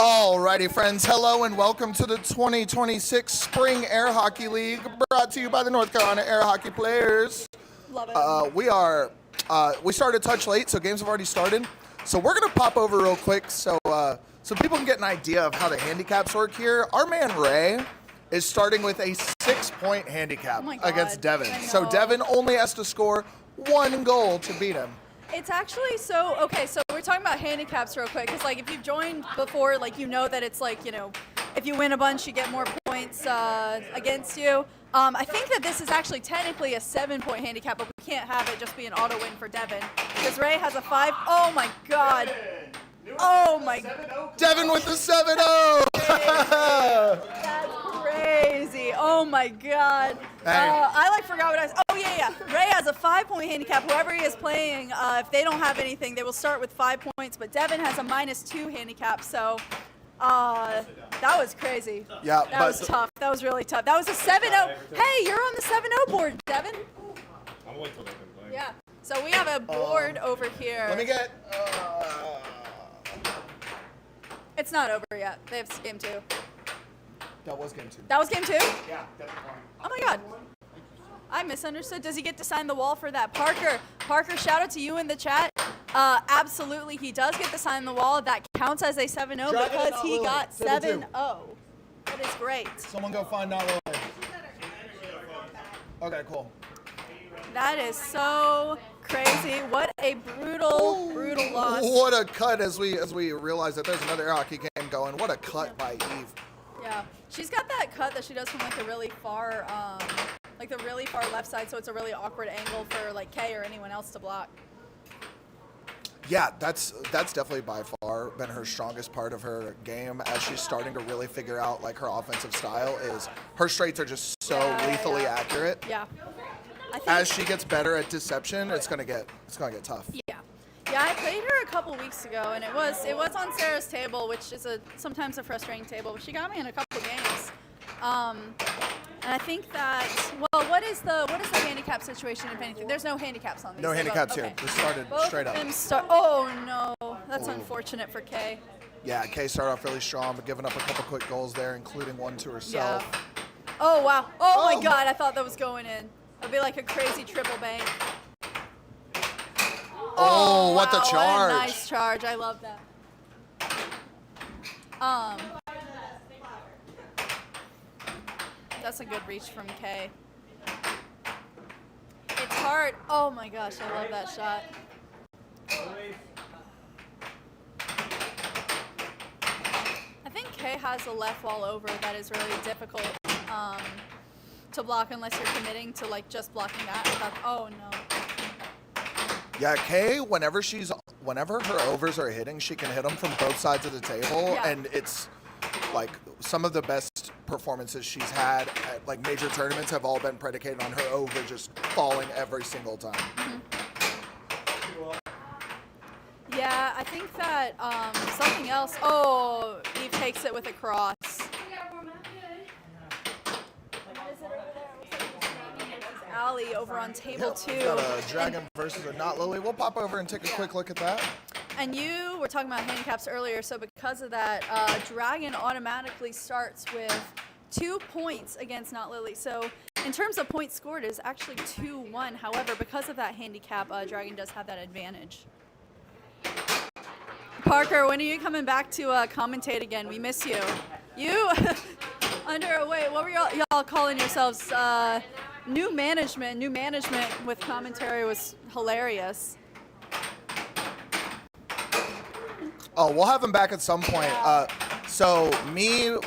Alrighty, friends. Hello and welcome to the 2026 Spring Air Hockey League, brought to you by the North Carolina Air Hockey Players. Love it. We started a touch late, so games have already started. So we're gonna pop over real quick, so people can get an idea of how the handicaps work here. Our man Ray is starting with a 6-point handicap against Devin. So Devin only has to score 1 goal to beat him. It's actually so we're talking about handicaps real quick, because like if you've joined before, like you know that it's like, you know, if you win a bunch you get more points against you. I think that this is actually technically a 7-point handicap, but we can't have it just be an auto win for Devin, because Ray has a 5. Oh my god. Oh my. Devin with the 7-0. That's crazy. Oh my god. I like forgot what I was. Oh yeah. Ray has a 5-point handicap. Whoever he is playing, if they don't have anything, they will start with 5 points. But Devin has a -2 handicap. So that was crazy. Yeah, that was tough. That was really tough. That was a 7-0. Hey, you're on the 7-0 board, Devin. I'm waiting till they can play. Yeah. So we have a board over here. Let me get. It's not over yet. They have game 2. That was game 2. That was game 2? Yeah, definitely. Oh my god. I misunderstood. Does he get to sign the wall for that? Parker, shout out to you in the chat. Absolutely, he does get to sign the wall. That counts as a 7-0 because he got 7-0. That is great. Someone go find Not Lilly. Okay, cool. That is so crazy. What a brutal loss. What a cut as we realize that there's another air hockey game going. What a cut by Eve. Yeah, she's got that cut that she does from like the really far left side, so it's a really awkward angle for like Kaye or anyone else to block. Yeah, that's definitely by far been her strongest part of her game, as she's starting to really figure out like her offensive style. Is her straights are just so lethally accurate. Yeah. As she gets better at deception, it's gonna get tough. Yeah. Yeah, I played her a couple weeks ago, and it was on Sarah's table, which is sometimes a frustrating table, but she got me in a couple games. And I think that, well, what is the handicap situation, if anything? There's no handicaps on these. No handicaps here. This started straight up. Oh no, that's unfortunate for Kaye. Yeah, Kaye started off really strong, but giving up a couple quick goals there, including one to herself. Yeah. Oh wow. Oh my god, I thought that was going in. It'd be like a crazy triple bank. Oh, what the charge. What a nice charge. I love that. That's a good reach from Kaye. It's hard. Oh my gosh, I love that shot. I think Kaye has a left wall over that is really difficult to block unless you're committing to like just blocking that. Oh no. Yeah, Kaye, whenever her overs are hitting, she can hit them from both sides of the table, and it's like some of the best performances she's had at like major tournaments have all been predicated on her over just falling every single time. Mm-hmm. Yeah, I think that something else. Oh, Eve takes it with a cross. Allie over on table 2. Got a Dragon versus a Not Lilly. We'll pop over and take a quick look at that. And you were talking about handicaps earlier, so because of that, Dragon automatically starts with 2 points against Not Lilly. So in terms of points scored, it is actually 2-1. However, because of that handicap, Dragon does have that advantage. Parker, when are you coming back to commentate again? We miss you. You wait, what were y'all calling yourselves? New management with commentary was hilarious. Oh, we'll have him back at some point. So me,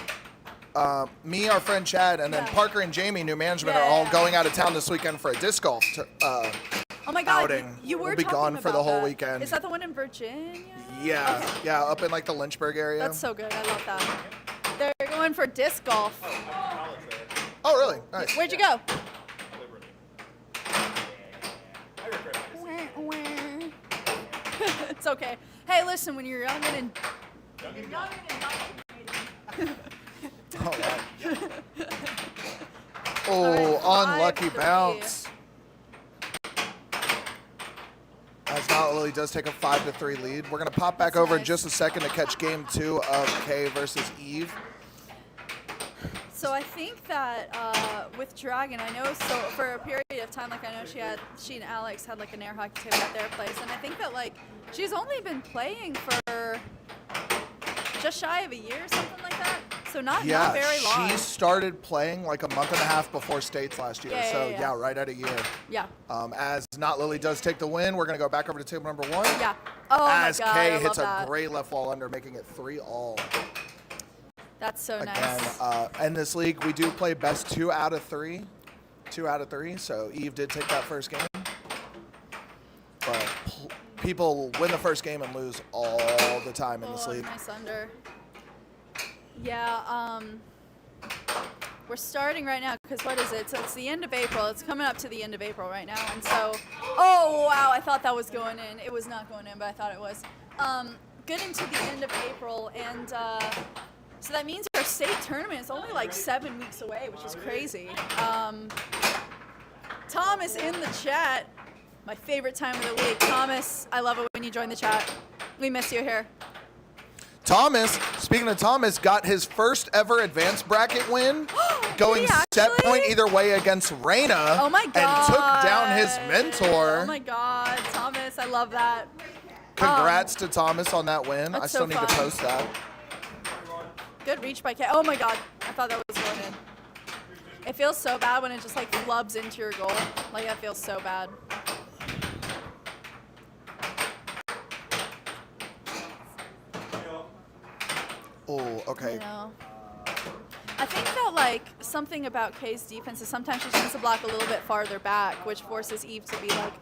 our friend Chad, and then Parker and Jamie, new management, are all going out of town this weekend for a disc golf oh my God, outing. You were we'll be gone for the whole weekend. Is that the one in Virginia? Yeah, okay. Yeah, up in like the Lynchburg area. That's so good. I love that. They're going for disc golf. Oh, really? Nice. Where'd you go? It's okay. Hey, listen, when you're young and Oh, wow. Unlucky bounce. That's now Lilly does take a 5-3 lead. We're going to pop back over in just a second to catch game 2 of Kaye versus Eve. So I think that with Dragon, I know so for a period of time, like I know she and Alex had like an air hockey table at their place, and I think that like she's only been playing for just shy of a year or something like that. So not very long. She started playing like a month and a half before States last year. Yeah, right at a year. Yeah. As Not Lilly does take the win, we're going to go back over to table number 1. Yeah. Oh as my God, Kaye I hits love a great left wall under, making it 3-all. That's so Again, nice. in this league, we do play best 2 out of 3. 2 out of 3, so Eve did take that first game. But people win the first game and lose all the time in this league. Nice under. Yeah, we're starting right now because what is it? So it's the end of April. It's coming up to the end of April right now. And so, oh, wow, I thought that was going in. It was not going in, but I thought it was. Getting to the end of April, and so that means our state tournament is only like 7 weeks away, which is crazy. Thomas in the chat. My favorite time of the week. Thomas, I love it when you join the chat. We miss you here. Thomas, speaking of Thomas, got his first ever advanced bracket win, going set point either way against Raina. Oh my God. And took down his mentor. Oh my God, Thomas, I love that. Congrats to Thomas on that win. I still need to post that. Good reach by Kaye. Oh my God, I thought that was going in. It feels so bad when it just like flubs into your goal. Like that feels so bad. Oh, okay. You know. I think that like something about Kaye's defense is sometimes she tends to block a little bit farther back, which forces Eve to be like,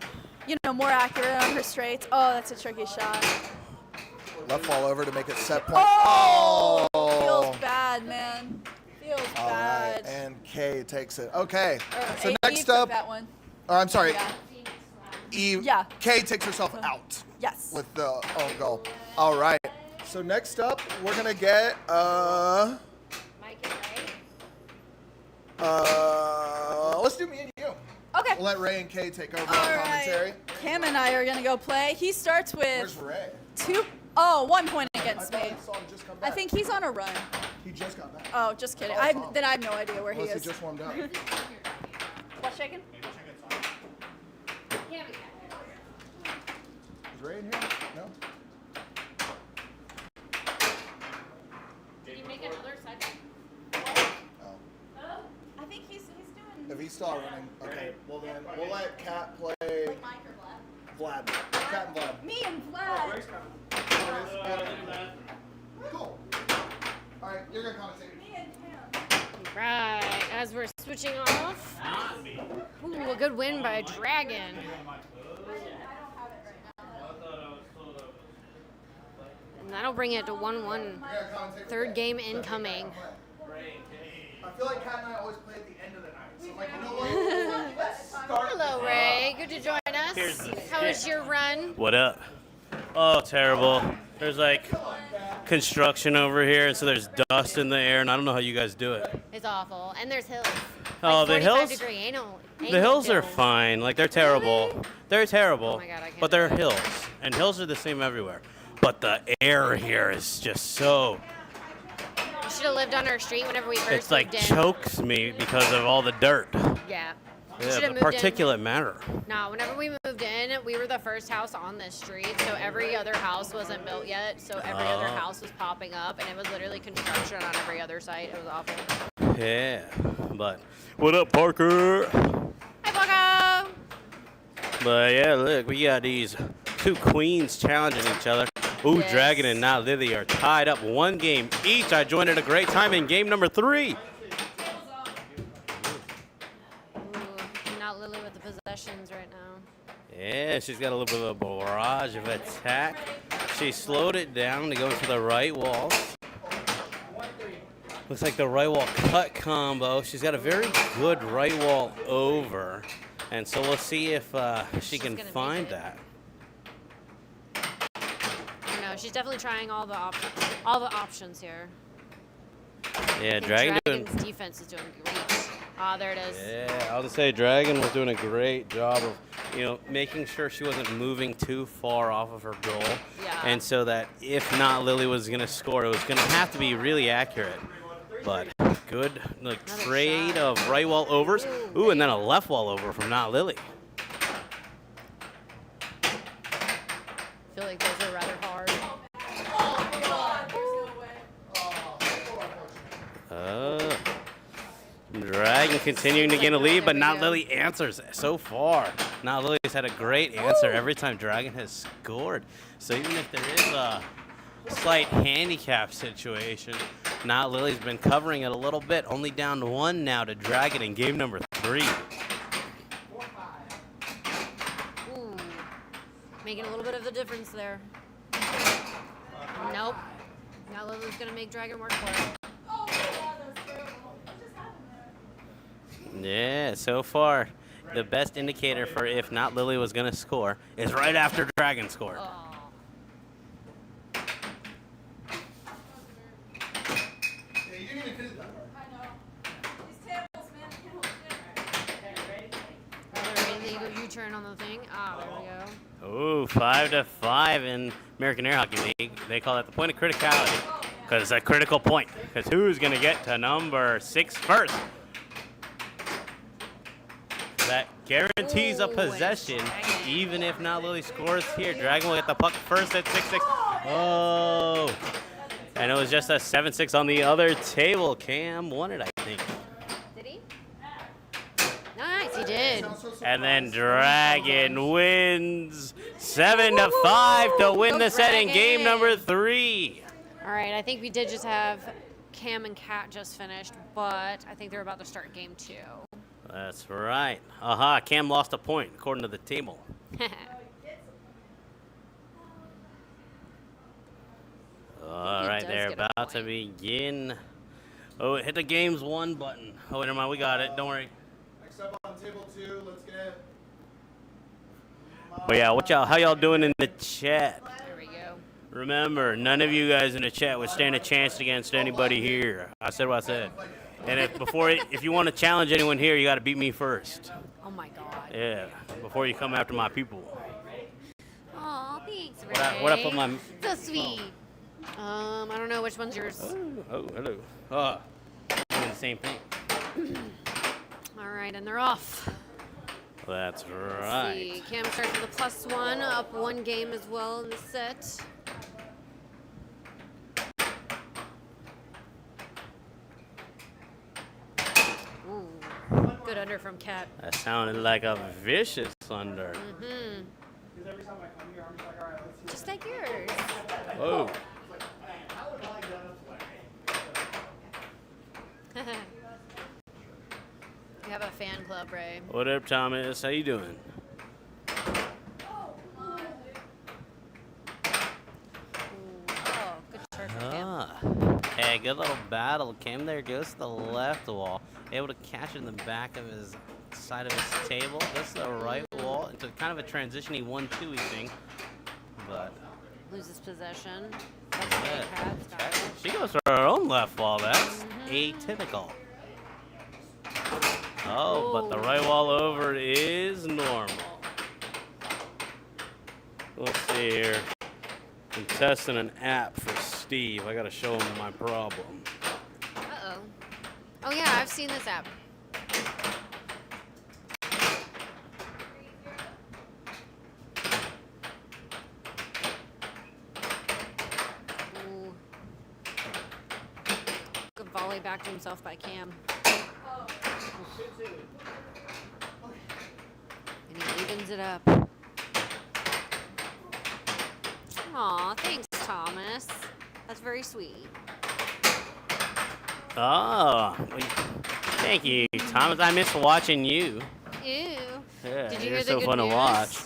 you know, more accurate on her straights. Oh, that's a tricky shot. Left fall over to make it set point. Oh! Feels bad, man. Feels bad. Right, and Kaye takes it. Okay. So Eve next took up, that one. I'm sorry. Yeah. Eve. Yeah. Kaye takes herself out. Yes. With the own goal. All right. So next up, we're gonna get Mike and Ray. let's do me and you. Okay. We'll let Ray and Kaye take over All on commentary. right. Cam and I are gonna go play. He starts Where's with Ray? 1 point against I me. thought I saw him just come I back. think he's on a run. He just got back. Oh, just kidding. Oh, I saw him. Then I have no idea where Unless he is. he just warmed up. What, shaking? Is Ray in here? No? Did you make another second? Oh. I think he's doing If he's still running, okay. Well then, we'll let Kat play like Mike or Vlad. Vlad. Kat and Vlad. Me and Vlad. Cool. All right, you're gonna commentate. Me and him. Right, as we're switching off. Ooh, a good win by Dragon. And that'll bring it to 1-1. Third game incoming. I feel like Kat and I always play at the end of the night. So I'm like, you know what? Let's start. Hello, Ray. Good to join us. How was your run? What up? Oh, terrible. There's like construction over here, and so there's dust in the air, and I don't know how you guys do it. It's awful. And there's hills. Oh, Like the 45 hills? degree anal The hills are fine. Like, they're terrible. Really? They're terrible. Oh my God, I can't but they're do that. hills, and hills are the same everywhere. But the air here is just so. You should have lived on our street whenever we first It's like moved in. chokes me because of all the dirt. Yeah. You Yeah, should the have moved in. particulate matter. No, whenever we moved in, we were the first house on this street, so every other house wasn't built yet, so every other house was popping up, and it was literally construction on every other site. It was awful. Yeah, but what up, Parker? Hi, Paco! But yeah, look, we got these two queens challenging each other. Ooh, Yes. Dragon and Not Lilly are tied up 1 game each. I joined at a great time in game number 3. Ooh, not Lilly with the possessions right now. Yeah, she's got a little bit of a barrage of attack. She slowed it down to go to the right wall. Looks like the right wall cut combo. She's got a very good right wall over. And so we'll see if she can gonna make find it. that. I don't know, she's definitely trying all the options here. Yeah, I think Dragon doing. Dragon's defense is doing great. Ah, there it is. Yeah, I'll just say Dragon was doing a great job of making sure she wasn't moving too far off of her goal. Yeah. And so that if not Lilly was going to score, it was going to have to be really accurate. But good trade shot. of right wall overs. Ooh, and then a left wall over from not Lilly. I feel like those are rather hard. Dragon continuing to gain a lead, but There we not go. Lilly answers so far. Not Lily's had a great answer every time Dragon has scored. So even if there is a slight handicap situation, not Lily's been covering it a little bit. Only down 1 now to Dragon in game number 3. Ooh. Making a little bit of the difference there. Nope. Now Lily's going to make Dragon work for it. Yeah, so far, the best indicator for if not Lilly was going to score is right after Dragon scored. Oh. Illegal U-turn on the thing. Ah, there we go. Ooh, 5-5 in American Air Hockey League. They call that the point of criticality because it's a critical point. Because who's going to get to number 6 first? That guarantees a Ooh, possession, and Dragon. even if not Lilly scores here. Dragon will get the puck first at 6-6. Oh, and it was just a 7-6 on the other table. Cam won it, I think. Did he? Nice, he did. And then Dragon wins 7-5 to win Go the set in game Dragon. number 3. All right, I think we did just have Cam and Kat just finished, but I think they're about to start game 2. That's right. Aha, Cam lost a point according to the table. All He right, does they're get a about to point. begin. Oh, hit the game's 1 button. Oh, never mind, we got it. Don't worry. Next up on table 2, let's get. But yeah, how y'all doing in the chat? There we go. Remember, none of you guys in the chat would stand a chance against anybody here. I said what I said. And if you want to challenge anyone here, you got to beat me first. Oh my God. Yeah, before you come after my people. Aw, thanks, Ray. What I put my... So sweet. I don't know which one's yours. Oh, hello. Doing the same thing. All right, and they're off. That's Let's right. see. Cam starts with a +1, up 1 game as well in the set. Ooh, good under from Kat. That sounded like a vicious under. Mm-hmm. Just like yours. Whoa. We have a fan club, Ray. What up, Thomas? How you doing? Ooh, oh, good charge from Cam. Hey, good little battle. Cam there goes to the left wall. Able to catch it in the back of his side of his table. Goes to the right wall. Into kind of a transition-y 1-2-y thing. But Loses possession. That's very Kat style. she goes for her own left wall. That's atypical. Oh, but the right wall over is normal. Let's see here. I'm testing an app for Steve. I gotta show him my problem. Uh-oh. Oh, yeah, I've seen this app. Ooh. Good volley back to himself by Cam. And he evens it up. Aw, thanks, Thomas. That's very sweet. Oh, thank you, Thomas. I miss watching you. Ew. Yeah, Did you you're hear the so good fun news? to watch.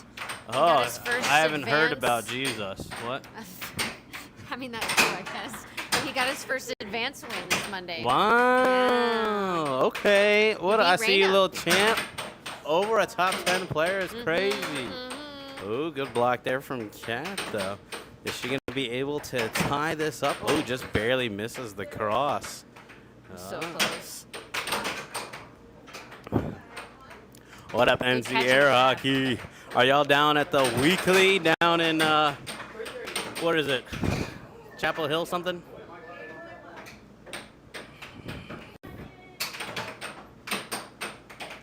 got Oh, his first I haven't heard advance. about Jesus. What? I mean, that too, I guess. But he got his first advance win this Monday. Wow. Okay. What? beat I see you, Reyna. little champ. Over a top 10 player is crazy. Oh, good block there from Kat, though. Is she going to be able to tie this up? Oh, just barely misses the cross. So close. What up, NC catch Air it. Hockey? Are y'all down at the weekly down in, what is it? Chapel Hill something?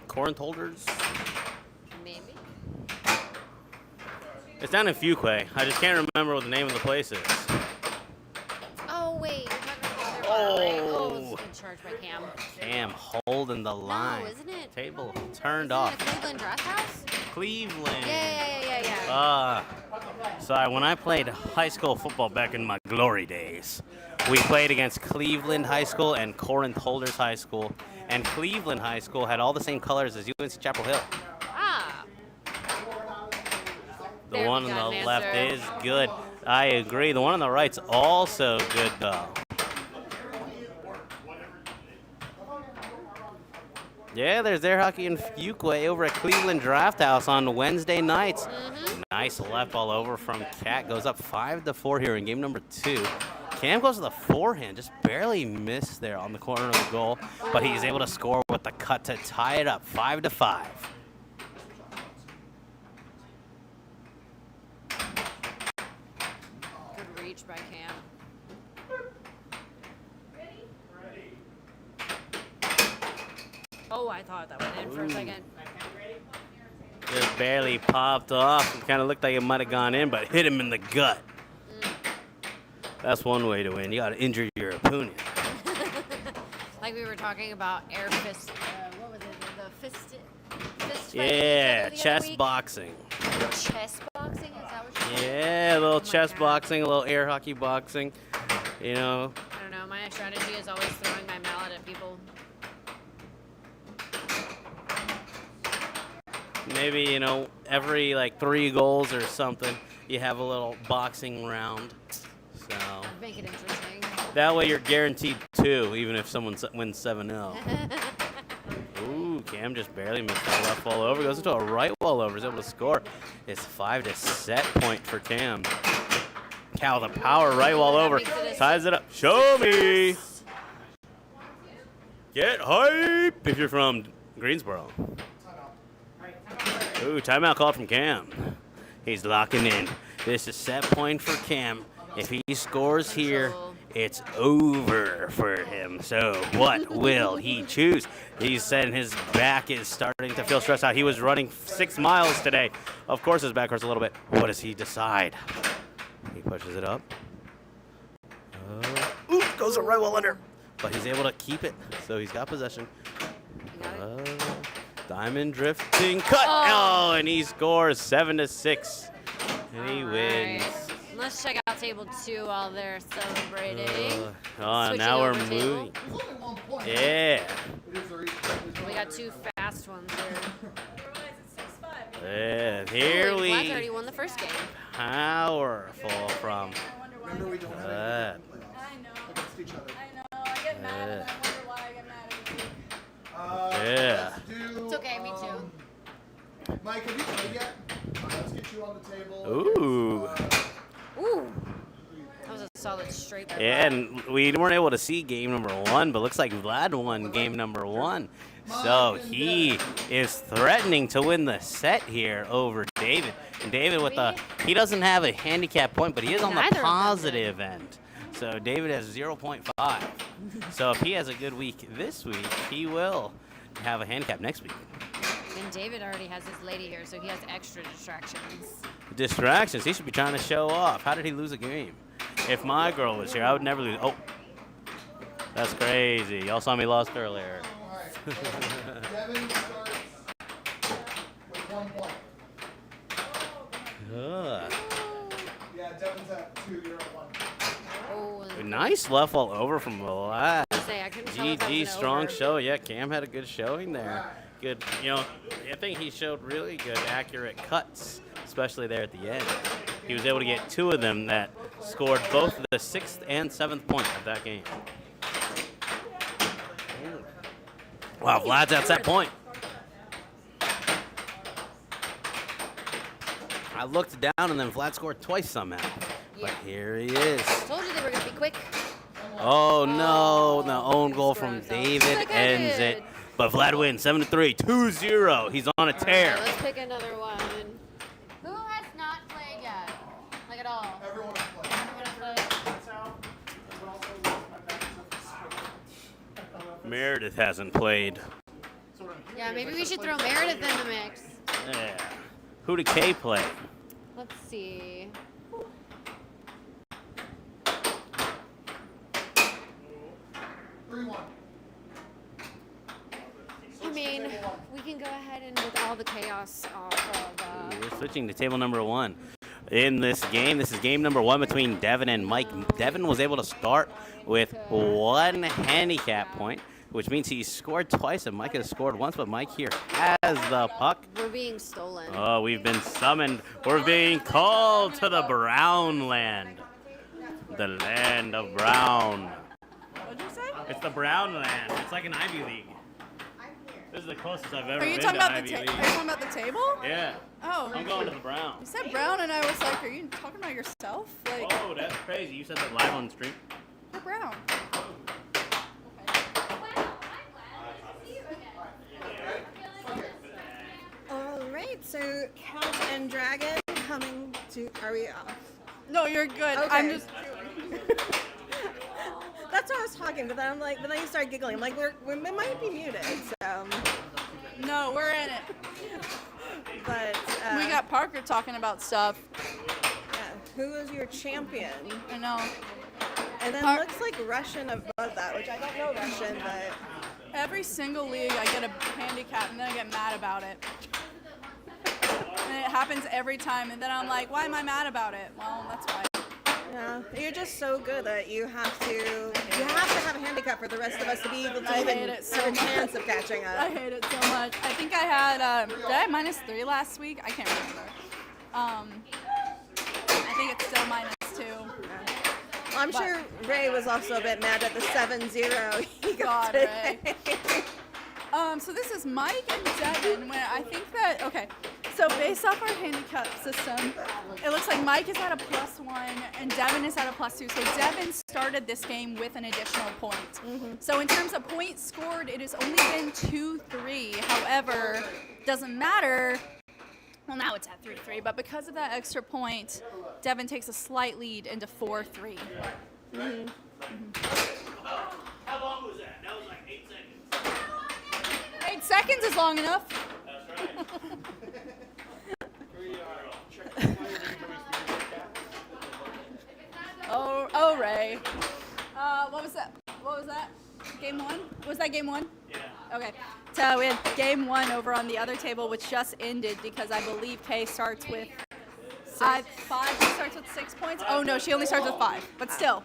Corinth holders? Maybe. It's down in Fuquay. I just can't remember what the name of the place is. Oh, wait. You're talking about their Oh. it's in charge by Cam. Cam holding the line. No, isn't it? Table turned Isn't off. it a Cleveland Draft House? Cleveland. Yeah. Sorry, when I played high school football back in my glory days, we played against Cleveland High School and Corinth Holders High School. And Cleveland High School had all the same colors as UNC Chapel Hill. Ah. The There one we on got the an left answer. is good. I agree. The one on the right's also good, though. Yeah, there's air hockey in Fuquay over at Cleveland Draft House on Wednesday nights. Nice left ball over from Cat. Goes up 5-4 here in game number 2. Cam goes to the forehand, just barely missed there on the corner of the goal, but he's able to score with the cut to tie it up 5-5. Good reach by Cam. Oh, I thought that went in for a second. Just barely popped off. It kind of looked like it might have gone in, but hit him in the gut. That's one way to win. You got to injure your opponent. Like we were talking about air fist. What was it? The fist fight Yeah, the other chest week? boxing. Chess boxing? Is that what you're Yeah, a little Oh my chest God. boxing, a little air hockey boxing. You know, I don't know. My strategy is always throwing my mallet at people. maybe, you know, every like 3 goals or something, you have a little boxing round. So Make it interesting. that way you're guaranteed 2, even if someone wins 7-0. Ooh, Cam just barely missed the left ball over. Goes into a right ball over. Is able to score. It's 5 to set point for Cam. Cal, the power right ball over. Ties it up. Show me. Get hype if you're from Greensboro. Ooh, timeout called from Cam. He's locking in. This is set point for Cam. If he scores here, it's over for him. So what will he choose? He said his back is starting to feel stressed out. He was running 6 miles today. Of course his back hurts a little bit. What does he decide? He pushes it up. Ooh, goes a right well under. But he's able to keep it. So he's got possession. Diamond drifting cut. Oh, and he scores 7 to 6. And he wins. Alright. Let's check out table 2 while they're celebrating. Oh, now we're Switching over moving. There's only 1 point. Yeah. We got 2 fast ones here. And here Holy, Black we already won the first game. powerful from Remember, we don't have that. any playoffs I know. against each other. I know. I get mad and I wonder why I get mad at you. Yeah. Let's do, It's okay, me too. Mike, have you played yet? Let's get you on the table. Ooh. Ooh. That was a solid straight there. Yeah, and we weren't able to see game number 1, but looks like Vlad won game number 1. So he is threatening to win the set here over David. And David he doesn't have a handicap point, but he is on the Neither of them positive end. So David has 0.5. So if he has a good week this week, he will have a handicap next week. And David already has his lady here, so he has extra distractions. Distractions. He should be trying to show off. How did he lose a game? If my girl was here, I would never lose. Oh, that's crazy. Y'all saw me lost earlier. All right. So Devin starts with 1 point. Ugh. Yeah, Devin's at 2. You're at 1. Oh, Nice left ball over from Vlad. I couldn't tell if that GG, was an strong over. show. Yeah, Cam had a good showing there. Good, you know, I think he showed really good, accurate cuts, especially there at the end. He was able to get 2 of them that scored both the 6th and 7th point of that game. Wow, Vlad's at that point. I looked down and then Vlad scored twice somehow. But here he is. Told you they were going to be quick. Oh no, the own goal from Screw David himself. Like I ends did. it. But Vlad wins 7-3, 2-0. He's on a tear. Alright, let's pick another one. Meredith hasn't played. Yeah, maybe we should throw Meredith in the mix. Yeah. Who did Kaye play? Let's see. I mean, we can go ahead and with all the chaos off of. We're switching to table number 1. In this is game number 1 between Devin and Mike. Devin was able to start with 1 handicap point, which means he scored twice, and Mike has scored once, but Mike here has the puck. We're being stolen. Oh, we've been summoned. We're being called to the Brown land. The land of Brown. What'd you say? It's the Brown land. It's like an Ivy League. This is the closest I've ever Are you been talking to about Ivy Are you League. talking about the table? Yeah. Oh. I'm going to the Brown. You said Brown, and I was like, are you talking about yourself? Like, Oh, that's crazy. You said that live on stream. you're Brown. All right, so Cat and Dragon coming to. Are we off? No, you're good. Okay. I'm just. That's what I was talking, but then I'm like, but then you start giggling. I'm like, we might be muted, so. No, we're in it. But We got Parker talking about stuff. yeah, who is your champion? I know. And then looks like Russian above that, which I don't know Russian, but Every single league, I get a handicap, and then I get mad about it. And it happens every time, and then I'm like, why am I mad about it? Well, that's why. yeah, you're just so good that you have to have a handicap for the rest of us to be able to I even hate it so have a much. chance of catching I up. hate it so much. I think I had, did I have -3 last week? I can't remember. I think it's still -2. Well, I'm sure Ray was also a bit mad at the 7-0 he got God, Ray. today. So this is Mike and Devin, where I think that, okay, so based off our handicap system, it looks like Mike is at a +1 and Devin is at a +2. So Devin started this game with an additional point. So in terms of points scored, it has only been 2-3. However, doesn't matter. Well, now it's at 3-3, but because of that extra point, Devin takes a slight lead into 4-3. How long was that? That was like 8 seconds. 8 seconds is long enough. That's right. Oh, Ray. What was that? What was that? Game 1? Was that game 1? Yeah. Okay. So we had game 1 over on the other table, which just ended because I believe Kaye starts with 5. She starts with 6 points. Oh no, she only starts with 5. But still.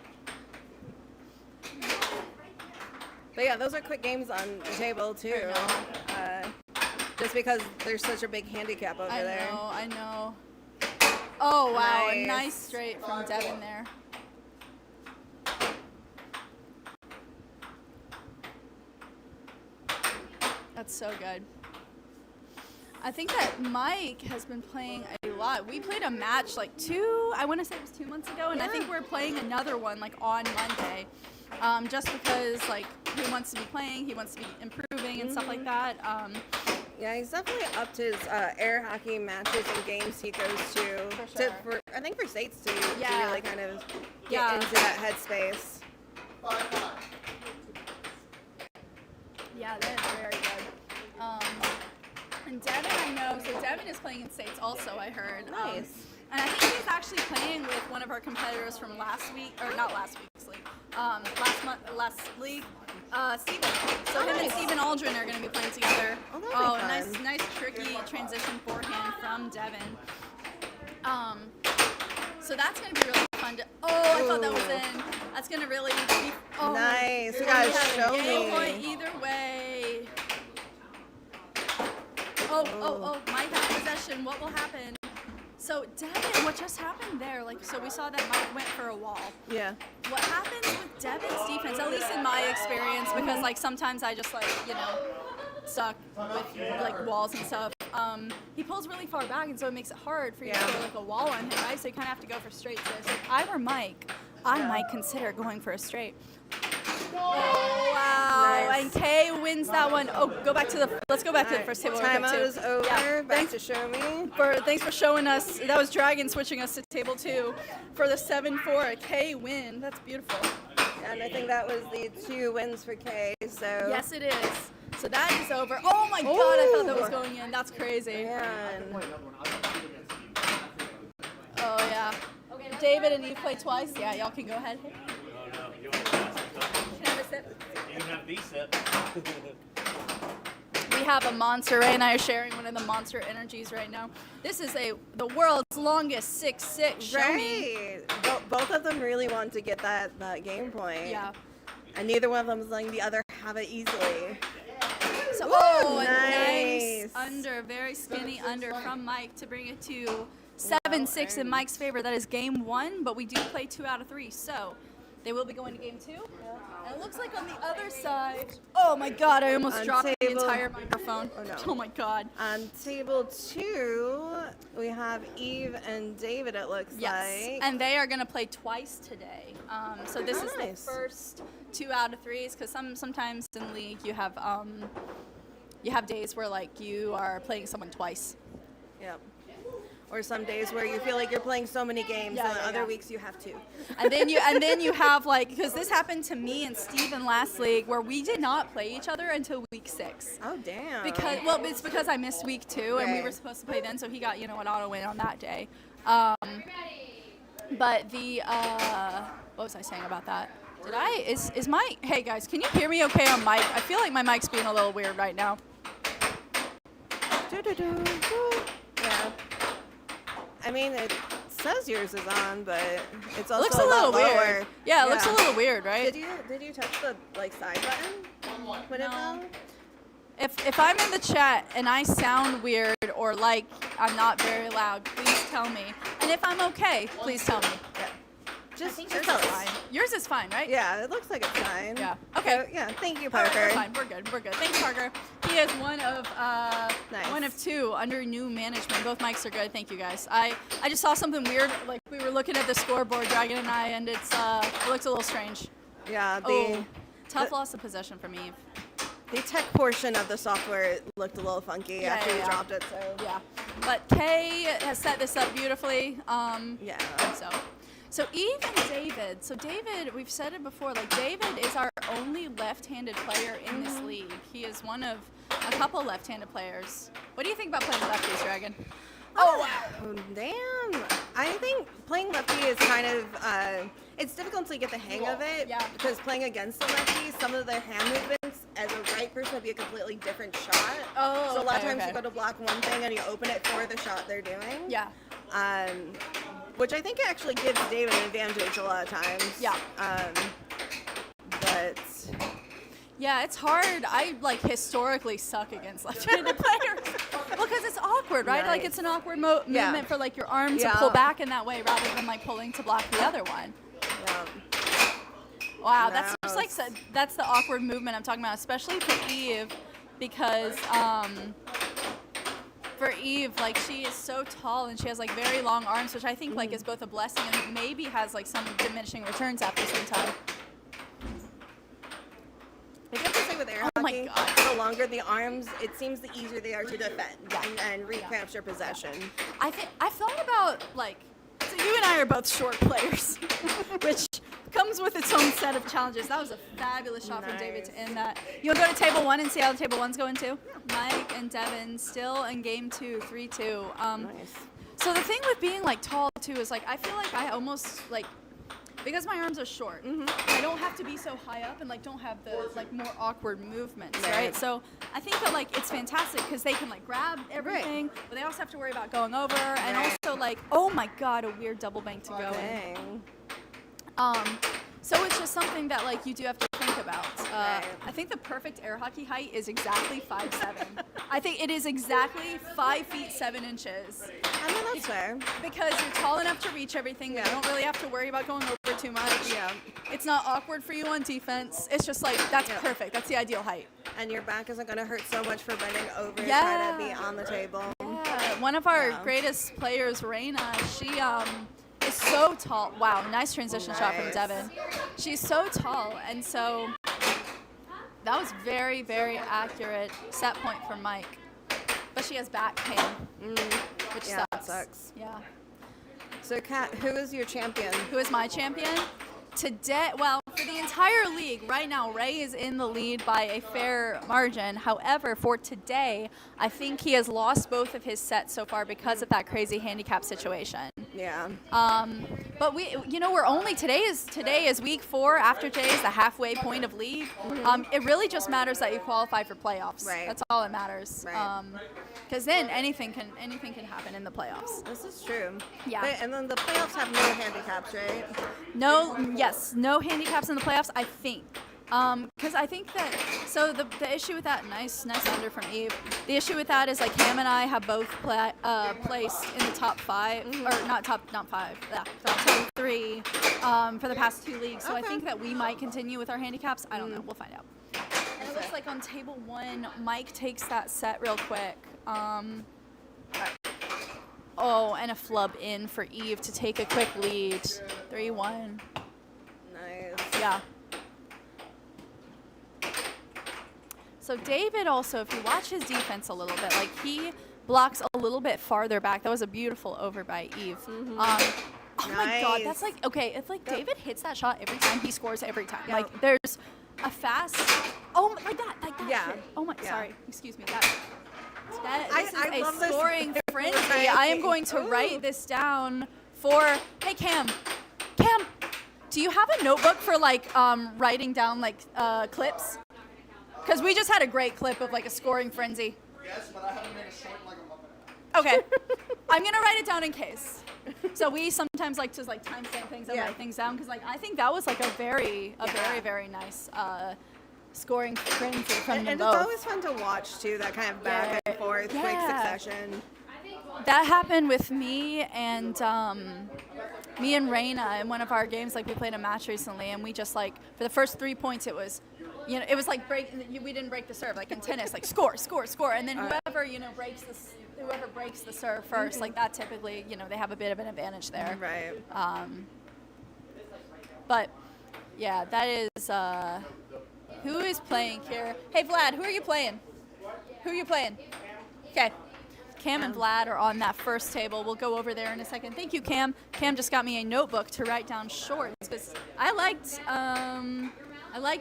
But yeah, those are quick games on the table too. Just because there's such a big handicap over there. I know. Oh wow, a Nice. nice straight from Devin there. That's so good. I think that Mike has been playing a lot. We played a match like I want to say it was 2 months ago, and I think we're playing another one like on Monday. Just because like he wants to be playing, he wants to be improving and stuff like that. Yeah, he's definitely upped his air hockey matches and games he goes to. For sure. I think for states to Yeah. really kind of get Yeah. into that headspace. Yeah, that is very good. And Devin, I know, so Devin is playing in states also, I heard. Nice. And I think he's actually playing with one of our competitors from last week, or not last week's league, last league, Steven. So him and Steven Aldrin are going to be playing together. Oh, that'll be nice, fun. nice tricky transition forehand from Devin. So that's going to be really fun to, I thought that was in. That's going to really be, Nice. You guys show game me. point either way. Mike has possession. What will happen? So, Devin, what just happened there? Like, so we saw that Mike went for a wall. Yeah. What happens with Devin's defense, at least in my experience, because like sometimes I just like, suck with like walls and stuff. He pulls really far back, and so it makes it hard for you to Yeah. throw like a wall on him, right? So you kind of have to go for straight. So if I were Mike, I might consider going for a straight. Wow. Nice. And Kaye wins that one. Oh, let's go back to the first table. real quick, Timeout too. is over. Yeah. Back to show me. Thanks for showing us. That was Dragon switching us to table 2 for the 7-4 Kaye win. That's beautiful. And I think that was the 2 wins for Kaye. So Yes, it is. So that is over. Oh my God! I thought that was going in. That's crazy. Man. Oh yeah. David and you play twice. Yeah, y'all can go ahead. Can I have a sip? You can have these sip. We have a monster. Ray and I are sharing one of the monster energies right now. This is the world's longest 6-6. Show me. Right. Both of them really want to get that game point. Yeah. And neither one of them is letting the other have it easily. So, Ooh, a nice. nice under, very skinny under from Mike to bring it to 7-6 in Mike's favor. That is game 1, but we do play 2 out of 3. So they will be going to game 2. And it looks like on the other side. Oh my God! I almost On dropped the table- entire microphone. Oh, no. Oh my God. On table 2, we have Eve and David, it looks Yes, like. and they are going to play twice today. So this is the Nice. first 2 out of 3s because sometimes in league you have days where like you are playing someone twice. Yep. Or some days where you feel like you're playing so many games, Yeah, and yeah, other yeah. weeks you have 2. And then you have like because this happened to me and Steven last league where we did not play each other until week 6. Oh, damn. It's because I missed week 2 and we Right. were supposed to play then, so he got an auto win on that day. But the what was I saying about that? Did I is my hey guys, can you hear me okay on mic? I feel like my mic's being a little weird right now. Yeah. I mean, it says yours is on, but it's It also looks a little lot lower. weird. Yeah, it looks a little weird, right? Did you touch the side button? When it No. fell? If I'm in the chat and I sound weird or like I'm not very loud, please tell me. And if I'm okay, please tell me. Just Yours tell is us. fine. Yours is fine, right? Yeah, it looks like it's fine. Yeah. Okay. So, yeah. Thank you, All right, Parker. we're fine. We're good. We're good. Thanks, Parker. He is one of Nice. 2 under new management. Both mics are good. Thank you, guys. I just saw something weird. Like we were looking at the scoreboard, Dragon and I, and it looks a little strange. Yeah. Oh, tough loss of possession from Eve. The tech portion of the software looked a little funky Yeah, after yeah, you yeah. dropped it. So Yeah. But Kaye has set this up beautifully. yeah. So Eve and David. So David, we've said it before, like David is our only left-handed player in this league. He is one of a couple left-handed players. What do you think about playing lefties, Dragon? Oh wow! Oh, damn. I think playing lefty is kind of it's difficult to get the hang of it. Yeah. Because playing against a lefty, some of their hand movements as a right person would be a completely different shot. Oh, So a lot of okay, times okay. you go to block one thing and you open it for the shot they're doing. Yeah. Which I think actually gives David an advantage a lot of times. Yeah. But Yeah, it's hard. I historically suck against left-handed players. Well, because it's awkward, right? Like Nice. it's an awkward Yeah. movement for like your arm to Yeah. pull back in that way rather than like pulling to block the other one. yeah. Wow, that's just like Nice. that's the awkward movement I'm talking about, especially for Eve, because for Eve, like she is so tall and she has like very long arms, which I think like is both a blessing and maybe has like some diminishing returns after some time. I have to say with air Oh my hockey, God. the longer the arms, it seems the easier they are to defend Yeah. and recapture possession. I've thought about like, so you and I are both short players, which comes with its own set of challenges. That was a fabulous shot from David to Nice. end that. You want to go to table 1 and see how the table 1's going too? Mike and Devin still in game 2, 3-2. Nice. So the thing with being like tall too is like I feel like I almost like because my arms are short, I don't have to be so high up and like don't have the like more awkward movements, right? Right. So I think that like it's fantastic because they can like grab everything, but they also have to worry about going over and Right. also like oh my god, a weird double bank to go in. Dang. So it's just something that like you do have to think about. Right. I think the perfect air hockey height is exactly 5'7". I think it is exactly 5 feet 7 inches. I mean, that's fair. Because you're tall enough to reach everything, but you Yeah. don't really have to worry about going over too much. Yeah. It's not awkward for you on defense. It's just like, that's Yeah. perfect. That's the ideal height. And your back isn't going to hurt so much for bending over Yeah. trying to be on the table. Yeah. One of our Yeah. greatest players, Raina, she is so tall. Wow, nice transition shot from Nice. Devin. She's so tall, and so that was very, very accurate set point for Mike. But she has back pain, which Yeah, sucks. that sucks. Yeah. So, Kat, who is your champion? Who is my champion? Today, well, for the entire league, right now, Ray is in the lead by a fair margin. However, for today, I think he has lost both of his sets so far because of that crazy handicap situation. Yeah. But we're only today is week 4. After today is the halfway point of league. It really just matters that you qualify for playoffs. Right. That's all that matters. Right. Because then anything can happen in the playoffs. This is true. Yeah. But, and then the playoffs have no handicaps, right? No handicaps in the playoffs, I think. Because I think that, so the issue with that, nice under from Eve. The issue with that is like Cam and I have both placed in the top 5, or not 5, top 3 for the past 2 leagues. So I think that we might continue with our handicaps. I don't know. We'll find out. And it looks like on table 1, Mike takes that set real quick. Oh, and a flub in for Eve to take a quick lead. 3-1. Nice. Yeah. So David also, if you watch his defense a little bit, like he blocks a little bit farther back. That was a beautiful over by Eve. Oh my God, that's like, okay, it's like David hits that shot every time, he scores every time. Yep. Like there's a fast, like that Yeah. shit. Oh my, Yeah. sorry, excuse me. This I is love a this. scoring frenzy. I am going to write this down for, hey Cam, do you have a notebook for like writing down like clips? Because we just had a great clip of like a scoring frenzy. Yes, but I haven't made a short in like a month and a half. Okay, I'm gonna write it down in case. So we sometimes like to like timestamp things and write things down because like I think that was like a very nice scoring frenzy from them And both. it's always fun to watch too, that kind of back and forth, quick succession. That happened with me and Raina in one of our games. Like we played a match recently, and we just like for the first 3 points, it was like we didn't break the serve like in tennis, like score, and then whoever breaks the serve first, like that typically they have a bit of an advantage there. Right. But yeah, that is who is playing here. Hey Vlad, who are you playing? Okay. Cam and Vlad are on that first table. We'll go over there in a second. Thank you, Cam. Cam just got me a notebook to write down shorts because I liked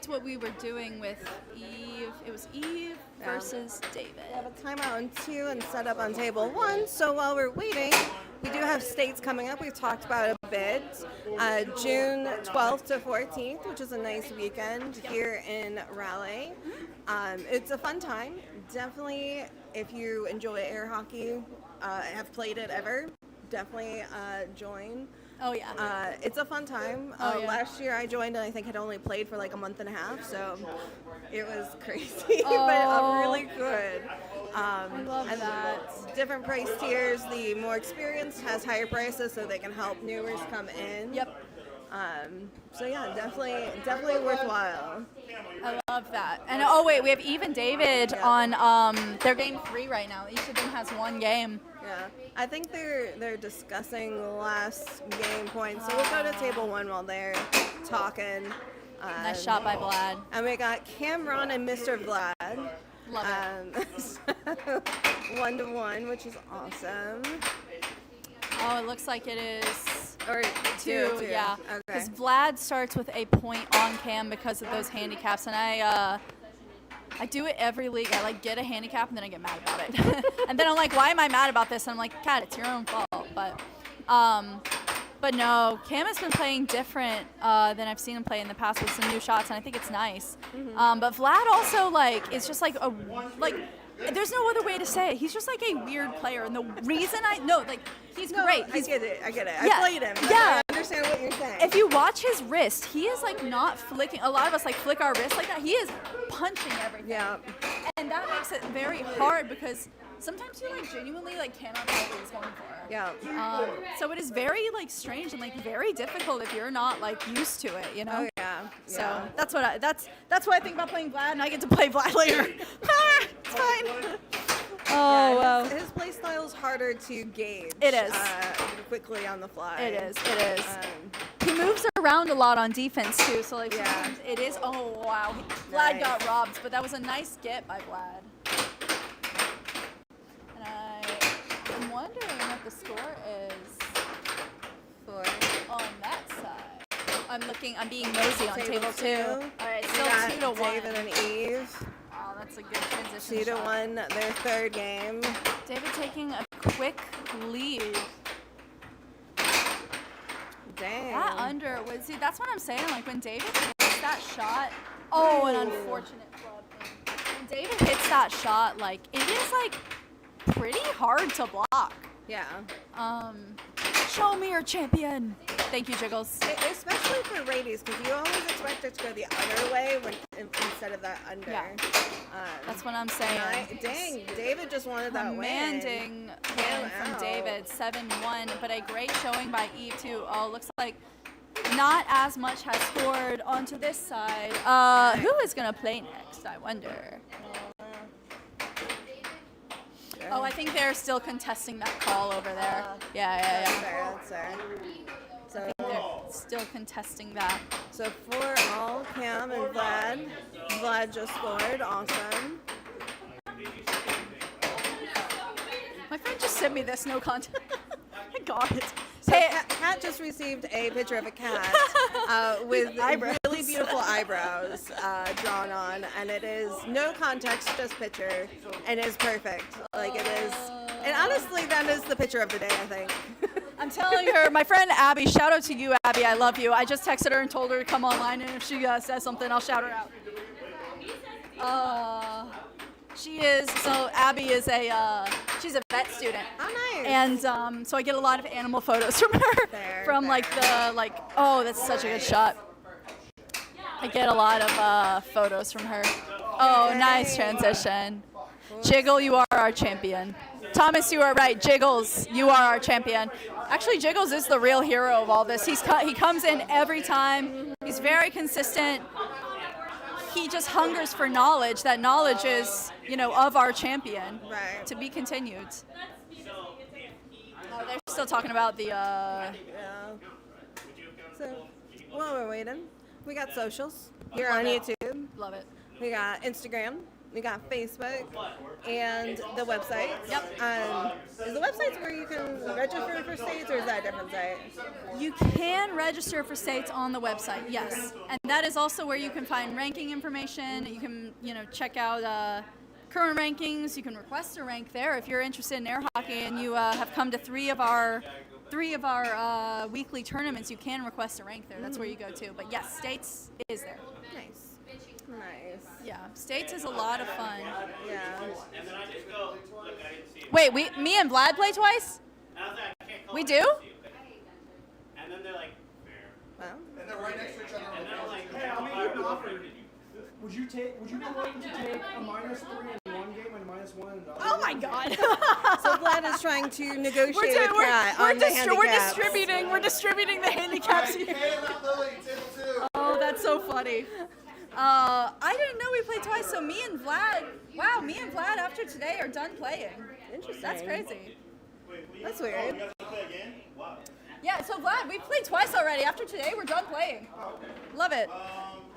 what we were doing with Eve. It was Eve versus David. We have a timeout on 2 and set up on table 1. So while we're waiting, we do have states coming up. We've talked about it a bit. June 12th to 14th, which is a nice weekend here in Raleigh. It's a fun time. Definitely, if you enjoy air hockey, have played it ever, definitely join. Oh yeah. It's a fun time. Last year I joined and I think had only played for like a month and a half, so it was crazy, but really good. I love that. Different price tiers. The more experienced has higher prices, so they can help newers come in. Yep. So yeah, definitely worthwhile. I love that. And wait, we have Eve and David on their game 3 right now. Each of them has 1 game. Yeah, I think they're discussing last game points, so we'll go to table 1 while they're talking. Nice shot by Vlad. And we got Cameron and Mr. Vlad. Love it. 1-1, which is awesome. Oh, it looks like it is. Or 2, yeah. Okay. Because Vlad starts with a point on Cam because of those handicaps, and I do it every league. I like get a handicap and then I get mad about it, and then I'm like, why am I mad about this? And I'm like, Kat, it's your own fault. But no, Cam has been playing different than I've seen him play in the past with some new shots, and I think it's nice. But Vlad also is just like there's no other way to say it. He's just like a weird player, and the reason he's great. I get it. Yeah, I played him. yeah. I understand what you're saying. If you watch his wrist, he is like not flicking. A lot of us like flick our wrist like that. He is punching everything. Yeah. And that makes it very hard because sometimes you genuinely cannot tell what he's going for. Yeah. So it is very strange and very difficult if you're not used to it, Oh yeah. So that's what I think about playing Vlad, and I get to play Vlad later. It's fine. Oh wow. His play style is harder to gauge. It is. Quickly on the fly. It is. He moves around a lot on defense too, so like Yeah. sometimes it is. Oh wow, Vlad Nice. got robbed, but that was a nice get by Vlad. And I'm wondering what the score is For on that side. I'm being nosy on table 2. All right, We still got 2-1. David and Eve. Oh, that's a good transition. 2-1, their third game. David taking a quick lead. Dang. That under was see. That's what I'm saying. Like when David hits that shot. Oh, an unfortunate flub. When David hits that shot, like it is like pretty hard to block. Yeah. Show me your champion. Thank you, Jiggles. Especially for ladies, because you always expect it to go the other way instead of that under. Yeah. That's what I'm saying. Dang, David just wanted that win. Commanding win from out. David, 7-1, but a great showing by Eve too. Oh, looks like not as much has scored onto this side. Who is gonna play next? I wonder. Oh, I think they're still contesting that call over there. Yeah. That's fair. So, They're still contesting that. so 4-all, Cam and Vlad. Vlad just scored. Awesome. My friend just sent me this, no content. I got it. So Hey, Kat just received a picture of a cat with really beautiful eyebrows drawn on, and it is no context, just picture, and it is perfect. Like it is, and honestly, that is the picture of the day, I think. I'm telling her, my friend Abby, shout out to you, Abby, I love you. I just texted her and told her to come online, and if she says something, I'll shout her out. So Abby is she's a vet student. Oh, nice. And so I get a lot of animal photos from her. Fair, from oh, that's such a good shot. I get a lot of photos from her. Oh, nice transition. Jiggle, you are our champion. Thomas, you are right. Jiggles, you are our champion. Actually, Jiggles is the real hero of all this. He comes in every time. He's very consistent. He just hungers for knowledge. That knowledge is, of our champion. Right. To be continued. Oh, they're still talking about the. Yeah. So while we're waiting, we got socials here on YouTube. Love it. We got Instagram. We got Facebook and the website. Yep. Is the website where you can register for states, or is that a different site? You can register for states on the website, yes. And that is also where you can find ranking information. You can, check out current rankings. You can request a rank there if you're interested in air hockey and you have come to three of our weekly tournaments. You can request a rank there. That's where you go to. But yes, states is there. Nice. Nice. Yeah, states is a lot of fun. Yeah. And then I just go, look, I didn't see it. Wait, me and Vlad play twice? And I was like, I can't call We it, do? I didn't see it. And then they're like, fair. Well, And they're right next to each other. And then I'm like, Hey, I'll make you an offer. Would you be willing to take a -3 in one game and -1 in another? Oh my God. so Vlad is trying to negotiate with Kat on the handicaps. We're distributing the handicaps here. Kaye and Lilly, table 2. Oh, that's so funny. I didn't know we played twice. So me and Vlad after today are done playing. Interesting. That's crazy. That's weird. Yeah, so Vlad, we played twice already. After today, we're done playing. Love it.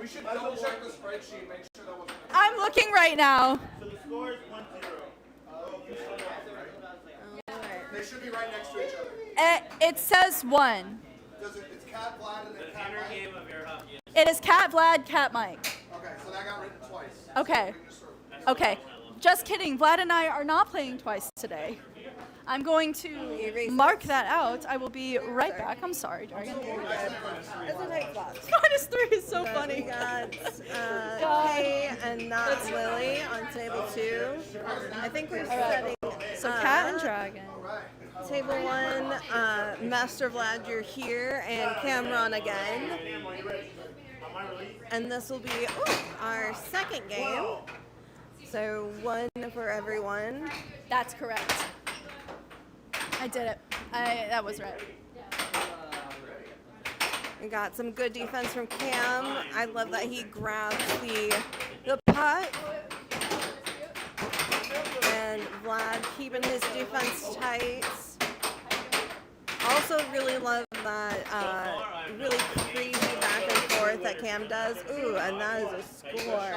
We should double check the spreadsheet, make sure that wasn't. I'm looking right now. So the score is 1-0. They should be right next to each other. It says 1. It's Cat, Vlad, and then Cat Inner Mike. game of air hockey. It is Cat Vlad, Cat Mike. Okay, so that got written twice. Okay. Okay. Just kidding. Vlad and I are not playing twice today. I'm going to mark that out. I will be right back. I'm sorry, Dragon. It's a tight spot. -3 is so We funny. got Kaye and not Lilly on table 2. I think we're setting So Cat and Dragon. table 1. Master Vlad, you're here, and Cameron again. And this will be our second game. So 1 for everyone. That's correct. I did it. That was right. We got some good defense from Cam. I love that he grabs the puck. And Vlad keeping his defense tight. Also really love that really crazy 4th that Cam does. Ooh, and that is a score.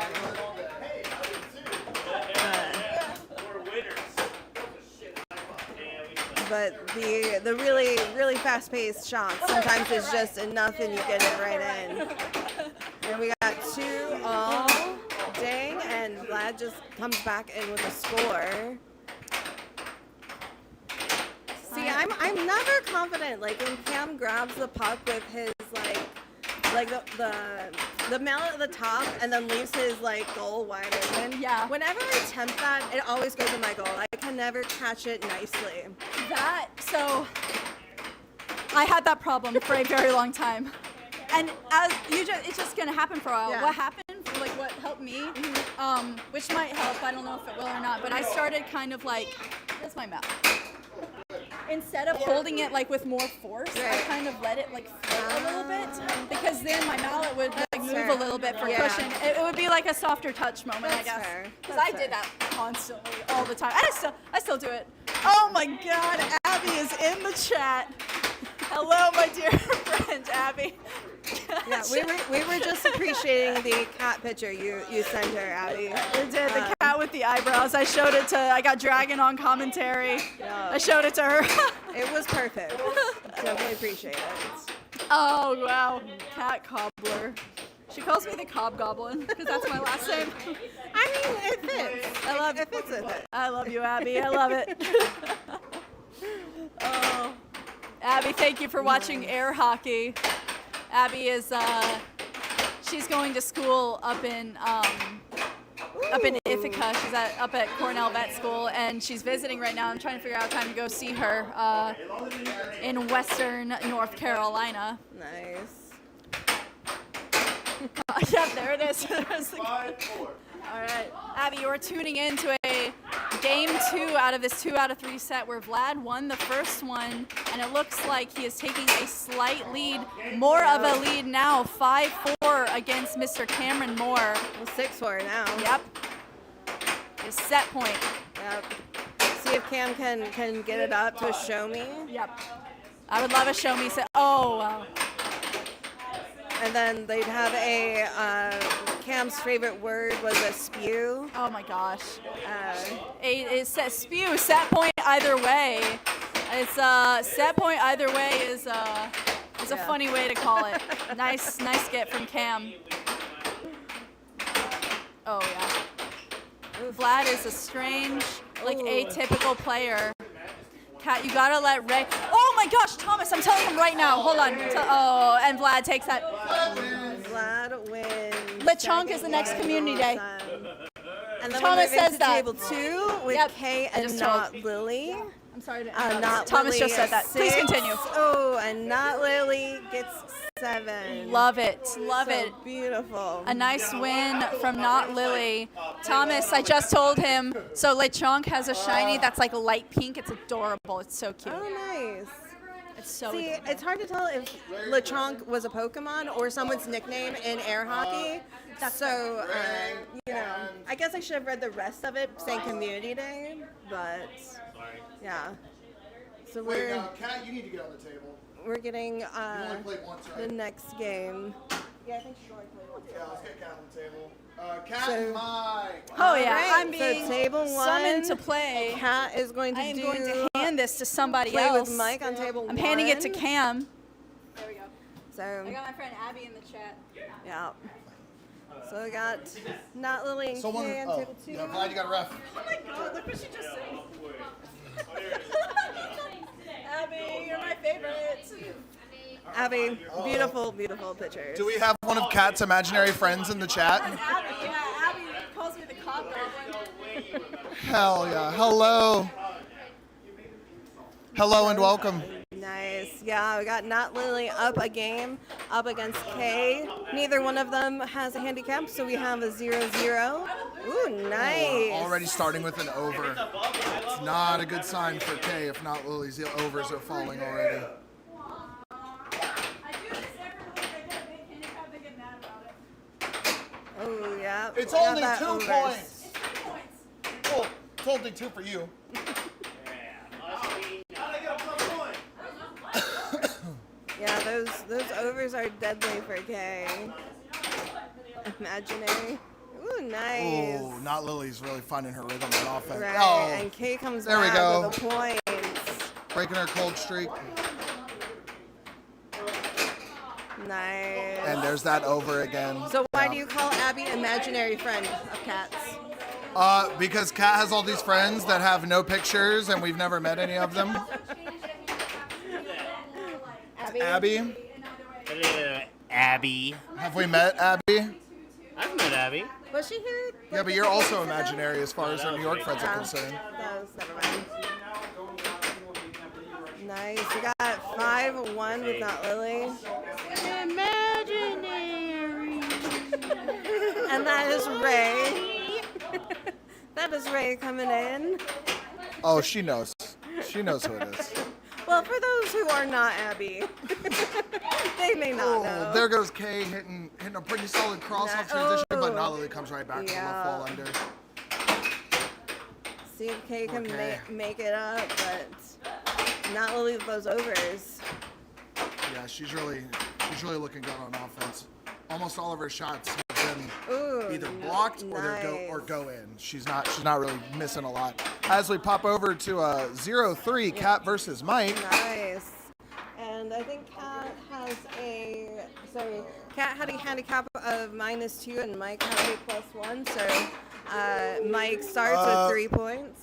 But the really fast-paced shots sometimes is just enough and you get it right in. And we got 2 all. Dang, and Vlad just comes back in with a score. See, I'm never confident. Like when Cam grabs the puck with his like the mallet at the top and then leaves his like goal wide open. Yeah. Whenever I attempt that, it always goes in my goal. I can never catch it nicely. So I had that problem for a very long time. And as it's just gonna happen for a while. Yeah. What happened, like what helped me, which might help, I don't know if it will or not, but I started kind of like, that's my mouth. Instead of holding it like with more force, I kind of let it like float a little bit, because then my mallet would like move a little bit for cushion. It would be like a softer touch moment, I guess. Because I did that constantly, all the time. I still do it. Oh my God, Abby is in the chat. Hello, my dear friend Abby. Yeah, we were just appreciating the cat picture you sent her, Abby. We did, the cat with the eyebrows. I showed it to, I got Dragon on commentary. Yeah. I showed it to her. It was perfect. Definitely appreciate it. Oh, wow. Cat cobbler. She calls me the Cob Goblin because that's my last name. I mean, it fits. I love it. Fits with it. I love you, Abby. I love it. Oh, Abby, thank you for watching air hockey. Abby is she's going to school up in Ithaca. She's up at Cornell Vet School, and she's visiting right now. I'm trying to figure out time to go see her in Western North Carolina. Nice. Yeah, there it is. All right, Abby, you are tuning in to a game 2 out of this 2 out of 3 set where Vlad won the first one, and it looks like he is taking a slight lead, more of a lead now, 5-4 against Mr. Cameron Moore. Well, 6-4 now. Yep. His set point. Yep. See if Cam can get it up to a show me. Yep. I would love a show me set. Oh, wow. And then they'd have a Cam's favorite word was a spew. Oh my gosh. It says spew, set point either way. It's set point either way is a funny way to call it. Nice get from Cam. Oh yeah. Vlad is a strange, like atypical player. Kat, you gotta let Ray. Oh my gosh, Thomas! I'm telling him right now. Hold on. Oh, and Vlad takes that. Vlad wins. Lechonk is the next community day. And then Thomas we move says into that. Table 2 with Kaye and not Lilly. I'm sorry to Not Thomas Lilly just said that. 6. Please continue. Oh, and not Lilly gets 7. Love it. Love it. Beautiful. A nice win from Not Lilly. Thomas, I just told him, so Lechonk has a shiny that's like light pink. It's adorable. It's so cute. Oh, nice. It's so See, adorable. it's hard to tell if Lechonk was a Pokemon or someone's nickname in air hockey. So, you know, I guess I should have read the rest of it saying Community Day, but yeah. So Wait, Kat, you need to get on the table. we're getting You only played once, the right? next game. Yeah, I think she only played once. Yeah, let's get Kat on the table. Kat So- and Mike. Oh yeah, Alright, I'm so being table summoned one, to play. Kat is going to I am do going to hand this to somebody play else. with Mike on table I'm 1. handing it to Cam. There we go. So, I got my friend Abby in the chat. yeah. So we got Not Lilly and Someone, Kaye on table 2. yeah, Vlad, you got a ref. Oh my God! Look what she just said. Abby, you're my favorite. Abby, beautiful, beautiful pictures. Do we have one of Kat's imaginary friends in the chat? Abby, yeah, Abby calls me the Cob Goblin. Hell yeah. Hello. Hello and welcome. Nice. Yeah, we got Not Lilly up a game, up against Kaye. Neither one of them has a handicap, so we have a 0-0. Ooh, nice. Already starting with an over. It's not a good sign for Kaye if Not Lily's overs are falling already. I do this every week. I get a big handicap, they get mad about it. Oh, yeah. It's we got only that 2 overs. points. It's 3 points. Well, it's only 2 for you. Yeah, those overs are deadly for Kaye. Imaginary. Ooh, nice. Oh, not Lily's really finding her rhythm on offense. Right, Oh, and Kaye comes there we back go. with a point. Breaking her cold streak. Nice. And there's that over again. So why do you call Abby imaginary friend of Kat's? Because Kat has all these friends that have no pictures and we've never met any of them. Abby? Hello, Abby. Have we met Abby? I've met Abby. Was she here? Yeah, but you're also imaginary as far as our New York friends are concerned. That was never mind. Nice. You got 5-1 with not Lilly. Imaginary. And that is Ray. That is Ray coming in. Oh, she knows. She knows who it is. Well, for those who are not Abby, they may not Oh, know. there goes Kaye hitting a pretty solid cross-off transition, but Oh. not Lily comes right back to the left fall under. See if Kaye can Okay. make it up, but not Lily with those overs. Yeah, she's really looking good on offense. Almost all of her shots have been Ooh, either blocked or nice. go in. She's not really missing a lot. As we pop over to 0-3, Kat versus Mike. Nice. And I think Kat had a handicap of -2 and Mike had a +1. So Mike starts with 3 points.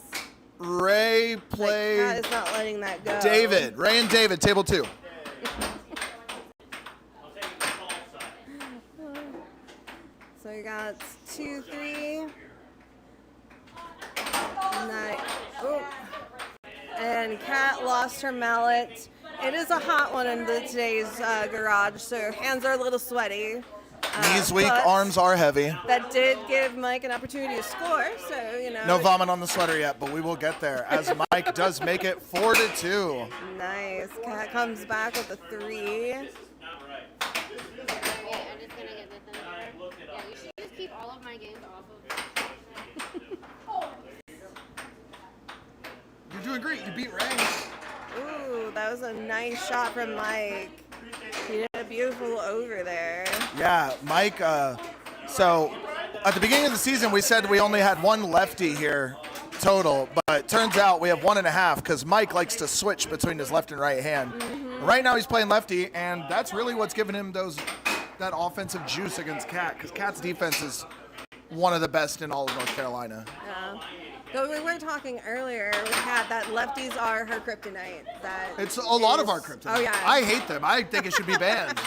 Ray Kat played is not letting that go. David. Ray and David, table 2. So you got 2-3. Nice. Ooh. And Kat lost her mallet. It is a hot one in today's garage, so hands are a little sweaty. Knees weak, but arms are heavy. That did give Mike an opportunity to score, so, you know. No vomit on the sweater yet, but we will get there as Mike does make it 4-2. Nice. Kat comes back with a 3. Yeah, I'm just gonna get the thing. Yeah, you should just keep all of my games off of. You're doing great. You beat Ray. Ooh, that was a nice shot from Mike. He did a beautiful over there. Yeah, Mike. So at the beginning of the season, we said we only had one lefty here total, but it turns out we have 1.5 because Mike likes to switch between his left and right hand. Mm-hmm. Right now he's playing lefty, and that's really what's giving him that offensive juice against Kat, because Kat's defense is one of the best in all of North Carolina. Yeah. Though we were talking earlier with Kat that lefties are her kryptonite. It's a lot of our kryptonite. Oh, yeah. I hate them. I think it should be banned.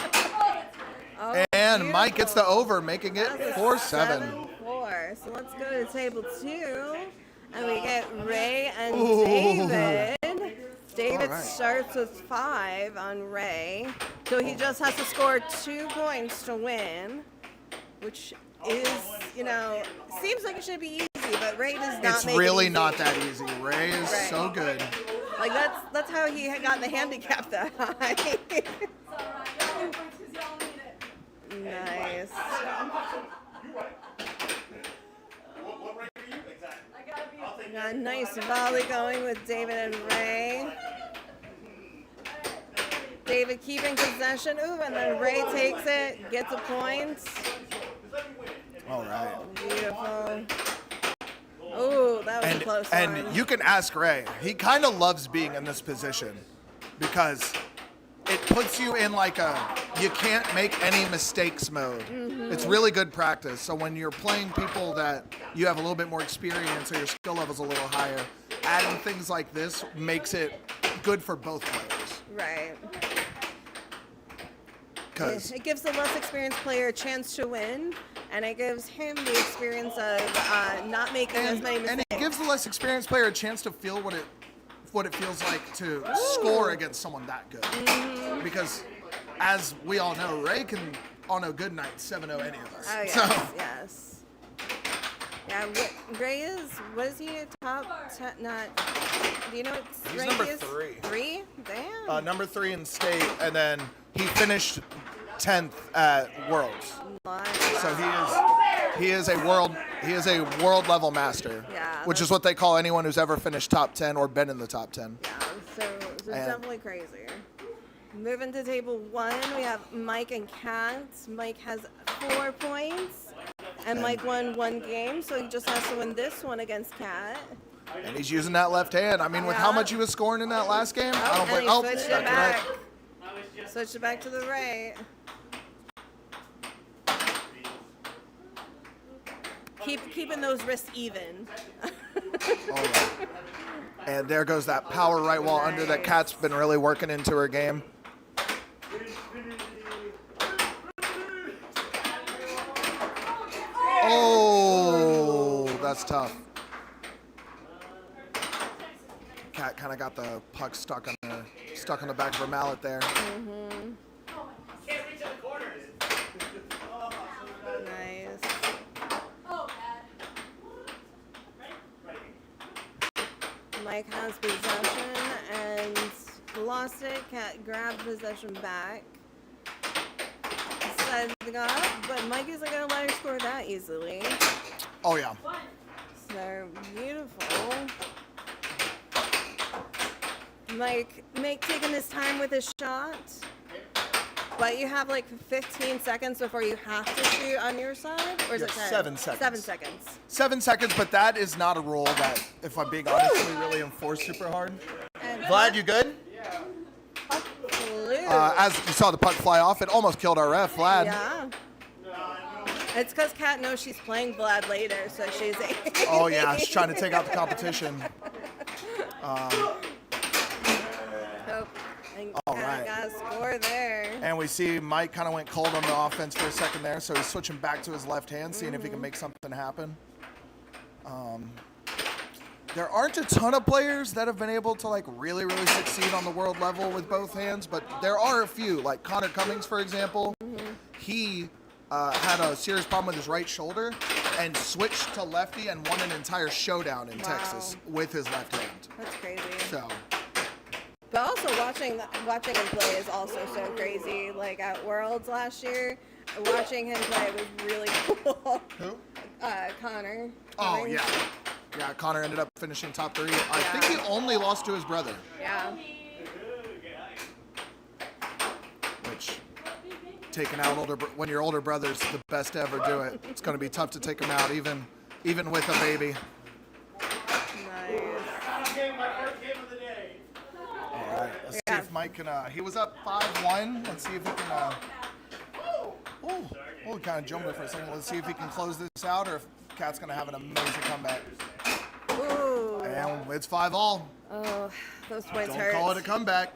Oh, And Mike gets the beautiful. over, making it That's a 4-7. 7-4. So let's go to table 2. And we get Ray and Ooh. David. David All right. starts with 5 on Ray. So he just has to score 2 points to win, which is, seems like it should be easy, but Ray does not It's make really it easy. not that easy. Ray is Right. so good. Like, that's how he had gotten the handicap that high. Nice. Got a nice volley going with David and Ray. David keeping possession. Ooh, and then Ray takes it, gets a point. All right. Beautiful. Ooh, that was a close one. And you can ask Ray. He kind of loves being in this position because it puts you in like a you can't make any mistakes mode. Mm-hmm. It's really good practice. So when you're playing people that you have a little bit more experience or your skill level's a little higher, adding things like this makes it good for both players. Right. Because It gives the less experienced player a chance to win, and it gives him the experience of not making as many mistakes. and it gives the less experienced player a chance to feel what it feels like to score against someone that good. Mm-hmm. Because as we all know, Ray can on a good night 7-0 any of us. Oh, yes, So yes. Yeah, Ray is, what is he, top 10, do you know what He's rank number he is? 3. 3? Damn. number 3 in state, and then he finished 10th at Worlds. Nice. So he is a world level master, Yeah, which is what they call anyone who's ever finished top 10 or been in the top 10. Yeah, so it's And- definitely crazy. Moving to table 1, we have Mike and Kat. Mike has 4 points, and Mike won 1 game, so he just has to win this one against Kat. And he's using that left hand. I mean, with how much he was scoring in that last game, I don't And blame. he switched it back. Right. Switched it back to the right. Keeping those wrists even. Oh, yeah. And there goes that power right wall under that Kat's been really working into her game. Oh, that's tough. Kat kind of got the puck stuck on the back of her mallet there. Nice. Mike has possession and lost it. Kat grabbed possession back. Set it up, but Mike isn't going to let her score that easily. Oh, yeah. So beautiful. Mike taking his time with his shot. But you have like 15 seconds before you have to shoot on your side? Or is it 10? 7 seconds. 7 seconds. 7 seconds, but that is not a rule that, if I'm being honest, we really enforce super hard. And Vlad, you good? blue. As you saw the puck fly off, it almost killed our ref, Vlad. Yeah. It's because Kat knows she's playing Vlad later, so she's. Oh, yeah, she's trying to take out the competition. Oh, and All Kat right. got a score there. And we see Mike kind of went cold on the offense for a second there, so he's switching back to his left hand, seeing if he can make something happen. There aren't a ton of players that have been able to like really, really succeed on the world level with both hands, but there are a few, like Connor Cummings, for example. He had a serious problem with his right shoulder and switched to lefty and won an entire showdown in Texas with his left hand. That's crazy. So, But also watching him play is also so crazy. Like at Worlds last year, watching him play was really cool. who? Connor. Oh, Cummings. yeah. Yeah, Connor ended up finishing top 3. I think he only lost to his brother, Yeah. which taking out when your older brother's the best to ever do it. It's going to be tough to take him out, even with a baby. Nice. All right, let's see if Mike can. He was up 5-1. Let's see if he can. Oh, kind of jumbled for a second. Let's see if he can close this out, or if Kat's going to have an amazing comeback. Ooh. And it's 5-all. Oh, those points Don't hurt. call it a comeback.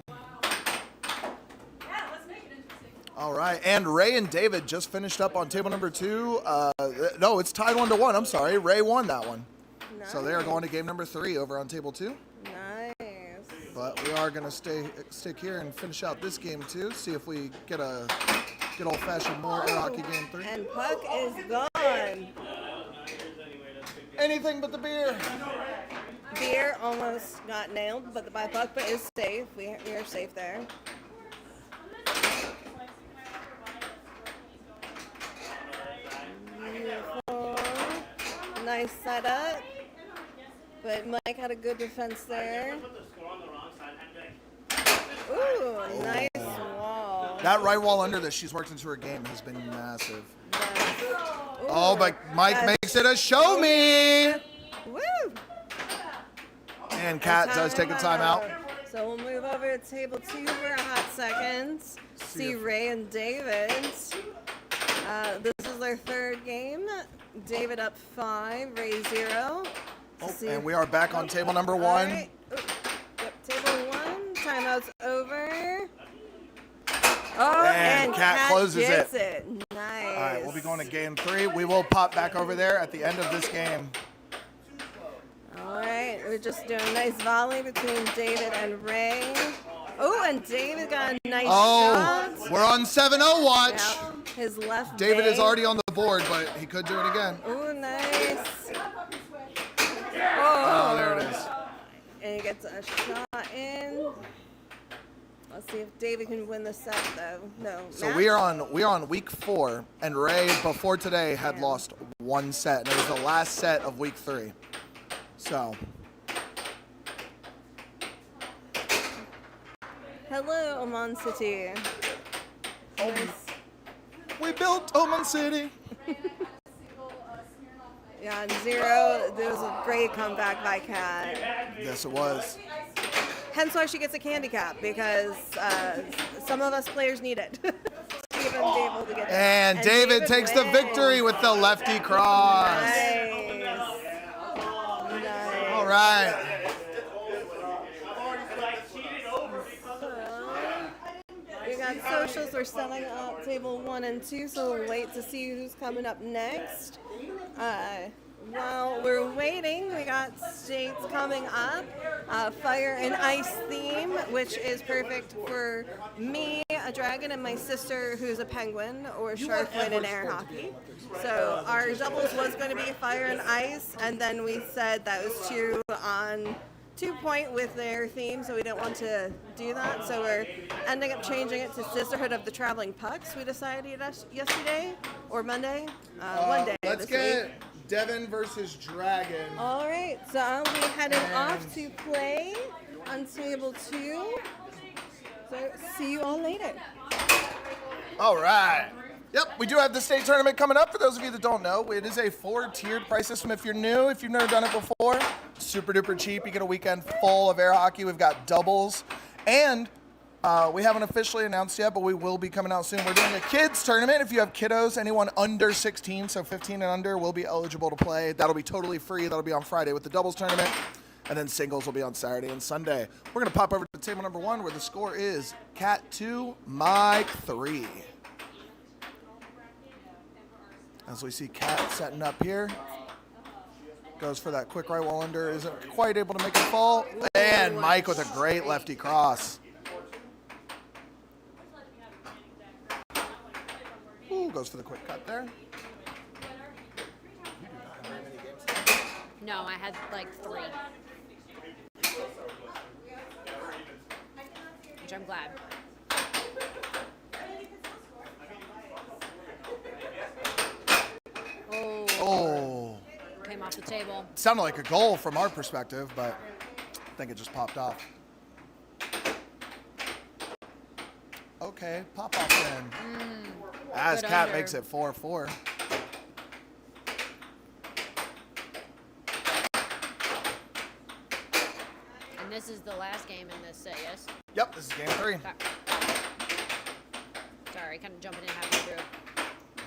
All right, and Ray and David just finished up on table number 2. No, it's tied 1-1. I'm sorry, Ray won that one. Nice. So they are going to game number 3 over on table 2. Nice. But we are going to stick here and finish out this game too. See if we get a good old-fashioned more air hockey game 3. And puck is gone. Anything but the beer. Beer almost got nailed, but the puck is safe. We are safe there. Beautiful. Nice setup. But Mike had a good defense there. Ooh, nice wall. That right wall under this, she's worked into her game, has been massive. Nice. Oh, Ooh, but Mike that's- makes it a show me. Woo! And Kat does take a timeout. So we'll move over to table 2 for a hot second. See Ray and David. This is their 3rd game. David up 5, Ray 0. And we are back on table number 1. All right. Ooh. Yep, table 1. Timeout's over. Oh, And Kat closes gets it. it. Nice. All right, we'll be going to game 3. We will pop back over there at the end of this game. All right, we're just doing a nice volley between David and Ray. Oh, and David got a nice shot. We're on 7-0 watch. Yep, his left David is vein. already on the board, but he could do it again. Oh, nice. Oh, there it is. And he gets a shot in. Let's see if David can win the set, though. No. So Matt? we are on week 4, and Ray before today had lost 1 set, and it was the last set of week 3. So Hello, Oman City. We built Oman City. Yeah, 0. There was a great comeback by Kat. Yes, it was. Hence why she gets a candy cap, because some of us players need it. Even able to get it. And David takes the wins. victory with the lefty cross. Nice. All right. We got socials. We're setting up table 1 and 2, so we'll wait to see who's coming up next. While we're waiting, we got states coming up. Fire and ice theme, which is perfect for me, a dragon, and my sister, who's a penguin, or sharkfin in air hockey. So our doubles was going to be fire and ice, and then we said that was 2 on 2 point with their theme, so we didn't want to do that. So we're ending up changing it to Sisterhood of the Traveling Pucks. We decided yesterday or Monday, one day. Let's this week. get Devin versus Dragon. All right, so I'll be heading off to play on table 2. So see you all later. All right. Yep, we do have the state tournament coming up. For those of you that don't know, it is a 4-tiered price system. If you're new, if you've never done it before, super duper cheap. You get a weekend full of air hockey. We've got doubles, and we haven't officially announced yet, but we will be coming out soon. We're doing a kids tournament. If you have kiddos, anyone under 16, so 15 and under, will be eligible to play. That'll be totally free. That'll be on Friday with the doubles tournament, and then singles will be on Saturday and Sunday. We're gonna pop over to table number 1, where the score is Cat 2, Mike 3. As we see Cat setting up here. Goes for that quick right wall under. Isn't quite able to make it fall. And Mike with a great lefty cross. Ooh, goes for the quick cut there. No, I had like 3. Which I'm glad. Oh. Came off the table. Sounded like a goal from our perspective, but I think it just popped off. Okay, pop off then. As Good Cat under. makes it 4-4. And this is the last game in this set, yes? Yep, this is game 3. Sorry, kind of jumping in halfway through.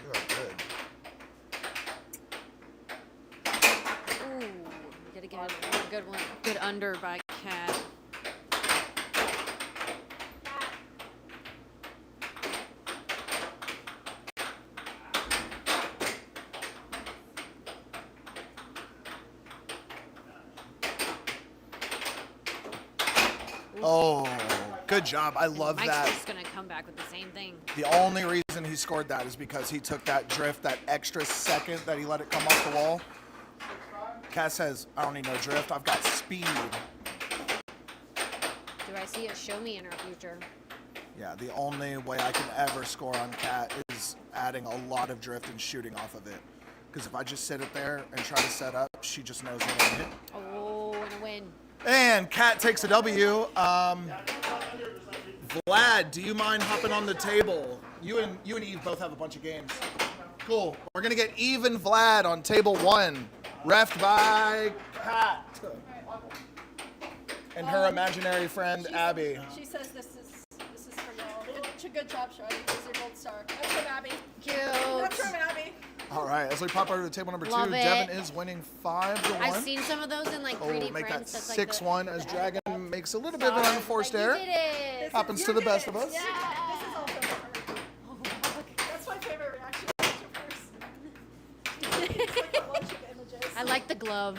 You are good. Ooh, gotta get a good one. Good under by Cat. Oh, good job. I love Mike's that. just gonna come back with the same thing. The only reason he scored that is because he took that drift, that extra second that he let it come off the wall. Cat says, I don't need no drift. I've got speed. Do I see it show me in our future? Yeah, the only way I can ever score on Cat is adding a lot of drift and shooting off of it. Because if I just sit it there and try to set up, she just knows when to hit. Oh, and a win. And Cat takes a W. Vlad, do you mind hopping on the table? You and Eve both have a bunch of games. Cool. We're gonna get Eve and Vlad on table 1, reffed by Cat and her imaginary friend Abby. She says this is for y'all. Good job, Shawty. This is your gold star. That's from Abby. Cute. That's from Abby. All right, as we pop over to table number 2, Love it. Devin is winning 5-1. I've seen some of those in like 3D Oh, make that prints. That's like 6-1 as Dragon makes a little bit of an unforced You error. did it. Happens to the best of us. Yeah. This is also her. That's my favorite reaction to first. It's like a bunch of images. I like the glove.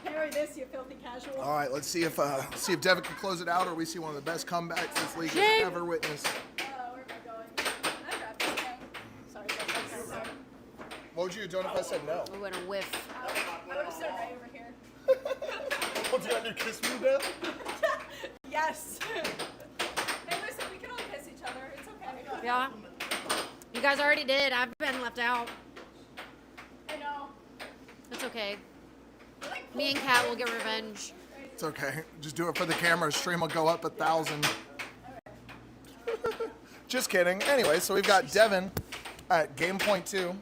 Parry this, you filthy casual. All right, let's see if Devin can close it out, or we see one of the best comebacks this league has ever witnessed. Where am I going? I grabbed this thing. Sorry, sorry. What would you have done if I said no? We went a whiff. I would have stood right over here. Would you have to kiss me, Dev? Yes. Hey, listen, we can all kiss each other. It's okay. Yeah. You guys already did. I've been left out. I know. It's okay. I like Me and Kat will get revenge. It's okay. Just do it for the camera. Stream will go up 1,000. Just kidding. Anyway, so we've got Devin at game point 2.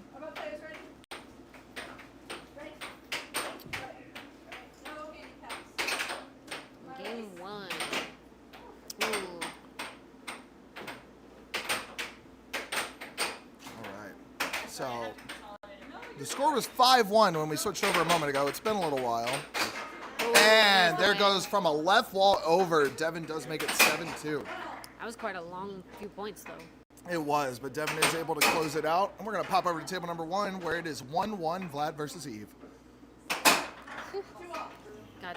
Game 1. Ooh. All right. So the score was 5-1 when we switched over a moment ago. It's been a little while. And there goes from a left wall over. Devin does make it 7-2. That was quite a long few points, though. It was, but Devin is able to close it out. And we're going to pop over to table number 1, where it is 1-1 Vlad versus Eve. Got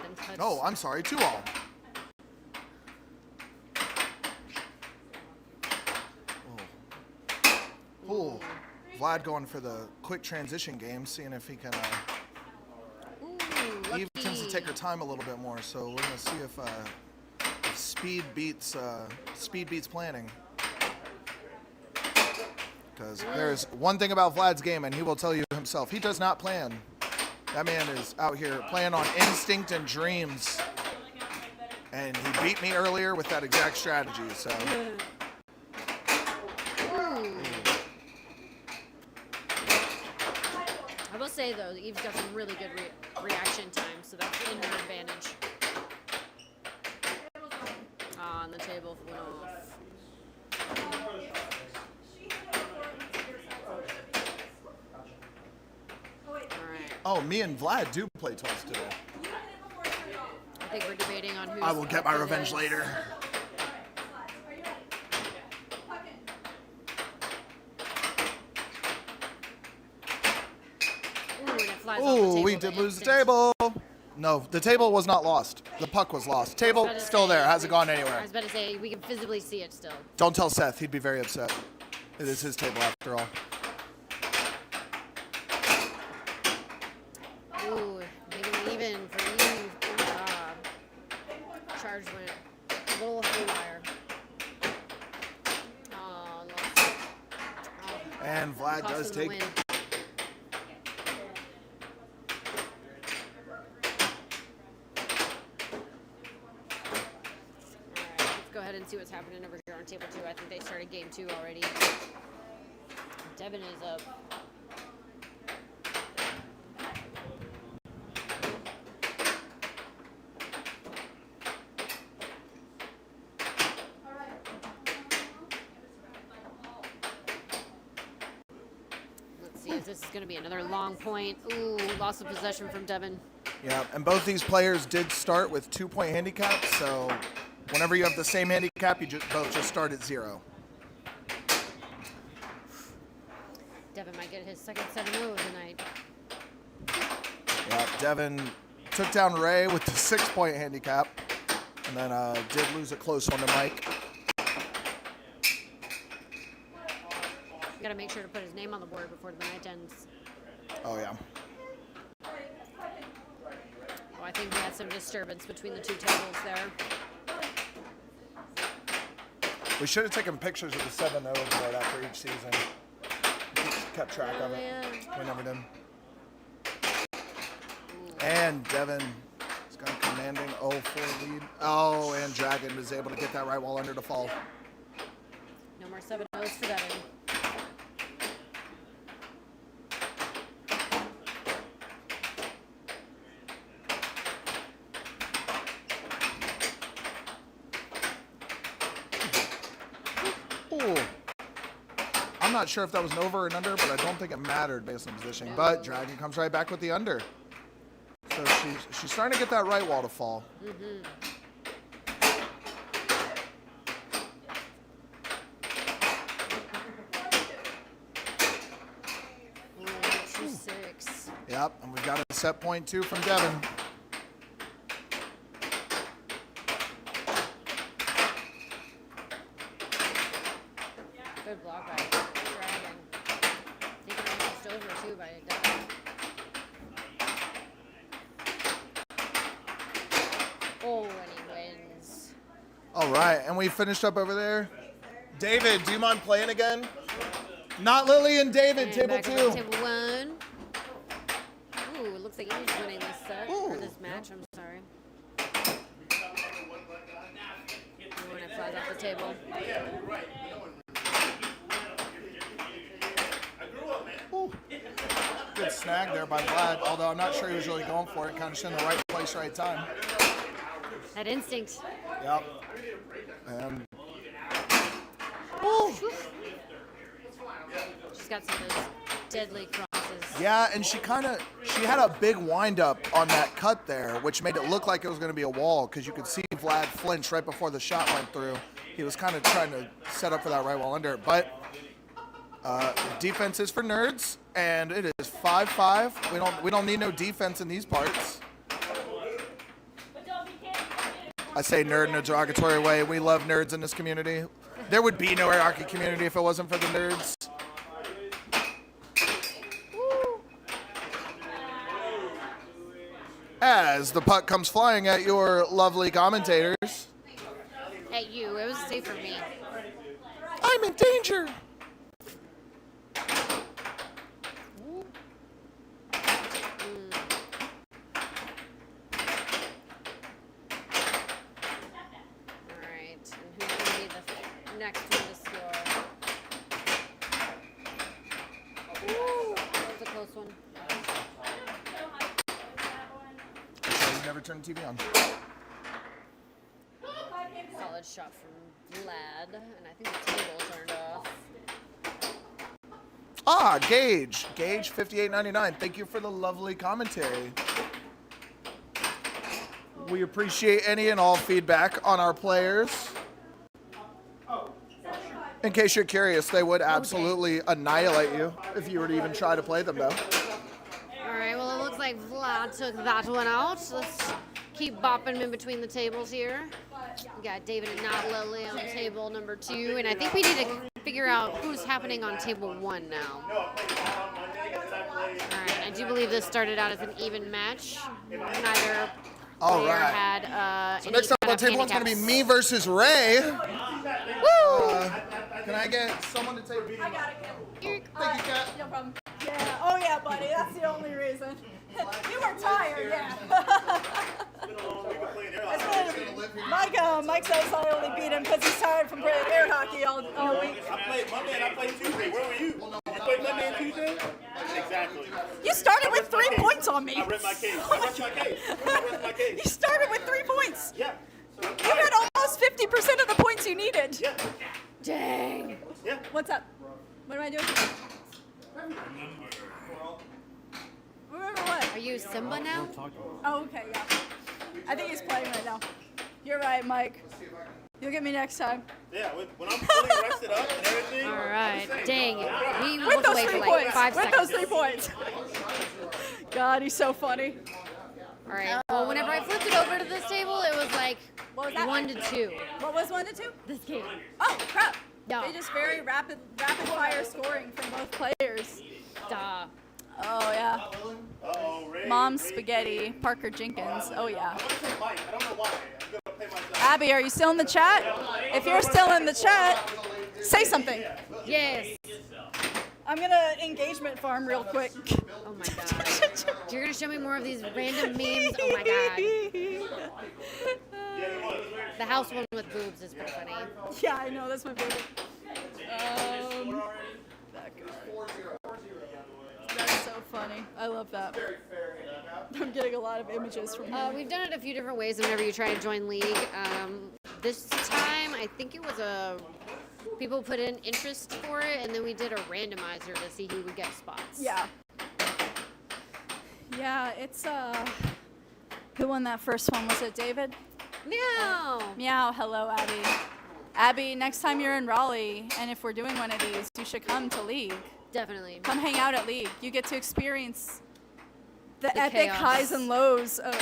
them touched. Oh, I'm sorry, 2-all. Oh. Vlad going for the quick transition game, seeing if he can. Eve tends to take her time a little bit more, so we're going to see if speed beats planning. Because there's one thing about Vlad's game, and he will tell you himself, he does not plan. That man is out here playing on instinct and dreams. And he beat me earlier with that exact strategy, so. I will say, though, Eve's got some really good reaction time, so that's in her advantage. On the table went off. All right. Oh, me and Vlad do play toss today. I think we're debating on who's I will get my up revenge is. later. Ooh, and it flies off the Ooh, table we by did lose the instant. table. No, the table was not lost. The puck was lost. Table I was about to still say, there. Hasn't gone I anywhere. was about to say, we can physically see it still. Don't tell Seth. He'd be very upset. It is his table after all. Ooh, maybe even for Eve. Charge went a little haywire. Oh, lost. Oh, And Vlad cost does them the take. win. Go ahead and see what's happening over here on table 2. I think they started game 2 already. Devin is up. Let's see if this is going to be another long point. Ooh, loss of possession from Devin. Yeah, and both these players did start with 2-point handicaps, so whenever you have the same handicap, you both just start at 0. Devin might get his second 7-0 tonight. Yeah, Devin took down Ray with the 6-point handicap, and then did lose a close one to Mike. Got to make sure to put his name on the board before the night ends. Oh, yeah. Oh, I think we had some disturbance between the two tables there. We should have taken pictures of the 7-0 board after each season. Kept track of it. Yeah. We never did. And Devin has got a commanding 0-4 lead. Oh, and Dragon is able to get that right wall under to fall. No more 7-0s for Devin. Ooh. I'm not sure if that was an over or an under, but I don't think it mattered based on positioning. But Dragon comes right back with the under. So she's starting to get that right wall to fall. Mm-hmm. Ooh, 2-6. Yep, and we've got a set point 2 from Devin. Good block by Dragon. Taking almost over too by Devin. Oh, and he wins. All right, and we finished up over there. David, do you mind playing again? Not Lilly and David, And table back 2. up to table 1. Ooh, it looks like Eve's winning this set, or Ooh. this match, I'm sorry. Ooh, and it flies off the table. snag there by Vlad, although I'm not sure he was really going for it. Kind of in the right place, right time. That instinct. Yep. And She's got some of those deadly crosses. yeah, and she had a big wind up on that cut there, which made it look like it was going to be a wall because you could see Vlad flinch right before the shot went through. He was kind of trying to set up for that right wall under it, but defense is for nerds, and it is 5-5. We don't need no defense in these parts. I say nerd in a derogatory way. We love nerds in this community. There would be no air hockey community if it wasn't for the nerds. As the puck comes flying at your lovely commentators. At you. It was safe for me. I'm in danger. Alright, and who's going to be the next one to score? Woo! That was a close one. You never turn the TV on. Solid shot from Vlad, and I think the table turned off. Ah, Gage 58.99. Thank you for the lovely commentary. We appreciate any and all feedback on our players. In case you're curious, they would absolutely annihilate you if you were to even try to play them, though. Alright, well, it looks like Vlad took that one out. Let's keep bopping in between the tables here. We got David and not Lilly on table number 2, and I think we need to figure out who's happening on table 1 now. Alright, I do believe this started out as an even match. Neither All player right. had So any next up kind on of table one's going to be handicaps. me versus Ray. Woo! Can I get someone to take? I got it, Kim. Thank you, Kat. No problem. Yeah. Oh yeah, buddy. That's the only reason. You were tired, yeah. Mike says I only beat him because he's tired from playing air hockey all week. I played Monday and I played Tuesday. Where were you? You played Monday and Tuesday? Exactly. You started with 3 points on me. I read my case. I read my case. I read my case. You started with 3 points. Yeah. You had almost 50% of the points you needed. Yeah. Dang. Yeah. What's up? What am I doing? Remember what? Are you Simba now? Oh, okay, yeah. I think he's playing right now. You're right, Mike. You'll get me next time. Yeah. When I'm fully rested up and everything. Alright, dang it. We With looked those away 3 for like points. 5 With seconds. those 3 points. God, he's so funny. Alright, well, whenever I flipped it over to this table, it was like What was that? 1 to 2. What was 1 to 2? This game. Oh, crap. Yeah. They just very rapid fire scoring from both players. Duh. Oh, yeah. Uh-oh, Ray. Mom Spaghetti, Parker Jenkins. Oh, yeah. I'm going to say Mike. I don't know why. I'm going to play myself. Abby, are you still in the chat? If you're still in the chat, say something. Yes. I'm going to engagement farm real quick. Oh my god. You're gonna show me more of these random memes. Oh my god. The house one with boobs is pretty funny. Yeah, I know. That's my favorite. That guy. That's so funny. I love that. I'm getting a lot of images from him. We've done it a few different ways whenever you try to join league. This time, I think it was people put in interest for it, and then we did a randomizer to see who would get spots. Yeah. Yeah, it's who won that first one? Was it David? No. Meow. Hello, Abby. Abby, next time you're in Raleigh, and if we're doing one of these, you should come to League. Definitely. Come hang out at League. You get to experience the epic chaos. highs and lows of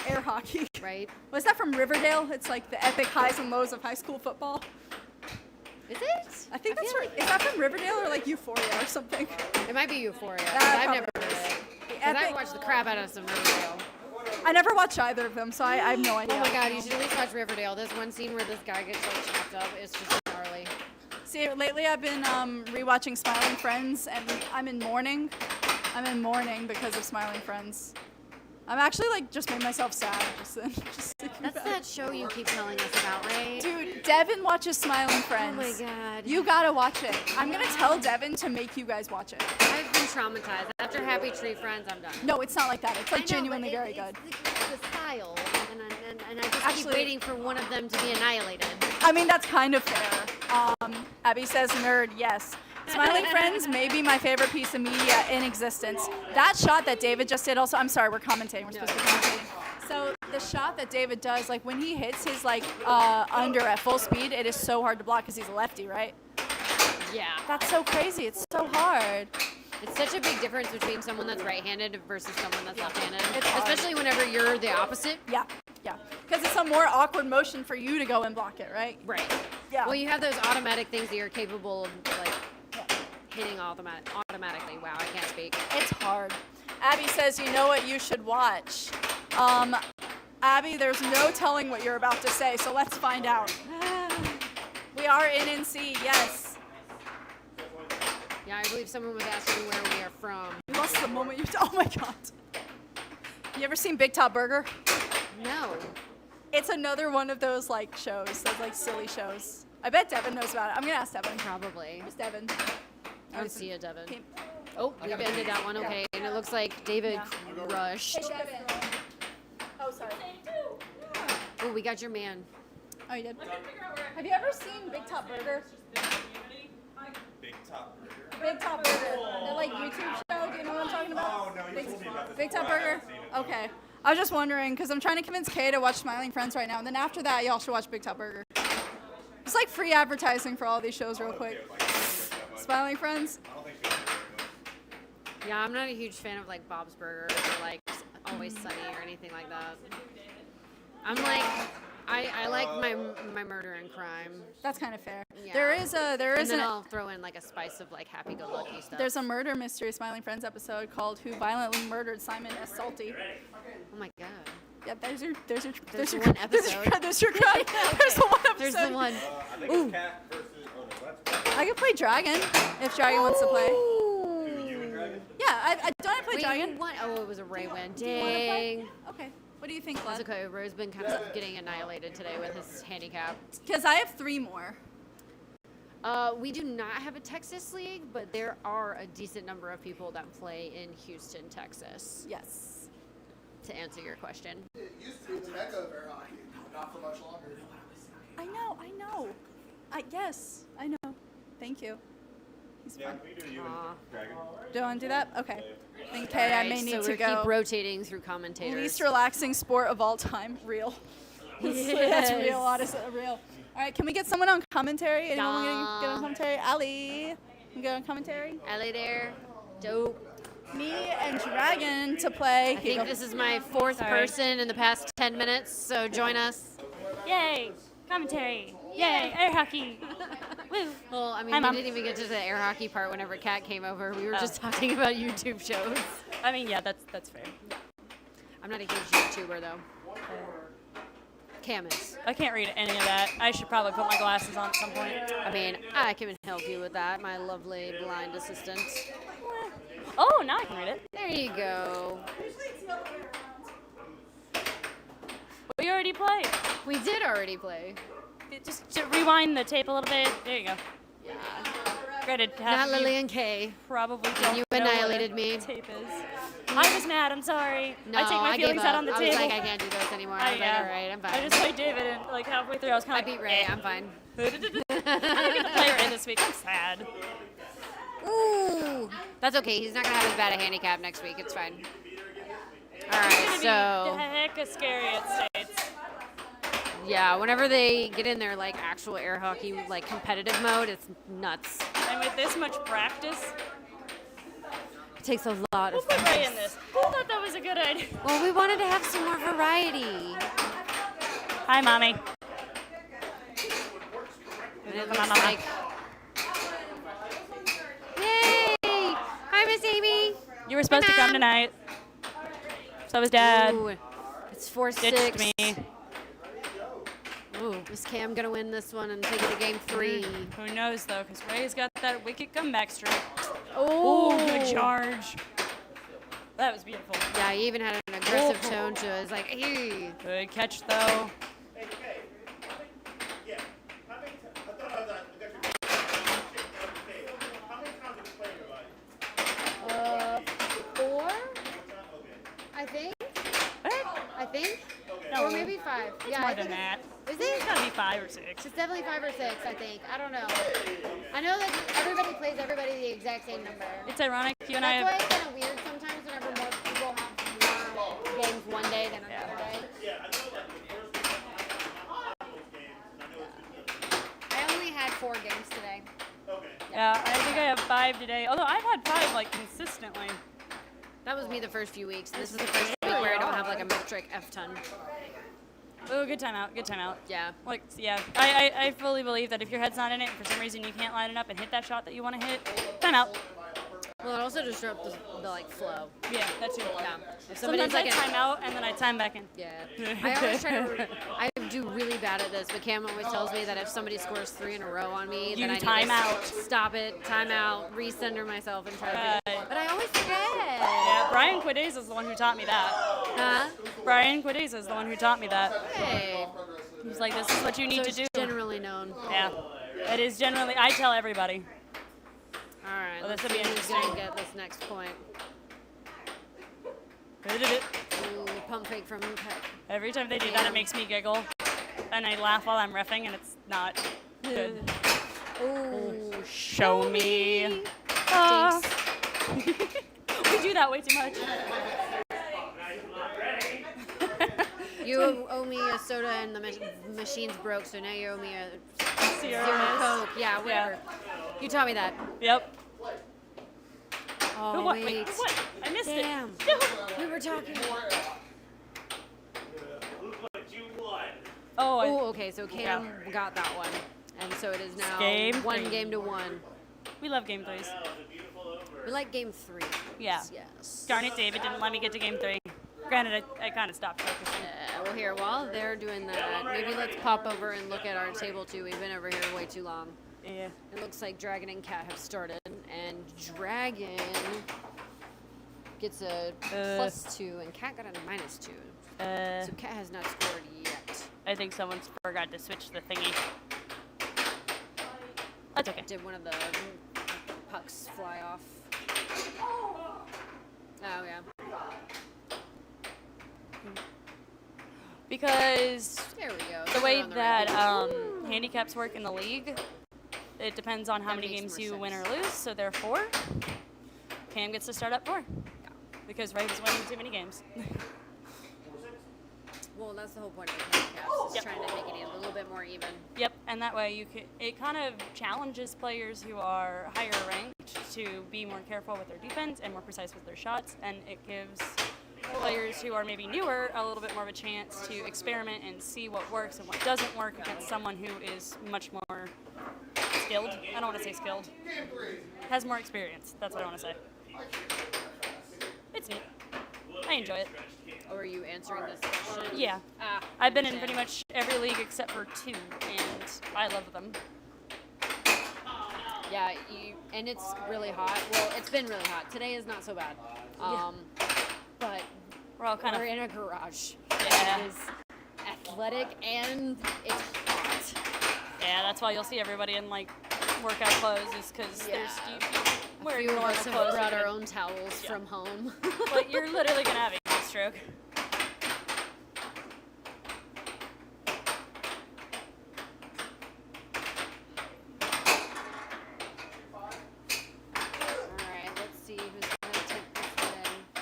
air hockey. Right? Was that from Riverdale? It's like the epic highs and lows of high school football. Is it? I think that's feel right. Is that from Riverdale or like Euphoria or something? It might be Euphoria. That I've never probably heard is. it. The 'Cause I epic- watched the crap out of some Riverdale. I never watched either of them, so I have no idea. Oh my god, you should at least watch Riverdale. There's one scene where this guy gets like chopped up. It's just gnarly. See, lately I've been rewatching Smiling Friends, and I'm in mourning. I'm in mourning because of Smiling Friends. I'm actually like just made myself sad just thinking That's about it. that show you keep telling us about, right? Dude, Devin watches Smiling Friends. Oh my God. You gotta watch it. I'm gonna tell Devin to make you guys watch it. I've been traumatized. After Happy Tree Friends, I'm done. No, it's not like that. It's I like know, genuinely but very it's good. The style, and I just keep Actually- waiting for one of them to be annihilated. I mean, that's kind of fair. Abby says nerd, yes. Smiling Friends may be my favorite piece of media in existence. That shot that David just did also, I'm sorry, we're commentating. We're supposed to be commentating. So the shot that David does, like when he hits his like under at full speed, it is so hard to block because he's a lefty, right? Yeah. That's so crazy. It's so hard. It's such a big difference between someone that's right-handed versus someone that's left-handed. It's hard. Especially whenever you're the opposite. Yeah, yeah. Because it's a more awkward motion for you to go and block it, right? Right. Yeah. Well, you have those automatic things that you're capable of, like, hitting automatically. Wow, I can't speak. It's hard. Abby says, you know what you should watch. Abby, there's no telling what you're about to say, so let's find out. We are in NC, yes. Yeah, I believe someone was asking where we are from. You lost the moment you. Oh my God. You ever seen Big Top Burger? No. It's another one of those like shows, those like silly shows. I bet Devin knows about it. I'm gonna ask Devin. Probably. Where's Devin? I don't see it, Devin. He- Oh, we've ended that one. Okay, and it looks like David rushed. Hey, Devin. Oh, sorry. Oh, we got your man. Oh, you did? Have you ever seen Big Top Burger? Big Top Burger. Big Top Burger. The like YouTube show. Do you know what I'm talking about? Oh, no, you told me about this Big Top before. I Burger? haven't seen it, no. Okay. I was just wondering because I'm trying to convince Kaye to watch Smiling Friends right now, and then after that, y'all should watch Big Top Burger. It's like free advertising for all these shows, real quick. Smiling Friends. Yeah, I'm not a huge fan of like Bob's Burgers or like Always Sunny or anything like that. I'm like, I like my murder and crime. That's kind of fair. Yeah. There is And then an I'll throw in like a spice of like happy-go-lucky stuff. there's a murder mystery Smiling Friends episode called "Who Violently Murdered Simon S. Salty." Oh my God. Yeah, there's your There's there's the your one there's your episode. there's your crime. There's the one episode. There's the one. I think it's Cat versus. Oh no, that's I could play Dragon if Dragon wants to play. you and Dragon. Yeah, I don't play Wait, Dragon. who won? Oh, it was a Ray win. Do you wanna play? Dang. Okay. What do you think, That's Glenn? okay. Ray's been kind of getting annihilated today with his handicap. Because I have 3 more. We do not have a Texas league, but there are a decent number of people that play in Houston, Texas. Yes. To answer your question. It used to be the mecca of air hockey, not for much longer. I know. Yes, I know. Thank you. He's Yeah, fun. we do you Aw. and Dragon. Do you want to do that? Okay. Then Kaye, I may Alright, need so to we'll go. keep rotating through commentators. Least relaxing sport of all time. Real. That's real, Yes. honestly, real. All right, can we get someone on commentary? Anyone want to get on Yeah. commentary? Ali, you get on commentary? Ellie there. Dope. Me and Dragon to play. I think this is my 4th person in the past 10 minutes, so join us. Yay! Commentary. Yay! Air hockey. Woo! Well, I mean, Hi, we Mom. didn't even get to the air hockey part whenever Kat came over. We were Oh. just talking about YouTube shows. I mean, yeah, that's fair. I'm not a huge YouTuber, though. Cam is. I can't read any of that. I should probably put my glasses on at some point. I mean, I can help you with that, my lovely blind assistant. Oh, now I can read it. There you go. We already played. We did already play. Just to rewind the tape a little bit. There you go. Yeah. Granted, Not half of you Lilly and Kaye. probably don't You know what annihilated a me. tape is. I was mad. I'm sorry. No, I take my gave feelings up. out on the I table. was like, I can't do this anymore. I was like, all right, I'm fine. I just played David, and like halfway through, I was I kind of beat Ray. I'm fine. I didn't get the player in this week. I'm sad. Ooh. That's okay. He's not going to have as bad a handicap next week. It's fine. All right, It's gonna so be hecka scary at States. yeah, whenever they get in their like actual air hockey like competitive mode, it's nuts. And with this much practice, It takes a lot we'll of put Ray practice. in this. I thought that was a good idea. Well, we wanted to have some more variety. Hi, Mommy. And it looks like. Yay! Hi, Miss Amy. You were supposed to Hi, come Mom. tonight. So was Dad. Ooh, it's 4-6. Ditched me. Ooh, Miss Cam gonna win this one and take it to game 3. Who knows, though, because Ray's got that wicked comeback streak. Oh, Good charge. That was beautiful. Yeah, he even had an aggressive tone to it. It's like, hey. Good catch, though. Hey, Kaye. Yeah. How many times? I thought I got your. How many times did you play everybody? 4, Okay. I think. What? I think. No. Or maybe 5. Yeah, More I than think that. Is It's it? gotta be 5 or 6. It's definitely 5 or 6, I think. I don't know. I know that everybody plays everybody the exact same number. It's ironic. You and I That's why have. it's kind of weird sometimes whenever more people have more games one day than another day. Yeah, I know like the first those games. I know it's been I only had 4 games today. okay. Yeah, I think I have 5 today. Although I've had 5 like consistently. That was me the first few weeks. This is the first week where I don't have like a metric F ton. Oh, good timeout. Good timeout. Yeah. Like, yeah, I fully believe that if your head's not in it, and for some reason you can't line it up and hit that shot that you want to hit, timeout. Well, it also disrupts the like flow. Yeah, that's too. Yeah. If Sometimes I like time out and then I time back in. Yeah. I always try to. I do really bad at this, but Cam always tells me that if somebody scores 3 in a row on me, then I need time to out. stop it, time out, recenter myself, and try to. But I always forget. Yeah, Brian Quidez is the one who taught me that. Huh? Brian Quidez is the one who taught me that. Hey. He's like, this is what you need So to do. it's generally known. Yeah, it is generally. I tell everybody. All right. Well, Let's this will see be who's gonna interesting. get this next point. Every Ooh, pump fake from Kaye. time they do that, it makes me giggle, and I laugh while I'm reffing, and it's not good. Ooh, Show me. Jinx. We do that way too much. You owe me a soda and the machine's broke, so now you owe me a Zero. zero Coke. Yeah, whatever. You taught me that. Yep. Oh, What? wait. Wait, what? I missed Damn. it. No. We were talking. Oh, Oh, okay, so Cam got that one. And so it is now Game 1 3. game to 1. we love game 3s. We like game 3. Yeah. Yes. Darn it, David didn't let me get to game 3. Granted, I kind of stopped focusing. Well, here, while they're doing that, maybe let's pop over and look at our table, too. We've been over here way too long. Yeah. It looks like Dragon and Cat have started, and Dragon gets a +2, and Cat got a -2. So Cat has not scored yet. I think someone forgot to switch the thingy. That's okay. Did one of the pucks fly off? Oh, yeah. Because There we go. the way We're on the that right handicaps work in the league, it depends on how That many makes games more you win or sense. lose. So therefore, Cam gets to start up 4. Because Ray was winning too many games. Well, that's the whole point of the handicaps, is Yep. trying to make it a little bit more even. Yep, and that way it kind of challenges players who are higher ranked to be more careful with their defense and more precise with their shots, and it gives players who are maybe newer a little bit more of a chance to experiment and see what works and what doesn't work against someone who is much more skilled. I don't want to say skilled. Has more experience. That's what I want to say. It's neat. I enjoy it. Or are you answering this question? Yeah. I've been in pretty much every league except for 2, and I love them. Yeah, and it's really hot. Well, it's been really hot. Today is not so bad. But We're all kind we're of. in a garage. Yeah. It is athletic and it's hot. Yeah, that's why you'll see everybody in like workout clothes, is because Yeah. there's you A wear few of normal us have clothes. brought you're our gonna- own towels from home. But you're literally gonna have a heat stroke. Alright, let's see who's going to take this in.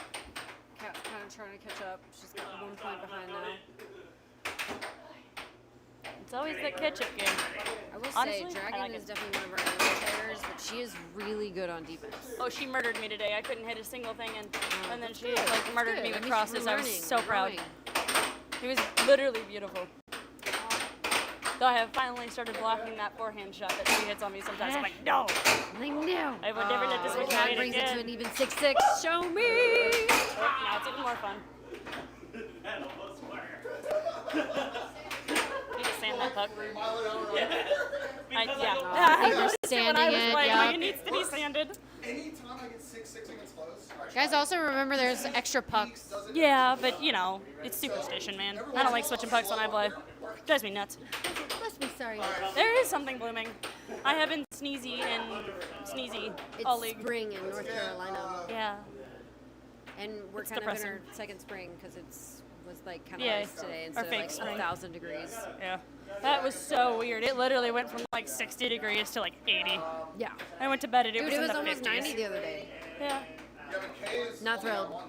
Cat's kind of trying to catch up. She's got 1 point behind now. It's always that catch-up game. I will Honestly, say, I Dragon like is it. definitely one of our better players, but she is really good on defense. Oh, she murdered me today. I couldn't hit a single thing, and then That's she good. like That's murdered good. me That with means we're crosses. I was learning, so we're proud. growing. It was literally beautiful. Though I have finally started blocking that forehand shot that she hits on me sometimes. I'm like, no, I know. I would never let this one Cat get brings it to again. an even 6-6. Show me. Now it's even more fun. Need to sand that puck. Yeah. I think we're I noticed it when sanding I was it, playing, yeah. like, it needs to be sanded. Anytime I get 6-6 against close, Guys, also remember there's extra pucks. Yeah, but it's superstition, man. I don't like switching pucks when I play. Drives me nuts. Must be sorry. There is something blooming. I have been sneezy all It's league. spring in North Carolina, Yeah. and we're It's kind depressing. of in our second spring because was like kind of Yeah, nice today our instead of fake like spring. 1,000 degrees. Yeah. That was so weird. It literally went from like 60 degrees to like 80. Yeah. I went to bed and it Dude, was it in was the almost 50s. 90 the other day. Yeah. Not thrilled.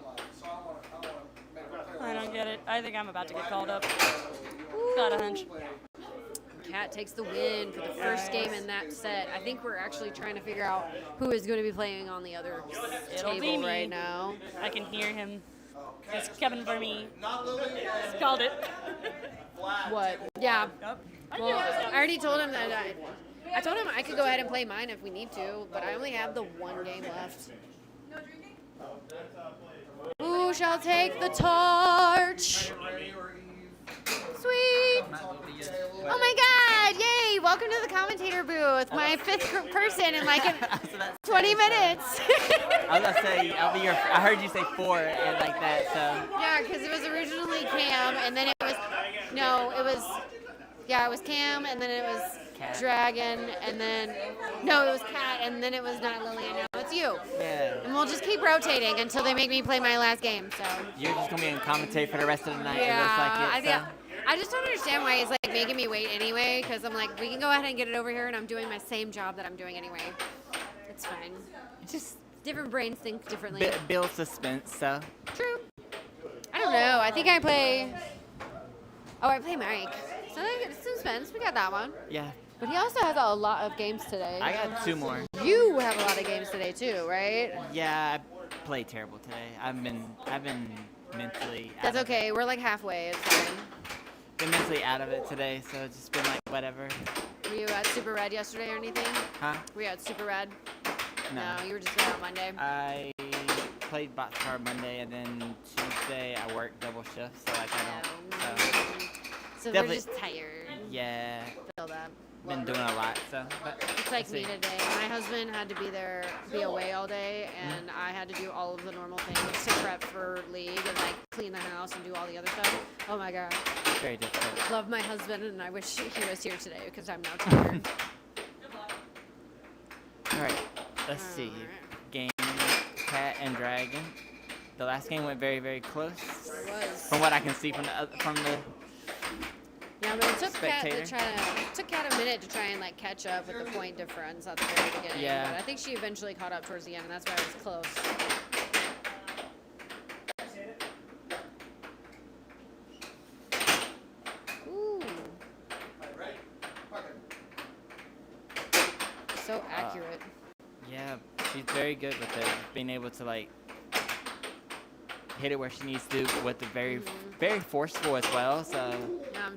I don't get it. I think I'm about to get called up. Got a hunch. Cat takes the win for the first game in that set. I think we're actually trying to figure out who is going to be playing on the other It'll be table me. right now. I can hear him. He's coming for me. He's called it. What? Yeah. Yep. Well, I already told him that I told him I could go ahead and play mine if we need to, but I only have the one game left. Who shall take the torch? Sweet. Oh my God! Yay! Welcome to the commentator booth. My fifth person in like 20 minutes. I was gonna say I'll be your. I heard you say 4 and like that. So Yeah, because it was originally Cam, and then it was it was Cam, and then it was Cat. Dragon, and then it was Cat, and then it was not Lily, and now it's you. yeah, And we'll just keep rotating until they make me play my last game. So you're just gonna be in commentate for the rest of the night. yeah, it looks like it. I just don't understand why he's like making me wait anyway. Because I'm like, we can go ahead and get it over here, and I'm doing my same job that I'm doing anyway. It's fine. Just Different brains think differently. build suspense. So True. I don't know. I think I play. Oh, I play Mike. So I think it's suspense. We got that one. yeah, But he also has a lot of games today. I got 2 more. You have a lot of games today too, right? Yeah, I played terrible today. I've been mentally. That's out of okay. We're like halfway. It's fine. it. Been mentally out of it today, so it's just been like whatever. Were you at Super Red yesterday or anything? Huh? Were you at Super Red? No. You were just there on Monday. I played boxcar Monday, and then Tuesday I worked double shift, so like I don't. So we're definitely- just tired. Yeah, Feel that. been doing a lot. So, but It's like let's me see. today. My husband had to be away all day, and I had to do all of the normal things to prep for league and like clean the house and do all the other stuff. Oh my God. Very difficult. Love my husband, and I wish he was here today because I'm now tired. All right, let's see. Game Cat and Dragon. The last game went very, very close. It was. From what I can see from the Yeah, but it took Spectator. Kat a minute to try and like catch up with the point difference at the very beginning. Yeah. But I think she eventually caught up towards the end, and that's why it was close. Ooh. So accurate. yeah, she's very good with it, being able to like hit it where she needs to with the very, very forceful as well. So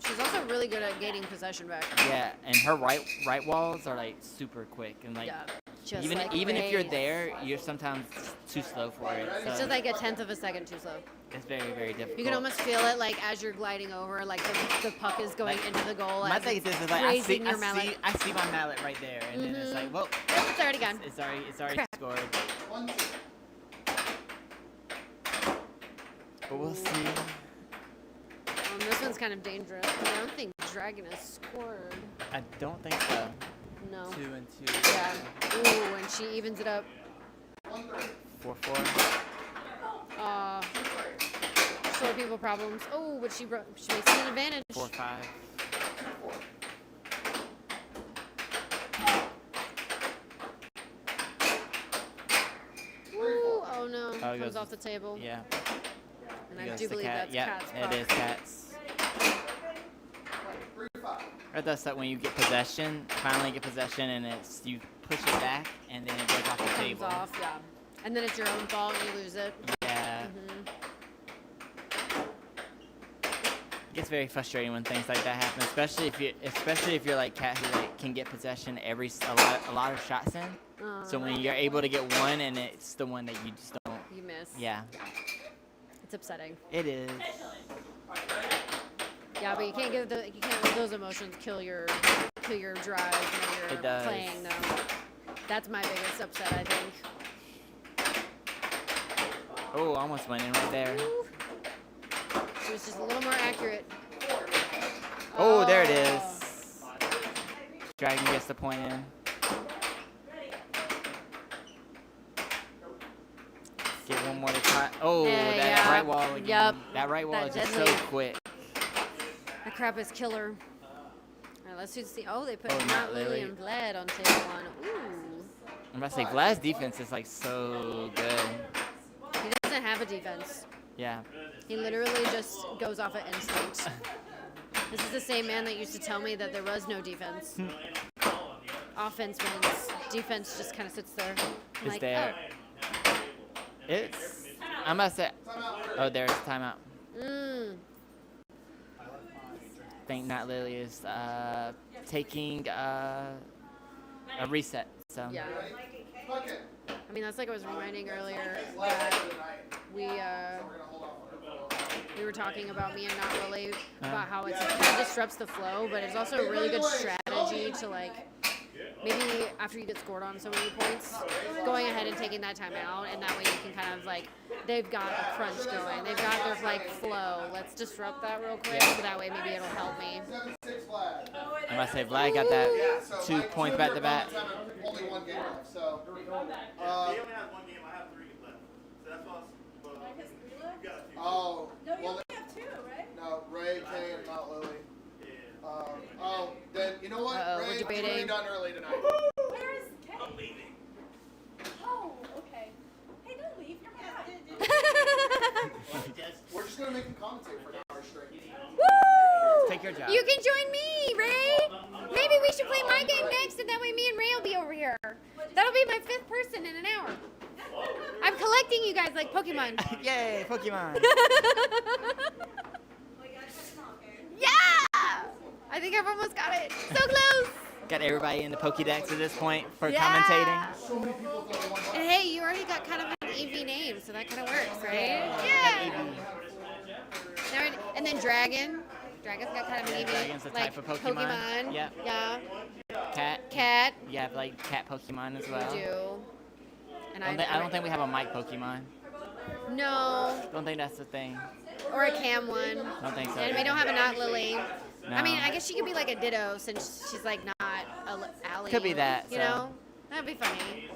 She's also really good at gaining possession back. yeah, and her right walls are like super quick and like Yeah. Just even like if you're Race. there, you're sometimes too slow for it. So It's just like a tenth of a second too slow. it's very, very difficult. You can almost feel it like as you're gliding over, like the puck is going Like, into the goal. My as thing it's is like raising your mallet. I see my mallet right there, and then it's like, well, It's already gone. it's already Crap. scored. But we'll see. This one's kind of dangerous. But I don't think Dragon has scored. I don't think so. No. 2 and 2. Yeah. Ooh, and she evens it up. 4-4. Short people problems. Oh, but she makes it an advantage. 4-5. Ooh, oh no. Oh, it Comes goes- off the table. Yeah. And It I goes do to believe Cat. that's Yep, Cat's it puck. is Cat's. Or that's like when you get possession, finally get possession, and it's you push it back, and then it goes off the Comes table. off, yeah. And then it's your own fault and you lose it. Yeah. It gets very frustrating when things like that happen, especially if you're like Cat, who like can get possession a lot of shots in. So when you're able to get one, and it's the one that you just don't. You miss. Yeah. It's upsetting. It is. Yeah, but you can't let those emotions kill your drive when It you're does. playing though. That's my biggest upset, I think. Oh, almost went in right there. She was just a little more accurate. Oh, there it is. Dragon gets the point in. Get one more to try. Oh, that right wall again. Yep. That right wall is just so deadly. quick. That crap is killer. All right, let's see. Oh, they put Oh, Not not Lily Lily. and Vlad on table one. Ooh. I'm about to say, Vlad's defense is like so good. He doesn't have a defense. Yeah. He literally just goes off of instinct. This is the same man that used to tell me that there was no defense. Offense wins. Defense just kind of sits there. I'm It's like, there. It's. I'm about to say. Oh, there's timeout. oh. I think Not Lily is taking a reset. So. Yeah. I mean, that's like I was reminding earlier that we were talking about me and Not Lily about how it's kind of disrupts the flow, but it's also a really good strategy to like maybe after you get scored on so many points, going ahead and taking that time out, and that way you can kind of like they've got a crunch going, they've got their like flow. Let's disrupt that real quick, so that way maybe it'll help me. I'm about to say Vlad got that 2 points back to back. Only one game left, so. He only has one game. I have 3 left. So that's why. You got 2. Oh. No, you well, only have 2, right? no, Ray, Kaye, and not Lily. Oh, then you know what? Uh-oh, we're Ray, debating. we're really done early tonight. Where is Kaye? I'm leaving. Oh, okay. Hey, don't leave. You're fine. We're just gonna make him commentate for an hour straight. Woo! Take your job. You can join me, Ray. Maybe we should play my game next, and that way me and Ray will be over here. That'll be my 5th person in an hour. I'm collecting you guys like Pokemon. Yay, Pokemon. Yeah! I think I've almost got it. So close. Got everybody in the Pokédex at this point for Yeah. commentating. And hey, you already got kind of an EV name, so that kind of works, right? Yeah. And then Dragon. Dragon's got kind of an EV. Dragon's a like type of Pokemon. Yep. Yeah. Cat. Cat. You have like cat Pokemon as well. We do. And I don't think we have a Mike Pokemon. No. Don't think that's the thing. Or a Cam one. Don't think so. And we don't have a Not Lily. No. I mean, I guess she could be like a Ditto since she's like not a Allie. Could be that, You so. know? That'd be funny.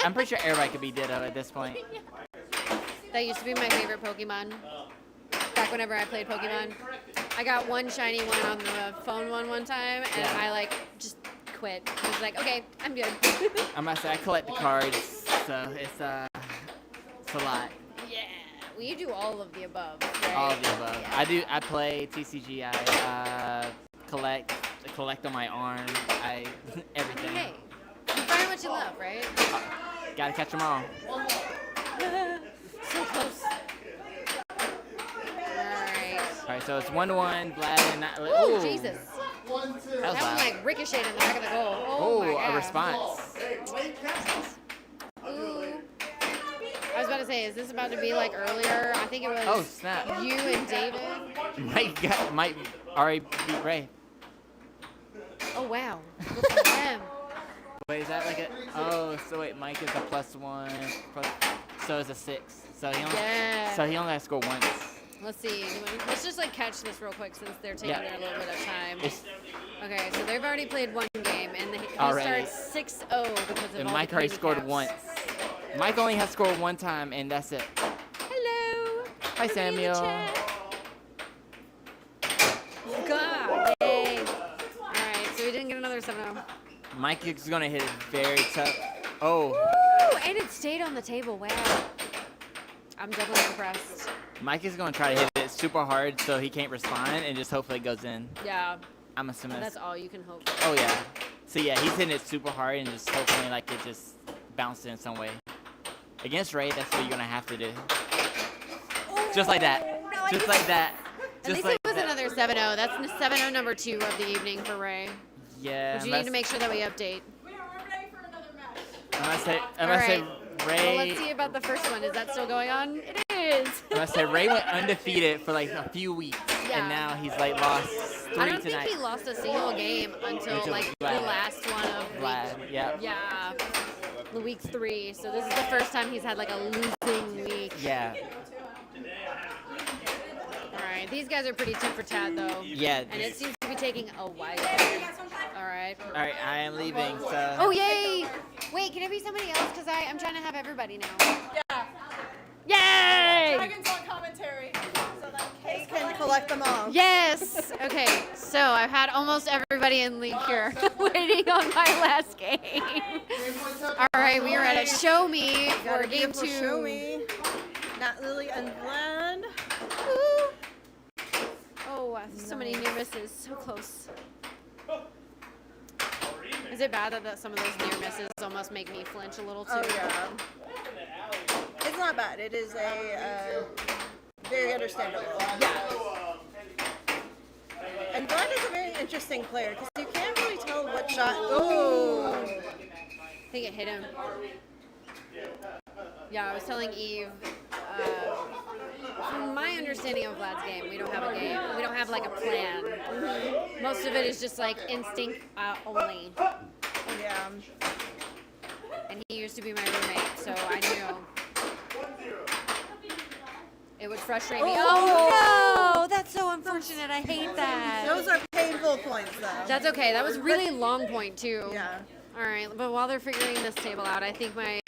I'm pretty sure everybody could be Ditto at this point. That used to be my favorite Pokemon. Back whenever I played Pokemon. I got one shiny one on the phone one time, and Yeah. I like just quit. I was like, okay, I'm good. I'm about to say I collect the cards, so it's a lot. Yeah. Well, you do all of the above. Right? All of the above. Yeah. I play TCG. I collect on my arm. Everything. Hey, you find what you love, right? Gotta catch them all. So close. All right, so it's 1-1. Vlad and Not Lily. Oh, Ooh, Jesus. That was That one loud. like ricocheted in the back of the goal. Oh, Oh, my God. a response. Ooh. I was about to say, is this about to be like earlier? I think it was Oh, snap. you and David. Mike already beat Ray. Oh, wow. Good for him. Wait, is that like a? Oh, so wait, Mike is a +1. So it's a 6. So he only. Yeah. So he only has to score once. Let's see. Let's just like catch this real quick since they're taking Yeah. a little bit of time. It's, Okay, so they've already played one game, and he Already. starts 6-0 because of and all Mike the already scored handicaps. once. Mike only has scored one time, and that's it. Hello. Hi, Everybody in the Samuel. chat. God, yay. All right, so we didn't get another 7-0. Mike is gonna hit it very tough. Oh, Woo! And it stayed on the table. Wow. I'm definitely impressed. Mike is gonna try to hit it super hard so he can't respond, and just hopefully it goes in. Yeah, I'm assuming. that's all you can hope for. Oh yeah. So yeah, he's hitting it super hard and just hoping like it just bounced in some way. Against Ray, that's what you're gonna have to do. Just like that. Just like that. At Just least like it was that. another 7-0. That's the 7-0 number 2 of the evening for Ray. Yeah. But you need to make sure that we update. We're ready for another match. I'm gonna say Alright. Ray. Well, let's see about the first one. Is that still going on? It is. I'm gonna say Ray went undefeated for like a few weeks, Yeah. and now he's like lost 3 I don't tonight. think he lost a single game until like the Vlad. last one of Vlad, yeah. Yeah. week 3, so this is the first time he's had like a losing week. Yeah. All right, these guys are pretty tit for tat though. Yeah. And it seems to be taking a while. All right. All right, I am leaving. So. Oh yay! Wait, can it be somebody else? Because I'm trying to have everybody now. Yeah. Yay! Dragons on commentary. So that Kaye can collect them all. Yes. Okay. So I've had almost everybody in league here, waiting on my last game. All right, we are at a show me for game 2. Show me. Not Lilly and Vlad. Oh, so many near misses. So close. Is it bad that some of those near misses almost make me flinch a little too? Oh yeah. It's not bad. It is a very understandable. And Vlad is a very interesting player because you can't really tell what shot. Oh. I think it hit him. Yeah, I was telling Eve, from my understanding of Vlad's game, we don't have a game. We don't have like a plan. Most of it is just like instinct only. Yeah. And he used to be my roommate, so I knew. It would frustrate me. Oh no! That's so unfortunate. I hate that. Those are painful points though. That's okay. That was really long point too. Yeah. All right, but while they're figuring this table out, I think my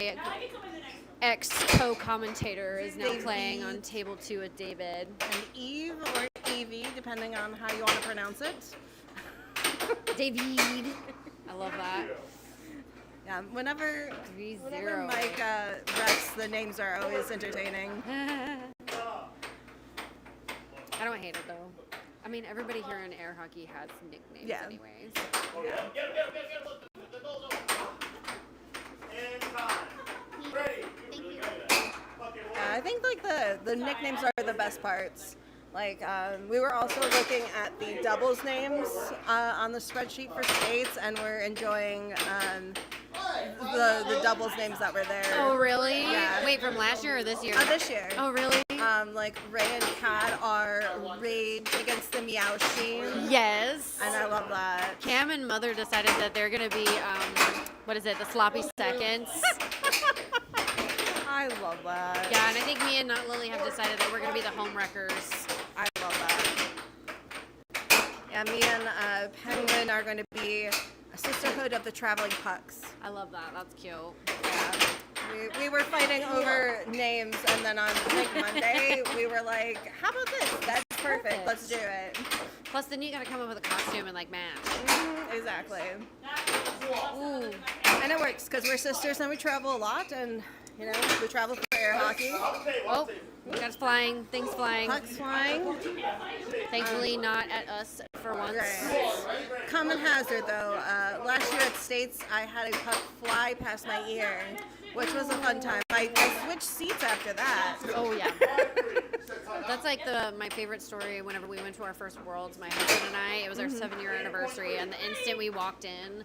ex-co-commentator is now playing on table 2 with David. And Eve or Evie, depending on how you want to pronounce it. David. I love that. Yeah, whenever 3-0. Mike reps, the names are always entertaining. I don't hate it though. I mean, everybody here in air hockey has nicknames anyways. I think like the nicknames are the best parts. Like we were also looking at the doubles names on the spreadsheet for states, and we're enjoying the doubles names that were there. Oh really? Yeah. Wait, from last year or this year? This year. Oh really? Like Ray and Kat are Rage against the Meow Sheen. Yes. And I love that. Cam and Mother decided that they're gonna be what is it? The sloppy seconds. I love that. Yeah, and I think me and Not Lily have decided that we're gonna be the home wreckers. I love that. Yeah, me and Penguin are going to be a sisterhood of the traveling pucks. I love that. That's cute. Yeah. We were fighting over names, and then on like Monday, we were like, how about this? That's perfect. Let's do it. Plus, then you gotta come up with a costume and like match. Exactly. Ooh. And it works because we're sisters and we travel a lot, and you know, we travel for air hockey. Oh, we got us flying. Things flying. Pucks flying. Thankfully, not at us for once. Right. Common hazard though. Last year at States, I had a puck fly past my ear, which was a fun time. I switched seats after that. Oh yeah. That's like my favorite story. Whenever we went to our first Worlds, my husband and I, it was our 7-year anniversary, and the instant we walked in,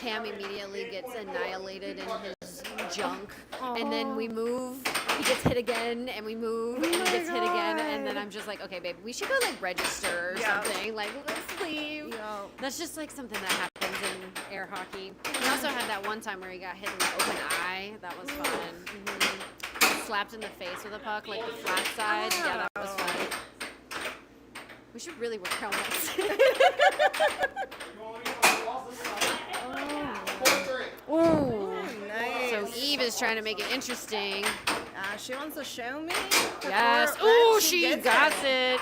Cam immediately gets annihilated in his junk. And then we move, he gets hit again, and we move, and he gets hit again, and then I'm just like, okay, babe, we should go like register or something. Like, let's leave. Yeah. That's just like something that happens in air hockey. We also had that one time where he got hit in the open eye. That was fun. Slapped in the face with a puck, like the flat side. Yeah, that was fun. We should really wear helmets. Ooh. Nice. So Eve is trying to make it interesting. She wants to show me. Yes. before Ooh, she she gets got it.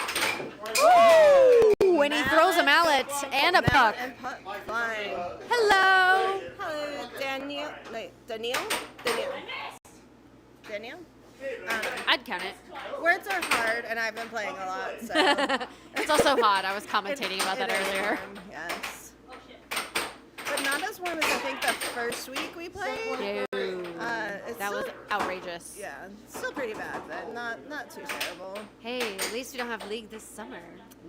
Ooh, and he throws a mallet and a puck. And puck flying. Hello. Hello, Daniel. Wait, Daniel? Daniel? I'd count it. Words are hard, and I've been playing a lot, so. It's also hot. I was commentating about that It is earlier. warm, yes. But not as warm as I think the first week we played. It's That was still- outrageous. Yeah, still pretty bad, but not too terrible. Hey, at least we don't have league this summer.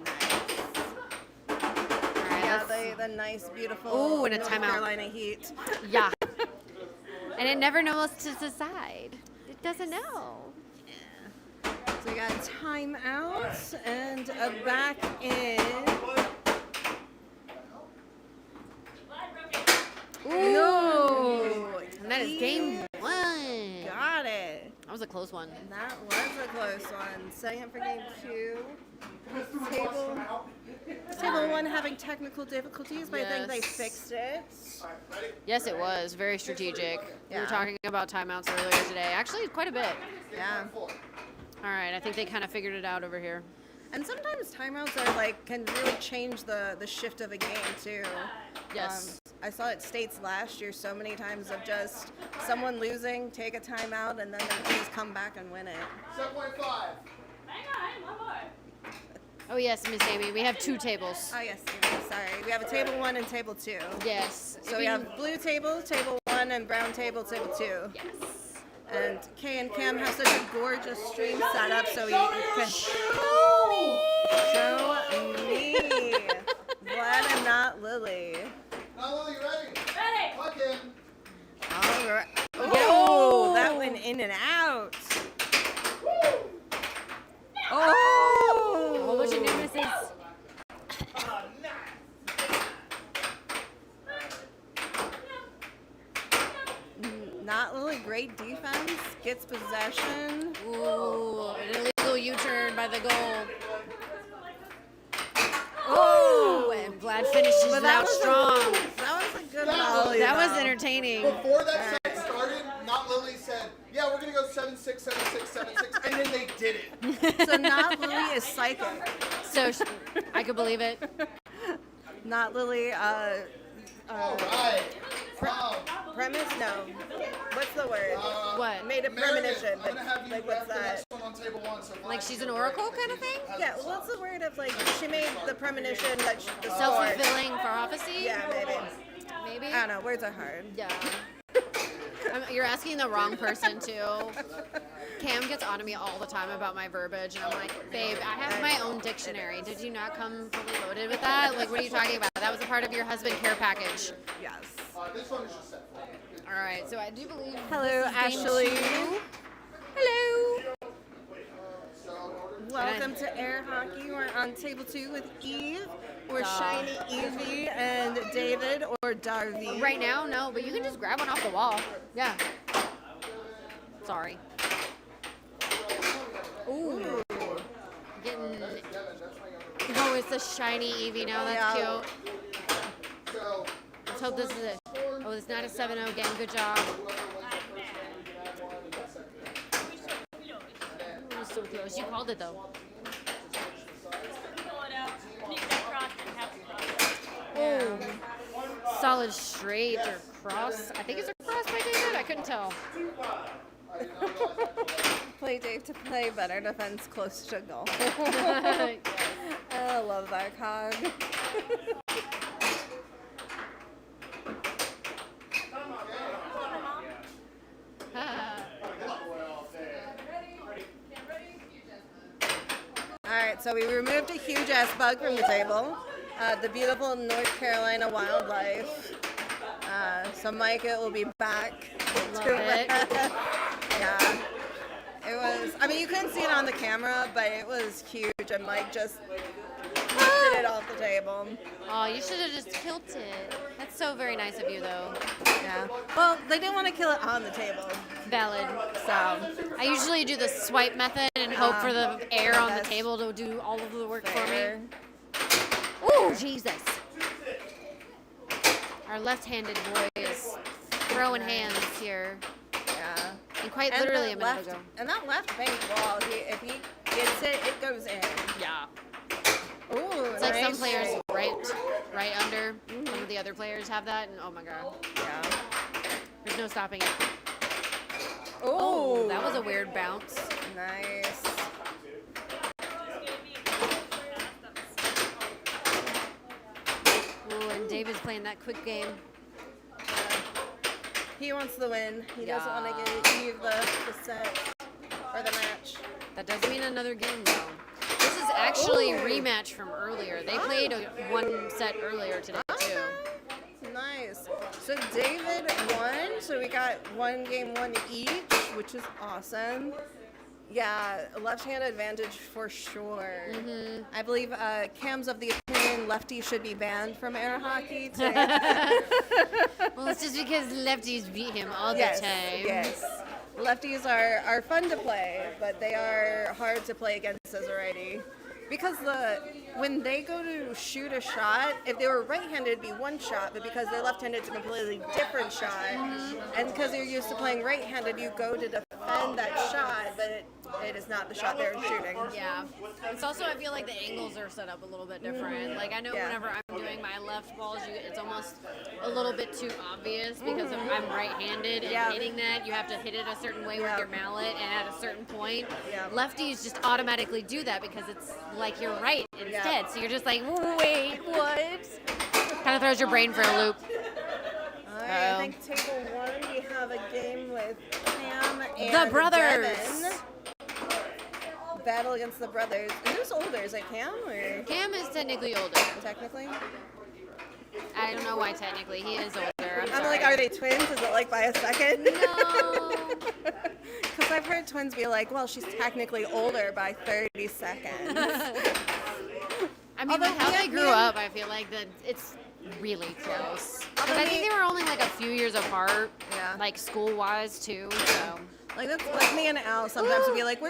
Nice. All right, Yeah, let's- the nice, beautiful Ooh, and a North timeout. Carolina heat. Yeah. And it never knows to decide. It doesn't know. So we got timeout and a back in. Ooh. And then is game 1. Got it. That was a close one. That was a close one. Setting up for game 2. Table 1 having technical difficulties, but I think they Yes. fixed it. Yes, it was. Very strategic. We Yeah. were talking about timeouts earlier today. Actually, quite a bit. Yeah. All right, I think they kind of figured it out over here. And sometimes timeouts are like can really change the shift of a game too. Yes. I saw it States last year so many times of just someone losing, take a timeout, and then they just come back and win it. 7.5. Oh, yes, Miss Amy. We have 2 tables. Oh yes, sorry. We have a table 1 and table 2. Yes. So we have blue table, table 1, and brown table, table 2. Yes. And Kaye and Cam have such a gorgeous stream set up, so we can show me. Glad I'm not Lily. Not Lily, you ready? Ready. Plug in. All right. Oh, that went in and out. Oh! What was your new misses? Not Lily, great defense. Gets possession. Ooh, an illegal U-turn by the goal. Oh! And Vlad finishes it out strong. That was a good volley. That was though. entertaining. Before that set started, Not Lily said, yeah, we're going to go 7-6, 7-6, 7-6, and then they did it. So Not Lily is psychic. So I could believe it. Not Lily. All right. Wow. Premise? No. What's the word? What? Made a premonition. Meredith, I'm going to have you Like, grab what's the that? next one on table 1. So Like she's an oracle kind of thing? Yeah, what's the word of like, she made the premonition that the sword. Self-fulfilling prophecy? Yeah, maybe. Maybe? I don't know, words are hard. Yeah. You're asking the wrong person, too. Cam gets on to me all the time about my verbiage, and I'm like, babe, I have my own dictionary. Did you not come fully loaded with that? Like, what are you talking about? That was a part of your husband care package. Yes. This one is just set. All right, so I do believe. Hello, this is game Ashley. 2. Hello. Welcome to Air Hockey. We're on table 2 with Eve, or Shiny Evie, and David, or Darby. Right now, no, but you can just grab one off the wall. Yeah. Sorry. Ooh. Getting. Oh, it's a shiny Eevee now. That's Yeah. cute. Let's hope this is it. Oh, it's not a 7-0 game. Good job. It was so close. You called it though. Oh. Solid straight or cross. I think it's a cross by David. I couldn't tell. Play Dave to play, better defense close to goal. I love that cog. Alright, so we removed a huge ass bug from the table. The beautiful North Carolina wildlife. So Micah will be back. Love to it. Yeah. It was, I mean, you couldn't see it on the camera, but it was huge, and Mike just lifted it off the table. Oh, you should have just killed it. That's so very nice of you, though. Yeah. Well, they didn't want to kill it on the table. Valid. So, I usually do the swipe method and hope for the air on the That's table to do all of the work fair. for me. Ooh, Jesus. Our left-handed boy is throwing hands here. Yeah. And quite And literally the a minute left, ago. And that left bank wall, if he gets it, it goes in. Yeah. Ooh, It's like some nice. players right under. Some of the other players have that, and oh my god. Yeah. There's no stopping it. Ooh. That was a weird bounce. Nice. Ooh, and David's playing that quick game. He wants the win. He doesn't want to Yeah. give Eve the set or the match. That does mean another game, though. This is actually a Ooh. rematch from earlier. They played one set earlier today, too. Nice. So David won. So we got 1 each, which is awesome. Yeah, left-hand advantage for sure. I believe Cam's of the opinion lefties should be banned from air hockey. Well, it's just because lefties beat him all the Yes, time. yes. Lefties are fun to play, but they are hard to play against as a righty. Because when they go to shoot a shot, if they were right-handed, it'd be one shot, but because they're left-handed, it's a completely different shot. And because they're used to playing right-handed, you go to defend that shot, but it is not the shot they're shooting. Yeah. It's also, I feel like the angles are set up a little bit different. Like, I know Yeah. whenever I'm doing my left balls, it's almost a little bit too obvious because I'm right-handed and Yeah. hitting that. You have to hit it a certain way with your mallet, and at a certain point, Yeah. lefties just automatically do that because it's like you're right instead. So you're just like, wait, what? Kind of throws your brain for a loop. All right, I think table 1, we have a game with Cam and The brothers. Devin. Battle against the brothers. And who's older? Is it Cam or Cam is technically older. technically? I don't know why technically. He is older. I'm like, are they twins? Is it like by a second? No. Because I've heard twins be like, well, she's technically older by 30 seconds. I mean, Although with how they me grew and- up, I feel like that it's really close. 'Cause I think they were only like a few years apart, Yeah. like school-wise too. So Like that's like me and Al sometimes would be like,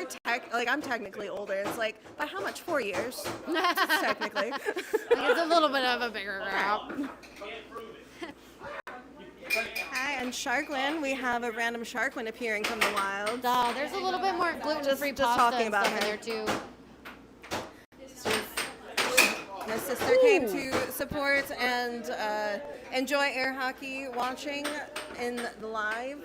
I'm technically older. It's like, by how much? 4 years. Technically. it's a little bit of a bigger gap. Hi, and Sharkland, we have a random Sharkland appearing from the wild. There's a little bit more gluten-free Just pasta talking and about stuff in her. there too. My sister came to support and enjoy air hockey watching in the live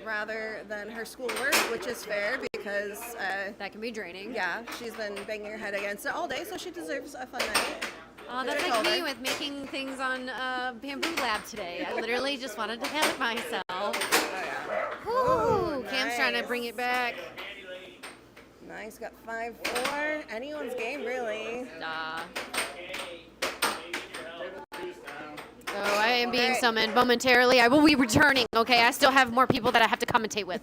rather than her schoolwork, which is fair because, That can be draining. yeah, she's been banging her head against it all day, so she deserves a fun night. That's I like told me her. with making things on Bamboo Lab today. I literally just wanted to help myself. Ooh, Cam's trying to nice. bring it back. Nice, got 5-4. Anyone's game, really. So I am being summoned momentarily. I will be returning, okay? I still have more people that I have to commentate with.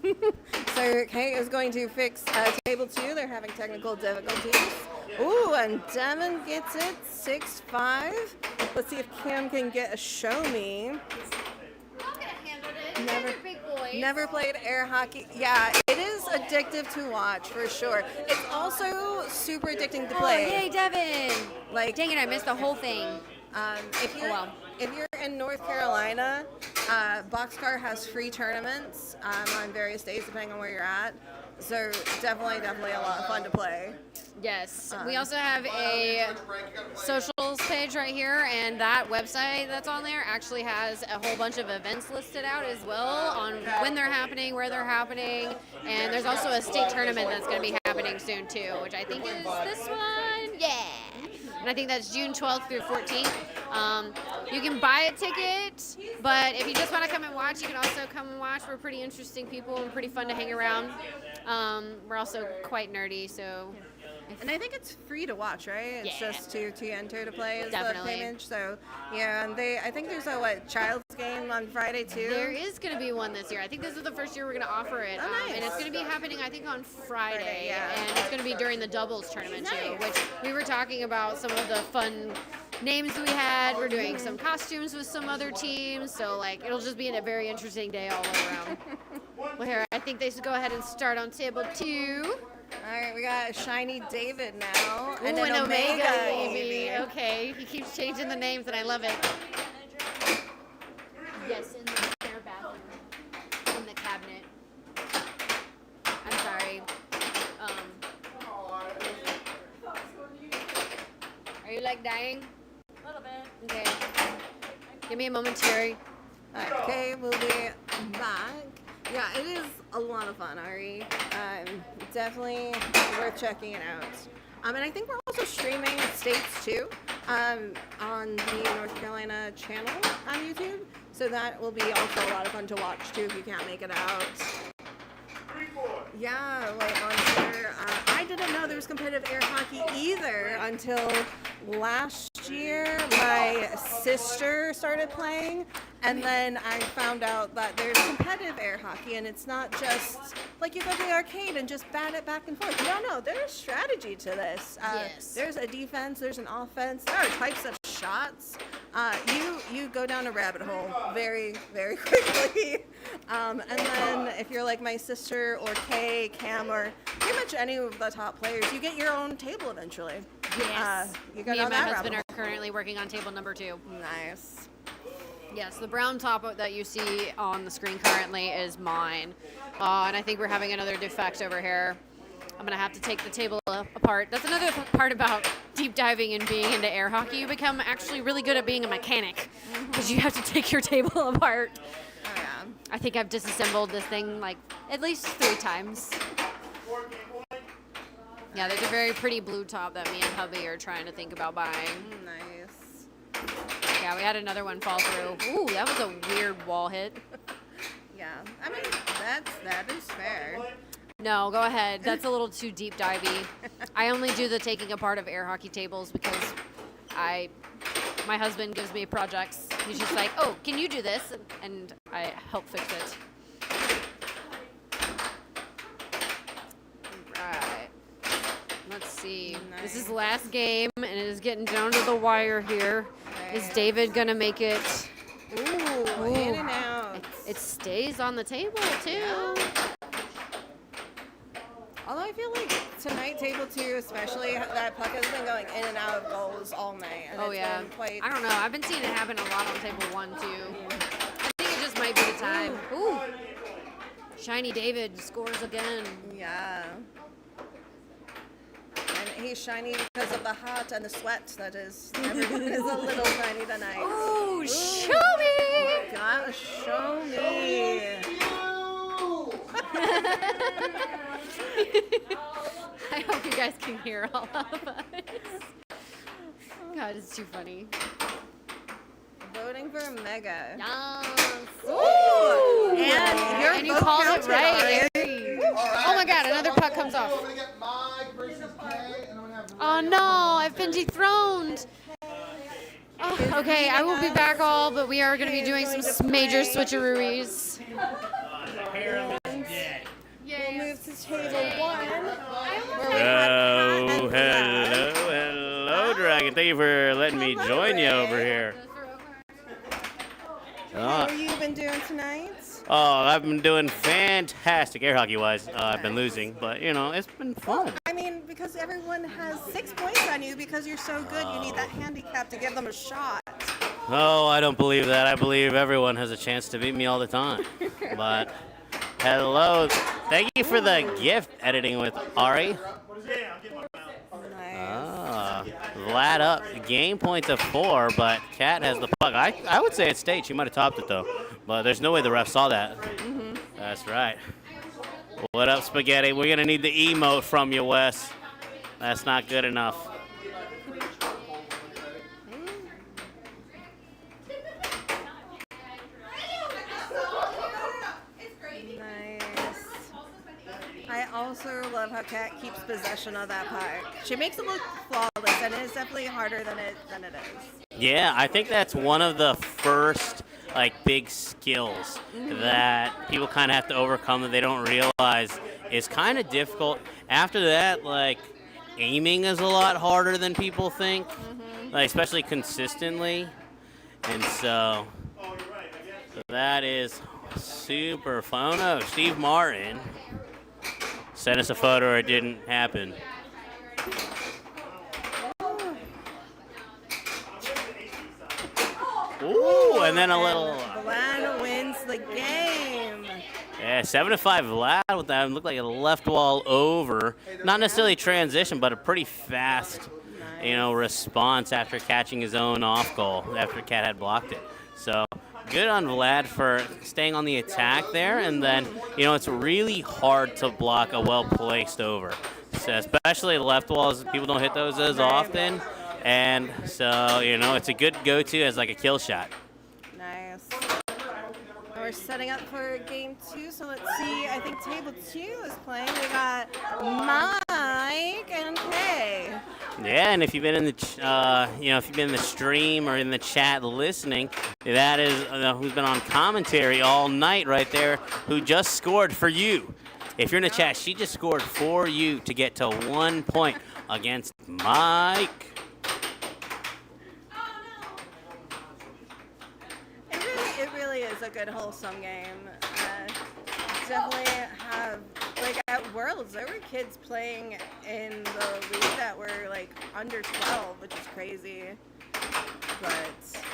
So Kaye is going to fix table 2. They're having technical difficulties. Ooh, and Devin gets it, 6-5. Let's see if Cam can get a show me. Never played air hockey. Yeah, it is addictive to watch for sure. It's also super addicting to play. Oh, yay, Devin! Like, Dang it, I missed the whole thing. if you're in North Carolina, Boxcar has free tournaments on various days depending on where you're at. So definitely a lot of fun to play. Yes. We also have a socials page right here, and that website that's on there actually has a whole bunch of events listed out as well on when they're happening, where they're happening, and there's also a state tournament that's going to be happening soon too, which I think is this one. Yeah. And I think that's June 12th through 14th. You can buy a ticket, but if you just want to come and watch, you can also come and watch. We're pretty interesting people and pretty fun to hang around. We're also quite nerdy, so. And I think it's free to watch, right? It's Yeah. just to enter to play is Definitely. the payment. So yeah, and I think there's a child's game on Friday too. There is going to be one this year. I think this is the first year we're going to offer it. Oh, nice. And it's going to be happening, I think, on Friday. yeah. And it's going to be during the doubles tournament, too, Nice. which we were talking about some of the fun names we had. We're doing some costumes with some other teams. So, like, it'll just be a very interesting day all around. Well, here, I think they should go ahead and start on table 2. All right, we got a shiny David now, Ooh, and an Omega Evie. Okay, he keeps changing the names, and I love it. Yes, in the spare bathroom, in the cabinet. I'm sorry. Are you like dying? A little bit. Okay. Give me a momentary. Okay, we'll be back. Yeah, it is a lot of fun, Ari. Definitely worth checking it out. And I think we're also streaming States too on the North Carolina channel on YouTube. So that will be also a lot of fun to watch too if you can't make it out. Yeah, like on here. I didn't know there was competitive air hockey either until last year. My sister started playing, And then I found out that there's competitive air hockey, and it's not just like you go to the arcade and just bat it back and forth. No, there's strategy to this. Yes. There's a defense, there's an offense, there are types of shots. You go down a rabbit hole very, very quickly. And then if you're like my sister or Kaye, Cam, or pretty much any of the top players, you get your own table eventually. Yes. You go Me down and my that husband rabbit are currently working on table number 2. hole. Nice. Yes, the brown top that you see on the screen currently is mine. And I think we're having another defect over here. I'm going to have to take the table apart. That's another part about deep diving and being into air hockey. You become actually really good at being a mechanic because you have to take your table apart. Oh, yeah. I think I've disassembled this thing like at least 3 times. Yeah, there's a very pretty blue top that me and hubby are trying to think about buying. Nice. Yeah, we had another one fall through. Ooh, that was a weird wall hit. Yeah. I mean, that is fair. No, go ahead. That's a little too deep divey. I only do the taking apart of air hockey tables because my husband gives me projects. He's just like, oh, can you do this? And I help fix it. Right. Let's see. This is the last game, and it is getting down to the wire here. Is David going to make it? Ooh, in and out. It stays on the table, too. Although I feel like tonight, table 2 especially, that puck has been going in and out of goals all night. And Oh, it's yeah. been quite... I don't know. I've been seeing it happen a lot on table 1, too. I think it just might be the time. Ooh. Shiny David scores again. Yeah. And he's shiny because of the hot and the sweat that is. Everyone is a little shiny tonight. Ooh, show me! Gotta show me. I hope you guys can hear all of us. God, it's too funny. Voting for Mega. Yes. Ooh! And your And you vote called it counted, right. Ari. Oh my God, another puck comes off. I'm gonna get Mike versus Kaye, and I'm gonna have Oh no, I've been dethroned. Oh, okay, I will be back all, but we are going to be doing some major switcheroos. We'll move to table 1. Oh, hello, Dragon. Thank you for letting me join you over here. How have you been doing tonight? Oh, I've been doing fantastic air hockey-wise. I've been losing, but, you know, it's been fun. I mean, because everyone has 6 points on you because you're so good, you need that handicap to give them a shot. Oh, I don't believe that. I believe everyone has a chance to beat me all the time. But, hello. Thank you for the gift editing with Ari. Vlad up. Game point to 4, but Kat has the puck. I would say it's state. She might have topped it, though. But there's no way the ref saw that. That's right. What up, Spaghetti? We're going to need the emote from you, Wes. That's not good enough. I also love how Kat keeps possession of that puck. She makes it look flawless, and it's definitely harder than it is. Yeah, I think that's one of the first big skills that people kind of have to overcome that they don't realize is kind of difficult. After that, aiming is a lot harder than people think, especially consistently. And so that is super fun. Oh no, Steve Martin sent us a photo or it didn't happen. Ooh, and then a little. Vlad wins the game. Yeah, 7-5 Vlad with that. Looked like a left wall over. Not necessarily transition, but a pretty fast, response after catching his own off goal after Kat had blocked it. So good on Vlad for staying on the attack there. And then, it's really hard to block a well-placed over. So especially the left walls, people don't hit those as often. And so, it's a good go-to as a kill shot. Nice. We're setting up for game 2, so let's see. I think table 2 is playing. We got Mike and Kaye. Yeah, and if you've been in the, if you've been in the stream or in the chat listening, that is who's been on commentary all night right there, who just scored for you. If you're in the chat, she just scored for you to get to 1 point against Mike. It really is a good, wholesome game. Definitely have, like, at Worlds, there were kids playing in the league that were, like, under 12, which is crazy. But,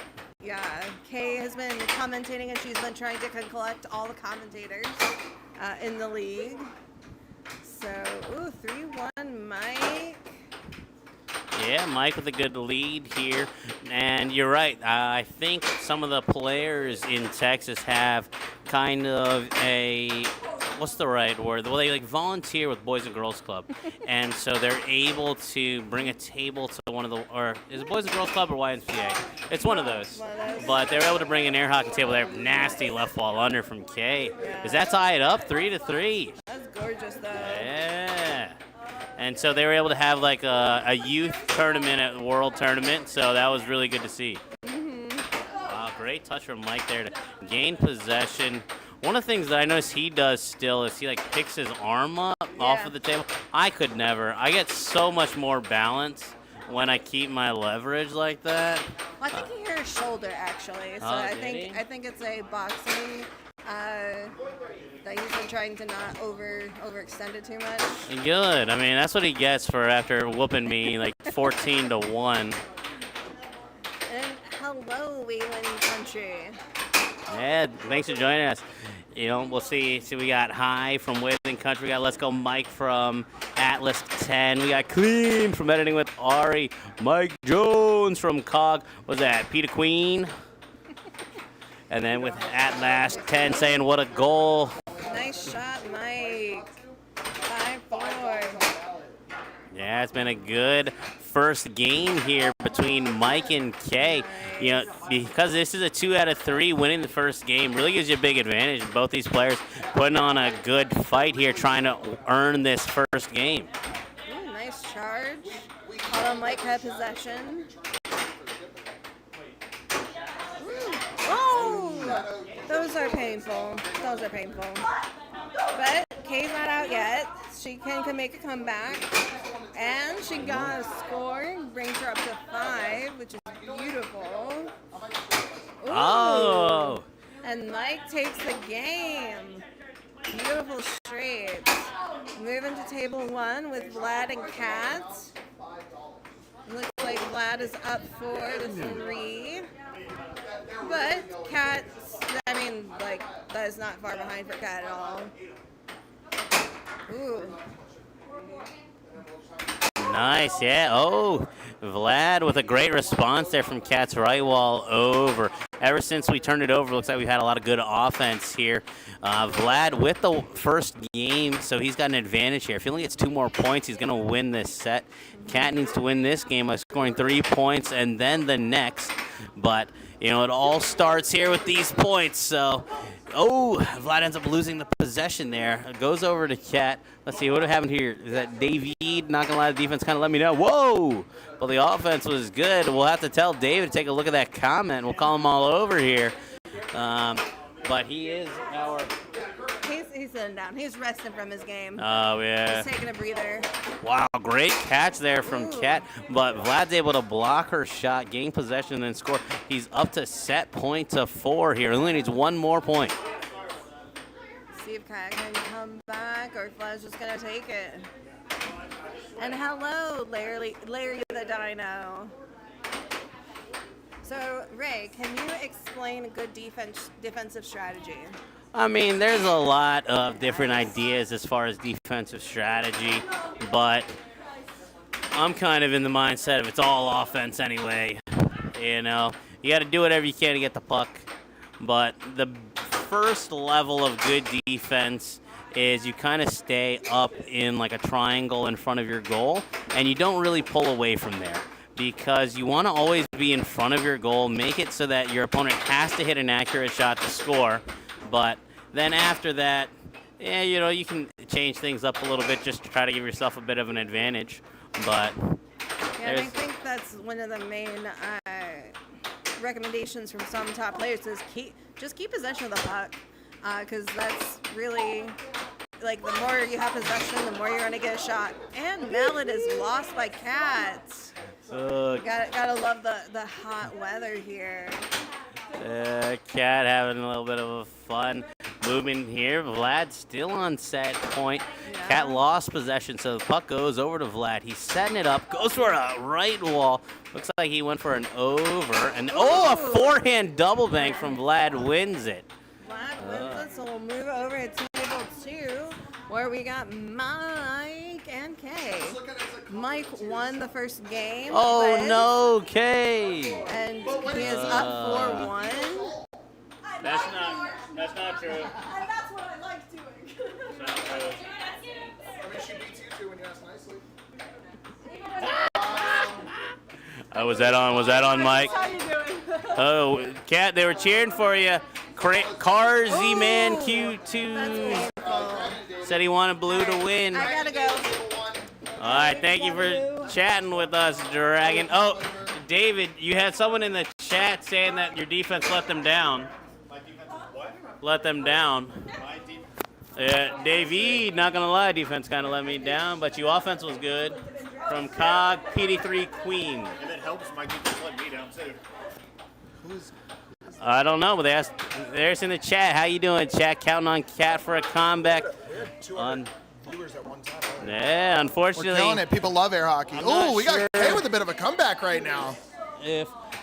yeah, Kaye has been commentating, and she's been trying to collect all the commentators in the league. So, 3-1 Mike. Yeah, Mike with a good lead here. And you're right. I think some of the players in Texas have kind of a, what's the right word? Well, they like volunteer with Boys and Girls Club. And so they're able to bring a table to one of the, or is it Boys and Girls Club or YMCA? It's one of those. But they were able to bring an air hockey table there. Nasty left wall under from Kaye. Is that tied up 3-3? That's gorgeous, though. Yeah. And so they were able to have like a youth tournament at the World Tournament, so that was really good to see. Wow, great touch from Mike there to gain possession. One of the things that I notice he does still is he like picks his arm up off of the table. I could never. I get so much more balance when I keep my leverage like that. Well, I think he hurt his shoulder, actually. So I think it's a boxing that he's been trying to not overextend it too much. Good. I mean, that's what he gets for after whooping me like 14-1. And hello, Wayland Country. Yeah, thanks for joining us. You know, we'll see. We got High from Wayland Country. We got Let's Go Mike from Atlas 10. We got Clean from Editing with Ari. Mike Jones from COG. What's that? Peter Queen. And then with Atlas 10 saying, what a goal. Nice shot, Mike. 5-4. Yeah, it's been a good first game here between Mike and Kaye. You know, because this is a 2 out of 3, winning the first game really gives you a big advantage. Both these players putting on a good fight here, trying to earn this first game. Ooh, nice charge. Although Mike had possession. Oh, those are painful. Those are painful. But Kaye's not out yet. She can make a comeback. And she got a score, brings her up to 5, which is beautiful. Ooh. Oh. And Mike takes the game. Beautiful straight. Moving to table 1 with Vlad and Kat. Looks like Vlad is up 4-3. But Kat, I mean, like, that is not far behind for Kat at all. Ooh. Nice, yeah. Oh, Vlad with a great response there from Kat's right wall over. Ever since we turned it over, looks like we've had a lot of good offense here. Vlad with the first game, so he's got an advantage here. If he only gets 2 more points, he's going to win this set. Kat needs to win this game by scoring 3 points and then the next. But, you know, it all starts here with these points, so... Oh, Vlad ends up losing the possession there. It goes over to Kat. Let's see, what happened here? Is that David? Not going to lie, the defense kind of let me know. Whoa! Well, the offense was good. We'll have to tell David to take a look at that comment. We'll call him all over here. But he is our... He's sitting down. He's resting from his game. Oh, yeah. He's taking a breather. Wow, great catch there from Kat. But Vlad's able to block her shot, gain possession, and then score. He's up to set point to 4 here. He only needs 1 more point. See if Kat can come back or if Vlad's just going to take it. And hello, Larry the Dino. So, Ray, can you explain a good defensive strategy? I mean, there's a lot of different ideas as far as defensive strategy, but I'm kind of in the mindset of it's all offense anyway. You know, you got to do whatever you can to get the puck, but the first level of good defense is you kind of stay up in like a triangle in front of your goal, and you don't really pull away from there. Because you want to always be in front of your goal, make it so that your opponent has to hit an accurate shot to score. But then after that, yeah, you know, you can change things up a little bit just to try to give yourself a bit of an advantage. But And I think that's one of the main recommendations from some top players is just keep possession of the puck, because that's really, like, the more you have possession, the more you're going to get a shot. And Mallet is lost by Cat. Gotta love the hot weather here. Cat having a little bit of a fun movement here. Vlad still on set point. Yeah. Cat lost possession, so the puck goes over to Vlad. He's setting it up, goes for a right wall. Looks like he went for an over. And a forehand double bank from Vlad wins it. Vlad wins it, so we'll move over to table 2, where we got Mike and Kaye. Mike won the first game. Oh no, Kaye! And he is up 4-1. That's not true. And that's what I like doing. That's not true. I mean, she beats you too when you ask nicely. Was that on, Mike? How you doing? Oh, Cat, they were cheering for you. Carzy Man Q2 That's painful. said he wanted Blue to win. I gotta go. All right, thank you for chatting with us, Dragon. Oh, David, you had someone in the chat saying that your defense let them down. My defense is what? Let them down. My defense. Yeah, Davey, not gonna lie, defense kind of let me down, but your offense was good. From Cog PD3 Queen. If it helps, my defense let me down too. I don't know, but there's in the chat. How you doing, chat? Counting on Cat for a comeback. On Viewers at one time. yeah, We're unfortunately. killing it. People love air hockey. I'm not Oh, we got sure. Kaye with a bit of a comeback right now.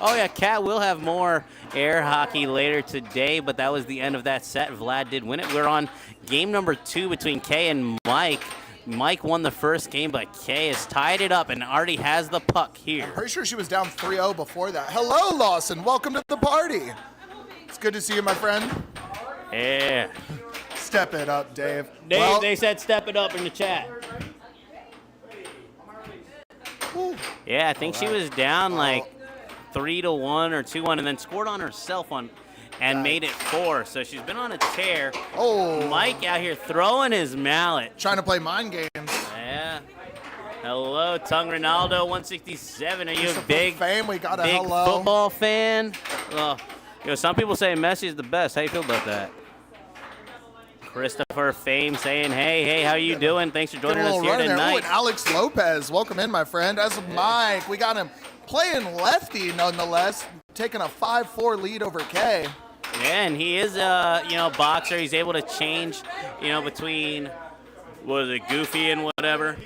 Oh yeah, Cat will have more air hockey later today, but that was the end of that set. Vlad did win it. We're on game number 2 between Kaye and Mike. Mike won the first game, but Kaye has tied it up and already has the puck here. Pretty sure she was down 3-0 before that. Hello, Lawson. Welcome to the party. It's good to see you, my friend. Yeah. Step it up, Dave. They said step it up in the chat. Yeah, I think she was down like 3-1 or 2-1 and then scored on herself and made it 4. So she's been on a tear. Oh. Mike out here throwing his mallet. Trying to play mind games. Yeah. Hello, Tongue Ronaldo 167. Are you a big Fame, we got a big hello. football fan? Some people say Messi is the best. How you feel about that? Christopher Fame saying, hey, how you doing? Thanks for joining us here There. Ooh, tonight. and Alex Lopez, welcome in, my friend. As Mike, we got him playing lefty, nonetheless, taking a 5-4 lead over Kaye. Yeah, and he is a boxer. He's able to change, between goofy and whatever,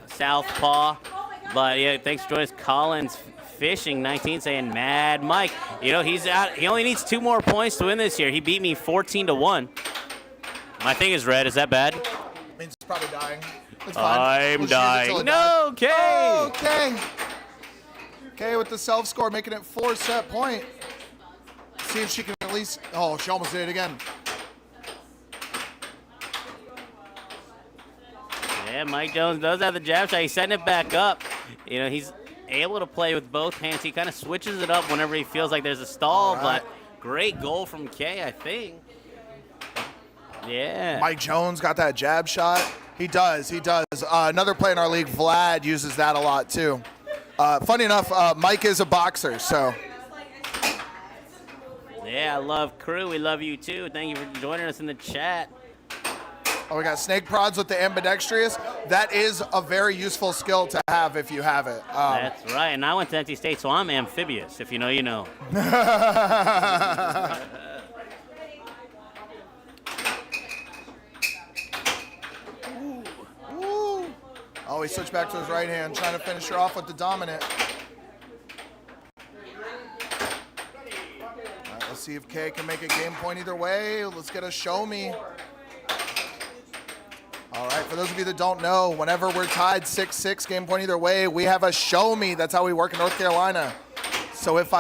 southpaw. But yeah, thanks for joining us. Collins Fishing 19 saying Mad Mike. He's out. He only needs 2 more points to win this year. He beat me 14-1. My thing is red. Is that bad? Means it's probably dying. It's fine. I'm We'll dying. No, Kaye. Oh, Kaye. Kaye with the self-score, making it 4-set point. See if she can at least... Oh, she almost did it again. Yeah, Mike Jones does have the jab shot. He's setting it back up. He's able to play with both hands. He kind of switches it up whenever he feels like there's a stall, right. but great goal from Kaye, I think. Yeah. Mike Jones got that jab shot. He does. Another player in our league, Vlad, uses that a lot, too. Funny enough, Mike is a boxer, so... Yeah, I love crew. We love you, too. Thank you for joining us in the chat. Oh, we got snake prods with the ambidextrous. That is a very useful skill to have if you have it. That's right. And I went to NC State, so I'm amphibious. If you know, you know. Ooh. Oh, he switched back to his right hand, trying to finish her off with the dominant. All right, let's see if Kaye can make a game point either way. Let's get a show me. All right, for those of you that don't know, whenever we're tied 6-6, game point either way, we have a show me. That's how we work in North Carolina. So if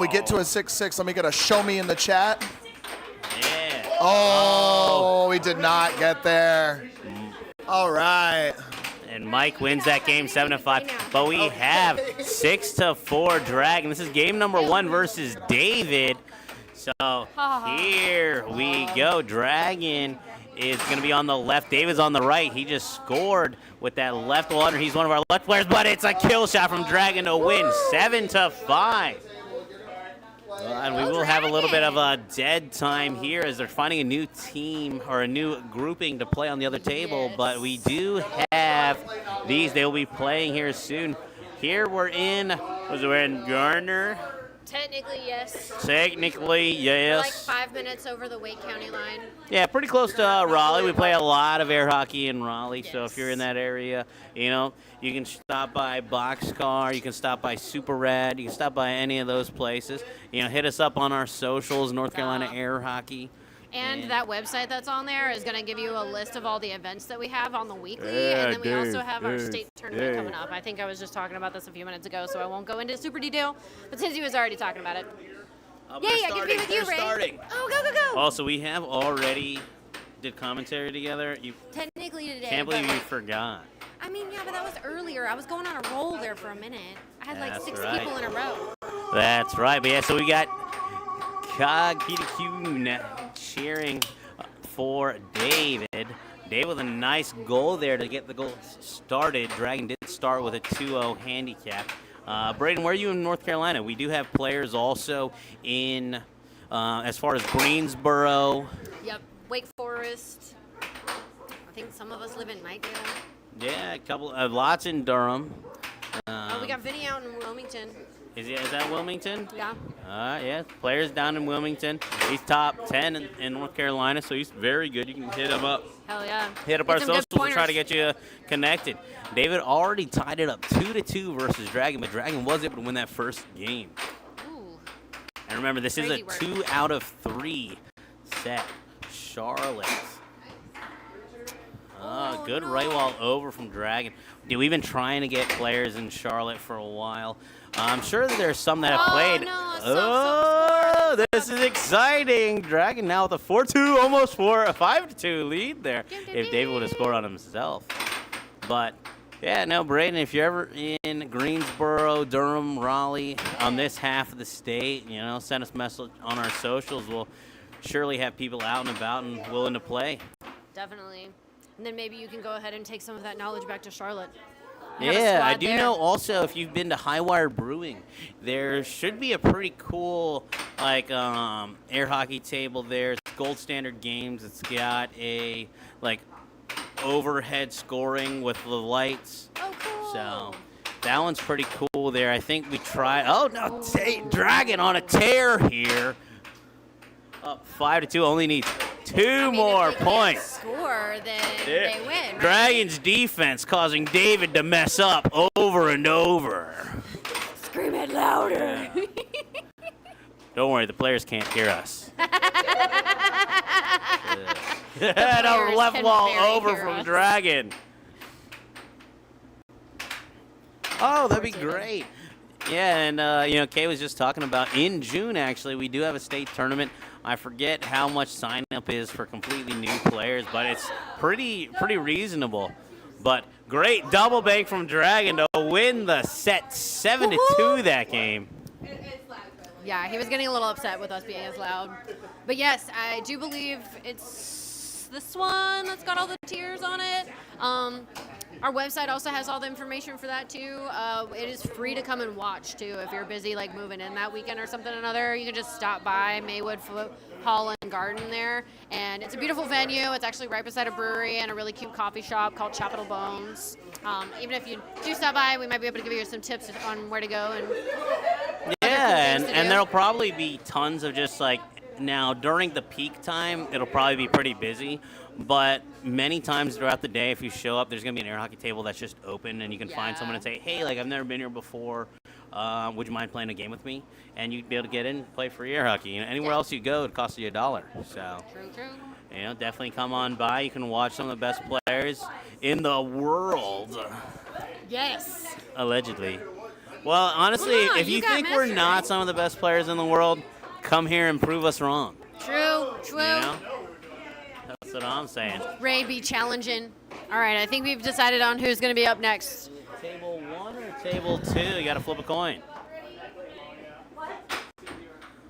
we get to a 6-6, let me get a show me in the chat. Yeah. Oh, we did not get there. All right. And Mike wins that game 7-5. But we have 6-4 Dragon. This is game number 1 versus David. So here we go. Dragon is going to be on the left. David's on the right. He just scored with that left wonder. He's one of our left players, but it's a kill shot from Dragon to win 7-5. And we will have a little bit of a dead time here as they're finding a new team or a new grouping to play on the other table. But we do have these. They will be playing here soon. Here we're in Gardner. Technically, yes. Technically, yes. Like 5 minutes over the Wake County line. Yeah, pretty close to Raleigh. We play a lot of air hockey in Raleigh, so if you're in that area, you know, you can stop by Boxcar, you can stop by Super Rad, you can stop by any of those places. You know, hit us up on our socials, North Carolina Air Hockey. And that website that's on there is going to give you a list of all the events that we have on the weekly. And then we also have our state tournament coming up. I think I was just talking about this a few minutes ago, so I won't go into super detail. But since he was already talking about it. I can be with you, Ray. Starting. Oh, go. Also, we have already did commentary together. You Technically today. can't believe you forgot. I mean, yeah, but that was earlier. I was going on a roll there for a minute. I had like That's 6 right. people in a row. That's right. But yeah, so we got Cog Peter Kuhn cheering for David. David with a nice goal there to get the goal started. Dragon did start with a 2-0 handicap. Braden, where are you in North Carolina? We do have players also in, as far as Greensboro. Yep, Wake Forest. I think some of us live in Knightdale. Yeah, a couple, lots in Durham. We got Vinny out in Wilmington. Is that Wilmington? Yeah. Yeah, players down in Wilmington. He's top 10 in North Carolina, so he's very good. You can hit him up. Hell yeah. Hit up our socials and try to get you connected. David already tied it up 2-2 versus Dragon, but Dragon was able to win that first game. Ooh. And remember, this is a Crazy work. 2 out of 3 set. Charlotte. Good right wall over from Dragon. Dude, we've been trying to get players in Charlotte for a while. I'm sure that there's some that have played. No, this is exciting. Dragon now with a 4-2, almost 5-2 lead there. If David would have scored on himself. But, yeah, no, Braden, if you're ever in Greensboro, Durham, Raleigh, on this half of the state, you know, send us a message on our socials. We'll surely have people out and about and willing to play. Definitely. And then maybe you can go ahead and take some of that knowledge back to Charlotte. Yeah, I do know also if you've been to Highwire Brewing, there should be a pretty cool like air hockey table there. It's Gold Standard Games. It's got a like overhead scoring with the lights. Oh, cool. So that one's pretty cool there. I think we tried. Oh no, Dragon on a tear here. Up 5-2. Only needs two more points. Score, then they win. Right? Dragon's defense causing David to mess up over and over. Scream it louder. Don't worry, the players can't hear us. And a players left can wall very over hear from us. Dragon. Oh, that'd be great. Yeah, and you know, Kaye was just talking about in June. Actually, we do have a state tournament. I forget how much sign up is for completely new players, but it's pretty reasonable. But great double bank from Dragon to win the set 7-2 that game. Yeah, he was getting a little upset with us being as loud. But yes, I do believe it's this one that's got all the tiers on it. Our website also has all the information for that too. It is free to come and watch too. If you're busy like moving in that weekend or something or another, you can just stop by Maywood Hall and Garden there. And it's a beautiful venue. It's actually right beside a brewery and a really cute coffee shop called Capital Bones. Even if you do stop by, we might be able to give you some tips on where to go. And yeah, and there'll probably be tons of just like, now during the peak time, it'll probably be pretty busy. But many times throughout the day, if you show up, there's going to be an air hockey table that's just open, and you can find someone and say, hey, like, I've never been here before. Would you mind playing a game with me? And you'd be able to get in and play free air hockey. You know, anywhere else you go, it costs you $1. So, True. you know, definitely come on by. You can watch some of the best players in the world. Yes. Allegedly. Well, honestly, if you think we're not some of the best players in the world, come here and prove us wrong. True. You know? That's what I'm saying. Ray be challenging. All right, I think we've decided on who's going to be up next. Table 1 or table 2? You got to flip a coin.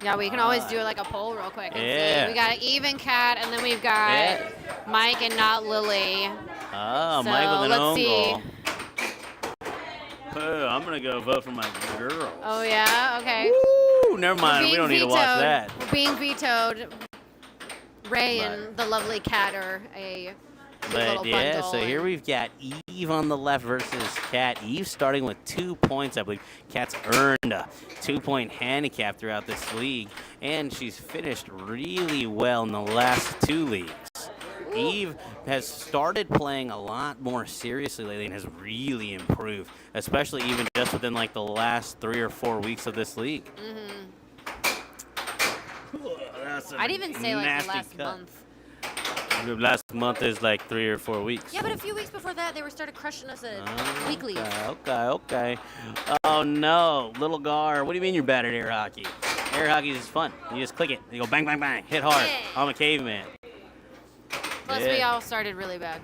Yeah, we can always do like a poll real quick. And Yeah. see. We got even Cat, and then we've got Mike and not Lily. Oh, So, Mike with an let's own see. goal. Oh, I'm going to go vote for my girls. Oh, yeah? Okay. Woo, never mind. We don't need to watch that. We're being vetoed. Ray But- and the lovely Cat are a But little yeah, bundle. so here we've got Eve on the left versus Cat. Eve starting with 2 points, I believe. Cat's earned a 2-point handicap throughout this league, and she's finished really well in the last 2 leagues. Eve has started playing a lot more seriously lately and has really improved, especially even just within like the last 3 or 4 weeks of this league. That's a I'd even say like the nasty last cut. month. The last month is like 3 or 4 weeks. Yeah, but a few weeks before that, they were started crushing us at weekly. Okay. Oh no, little Gar. What do you mean you're bad at air hockey? Air hockey is fun. You just click it. You go bang, bang, bang. Hit hard. Yeah. I'm a caveman. Plus, we all started really bad.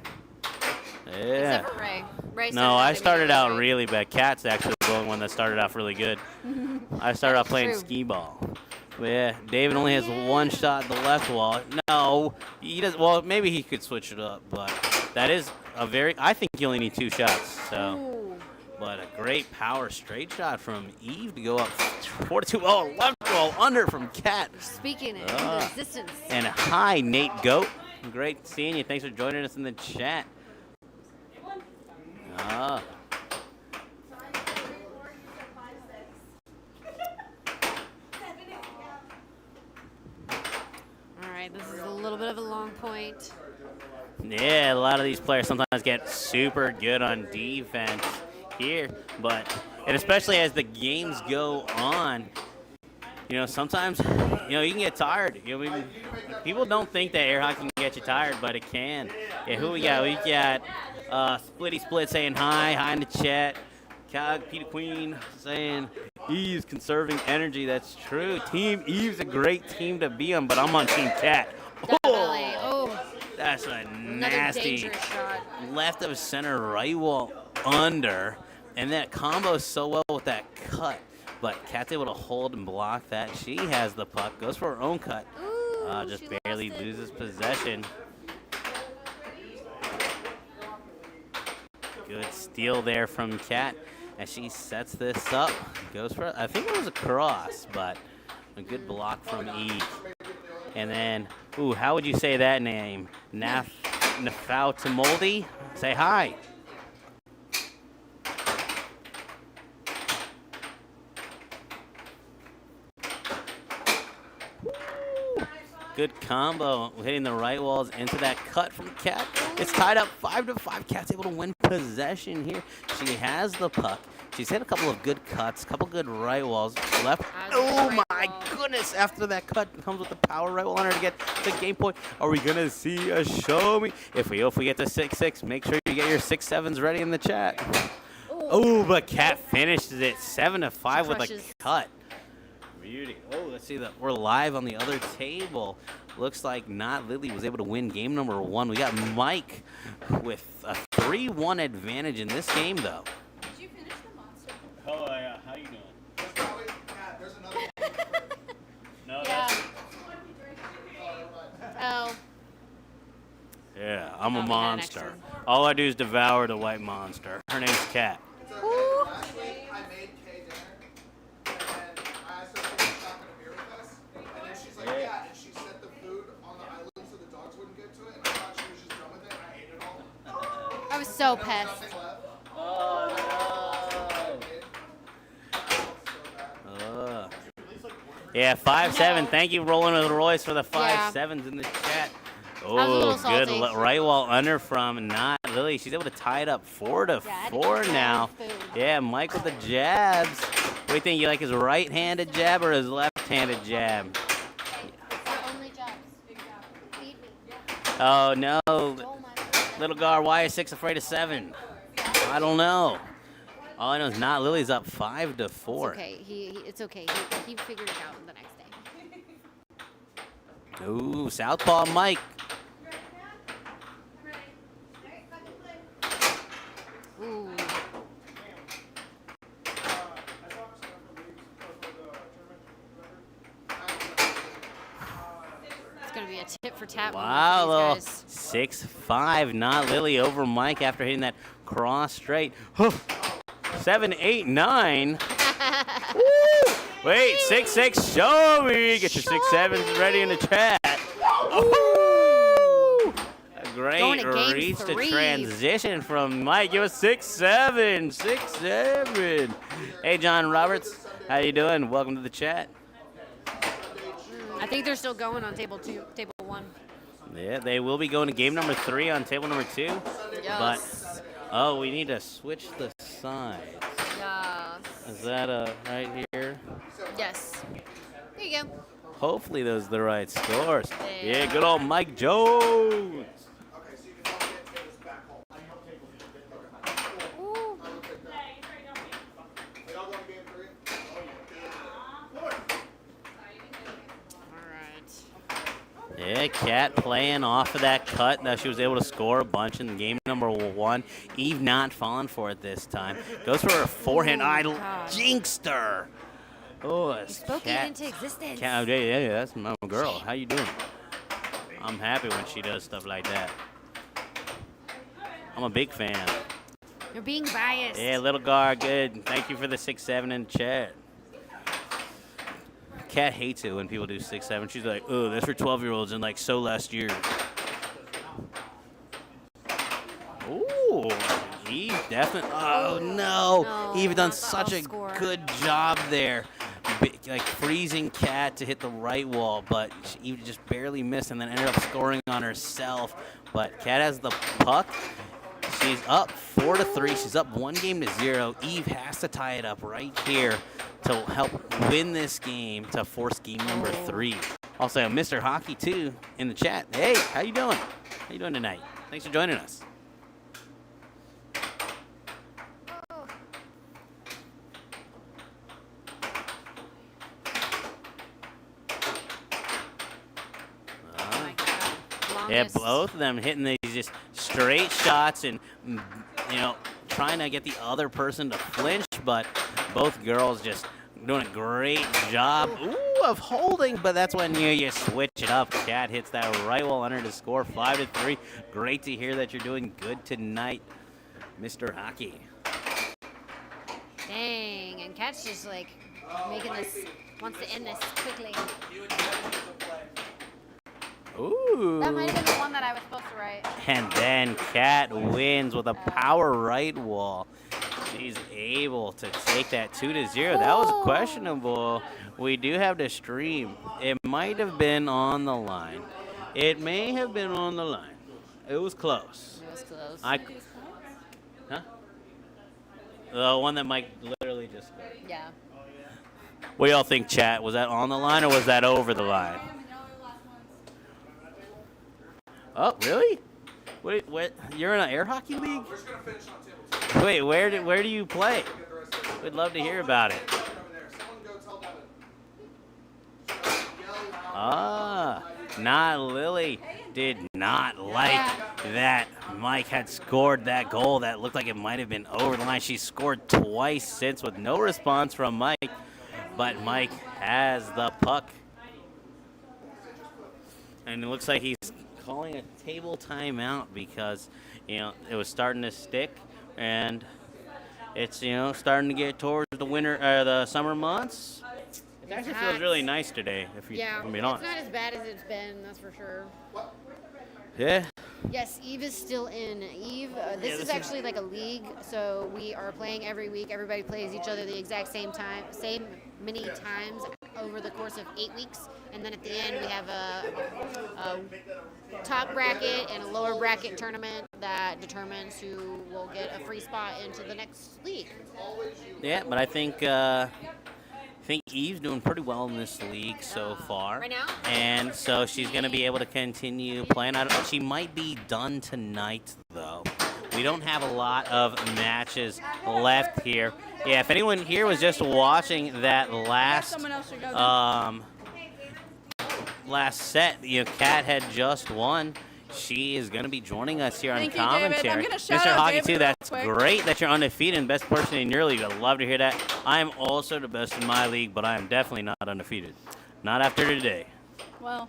Yeah. Except for Ray. Ray No, I started out immediately. really bad. Cat's actually the only one that started off really good. I started off playing true. skee ball. But yeah, David only has one shot at the left wall. No, he doesn't. Well, maybe he could switch it up, but that is a very. I think you only need 2 shots. So, Ooh. but a great power straight shot from Eve to go up 4-2. Oh, left wall under from Cat. Speaking it, Ah. resistance. And hi, Nate Goat. Great seeing you. Thanks for joining us in the chat. Ah. All right, this is a little bit of a long point. Yeah, a lot of these players sometimes get super good on defense here, and especially as the games go on, sometimes, you can get tired. People don't think that air hockey can get you tired, but it can. Yeah, who we got? We got Splitty Split saying hi in the chat. Cog Peter Queen saying Eve's conserving energy. That's true. Team Eve's a great team to be on, but I'm on Team Cat. Definitely. Oh, That's a another nasty dangerous shot. left of center right wall under, and that combos so well with that cut. But Cat's able to hold and block that. She has the puck, goes for her own cut. Ooh, Just she barely lost it. loses possession. Good steal there from Cat as she sets this up. Goes for, I think it was a cross, but a good block from Eve. And then, how would you say that name? Nafautimoldi? Say hi. Good combo, hitting the right walls into that cut from Cat. It's tied up 5-5. Cat's able to win possession here. She has the puck. She's hit a couple of good cuts, couple good right walls. Left. Oh my goodness! After that cut comes with the power right wall on her to get the game point. Are we gonna see a show me? If we get to 6-6, make sure you get your 6-7s ready in the chat. Oh, but Cat finishes it 7-5 with a Crushes. cut. Beauty. Oh, let's see that we're live on the other table. Looks like not Lily was able to win game number 1. We got Mike with a 3-1 advantage in this game, though. Did you finish the monster? Oh yeah, how you doing? There's another one. No, Yeah. Oh. Yeah, I'm a Oh, we had an monster. extra. All I do is devour the white monster. Her name's Cat. Last week, I made Kaye dinner, and then I asked her if she was not going to beer with us, and then she's like, yeah, and she set the food on the island so the dogs wouldn't get to it, and I thought she was just done with it, and I ate it all. I was so There was pissed. nothing left. Yeah, 5-7. No. Thank you, Rolling with Royce, for the Yeah. 5-7s in the chat. was a little Oh, good salty. right wall under from not Lily. She's able to tie it up 4-4 now. Food. Yeah, Mike with the jabs. What do you think? You like his right-handed jab or his left-handed jab? Only jobs. Feed me. Oh no, Oh my God. little Gar. Why is 6 afraid of 7? I don't know. All I know is not Lily's up 5-4. It's okay. It's okay. He figured it out the next day. Ooh, southpaw Mike. Ooh. to be a tit for tat Wow, moment little for these 6'5", not Lilly over Mike after hitting that cross straight. 7, 8, 9. Woo! Wait, 6'6", show me. Get your 6'7s ready in the chat. Oh! A great reach to transition from Mike. Give us 6'7", 6'7". Hey, John Roberts, how you doing? Welcome to the chat. I think they're still going on table 1. Yeah, they will be going to game number 3 on table number 2. Yes. But, we need to switch the sides. Yes. Is that right here? Yes. There you go. Hopefully those are the right scores. They Yeah, good old Mike Jones. Ooh. Yeah, Kat playing off of that cut. Now she was able to score a bunch in game number 1. Eve not falling for it this time. Goes for her forehand. Jinxed her. Oh, it's Spoke it into existence. Kat, yeah, that's my girl. How you doing? I'm happy when she does stuff like that. I'm a big fan. You're being biased. Yeah, Little Gar, good. Thank you for the 6'7" in the chat. Kat hates it when people do 6'7". She's like, oh, that's for 12-year-olds and like so last year. Ooh, Eve definitely. Oh no, Eve done such a good job there, like freezing Kat to hit the right wall, but Eve just barely missed and then ended up scoring on herself. But Kat has the puck. She's up 4-3. She's up 1-0. Eve has to tie it up right here to help win this game to force game number 3. Also, Mr. Hockey, too, in the chat. Hey, how you doing? How you doing tonight? Thanks for joining us. Yeah, both of them hitting these just straight shots and, trying to get the other person to flinch, but both girls just doing a great job of holding, but that's when you switch it up. Kat hits that right wall under to score 5-3. Great to hear that you're doing good tonight, Mr. Hockey. Dang, and Kat's just like making this, wants to end this quickly. Ooh. That might have been the one that I was supposed to write. And then Kat wins with a power right wall. She's able to take that 2-0. That was questionable. We do have the stream. It might have been on the line. It may have been on the line. It was close. It was close. Huh? The one that Mike literally just scored. Yeah. What do y'all think, chat? Was that on the line or was that over the line? Oh, really? Wait, what? You're in an air hockey league? We're just gonna finish on table 2. Wait, where do you play? We'd love to hear about it. Not Lilly did not like that Mike had scored that goal that looked like it might have been over the line. She scored twice since with no response from Mike, but Mike has the puck. And it looks like he's calling a table timeout because, it was starting to stick and it's, starting to get towards the winter, the summer months. It actually feels really nice today, if I'm being honest. It's not as bad as it's been, that's for sure. Yeah. Yes, Eve is still in. Eve, this is actually like a league, so we are playing every week. Everybody plays each other the exact same many times over the course of 8 weeks, and then at the end we have a top bracket and a lower bracket tournament that determines who will get a free spot into the next league. Yeah, but I think Eve's doing pretty well in this league so far. Right now? And so she's going to be able to continue playing. I don't know. She might be done tonight, though. We don't have a lot of matches left here. Yeah, if anyone here was just watching that last set, Kat had just won. She is going to be joining us here on commentary. Mr. Hockey, too, that's great that you're undefeated and best person in your league. I'd love to hear that. I am also the best in my league, but I am definitely not undefeated. Not after today. Well,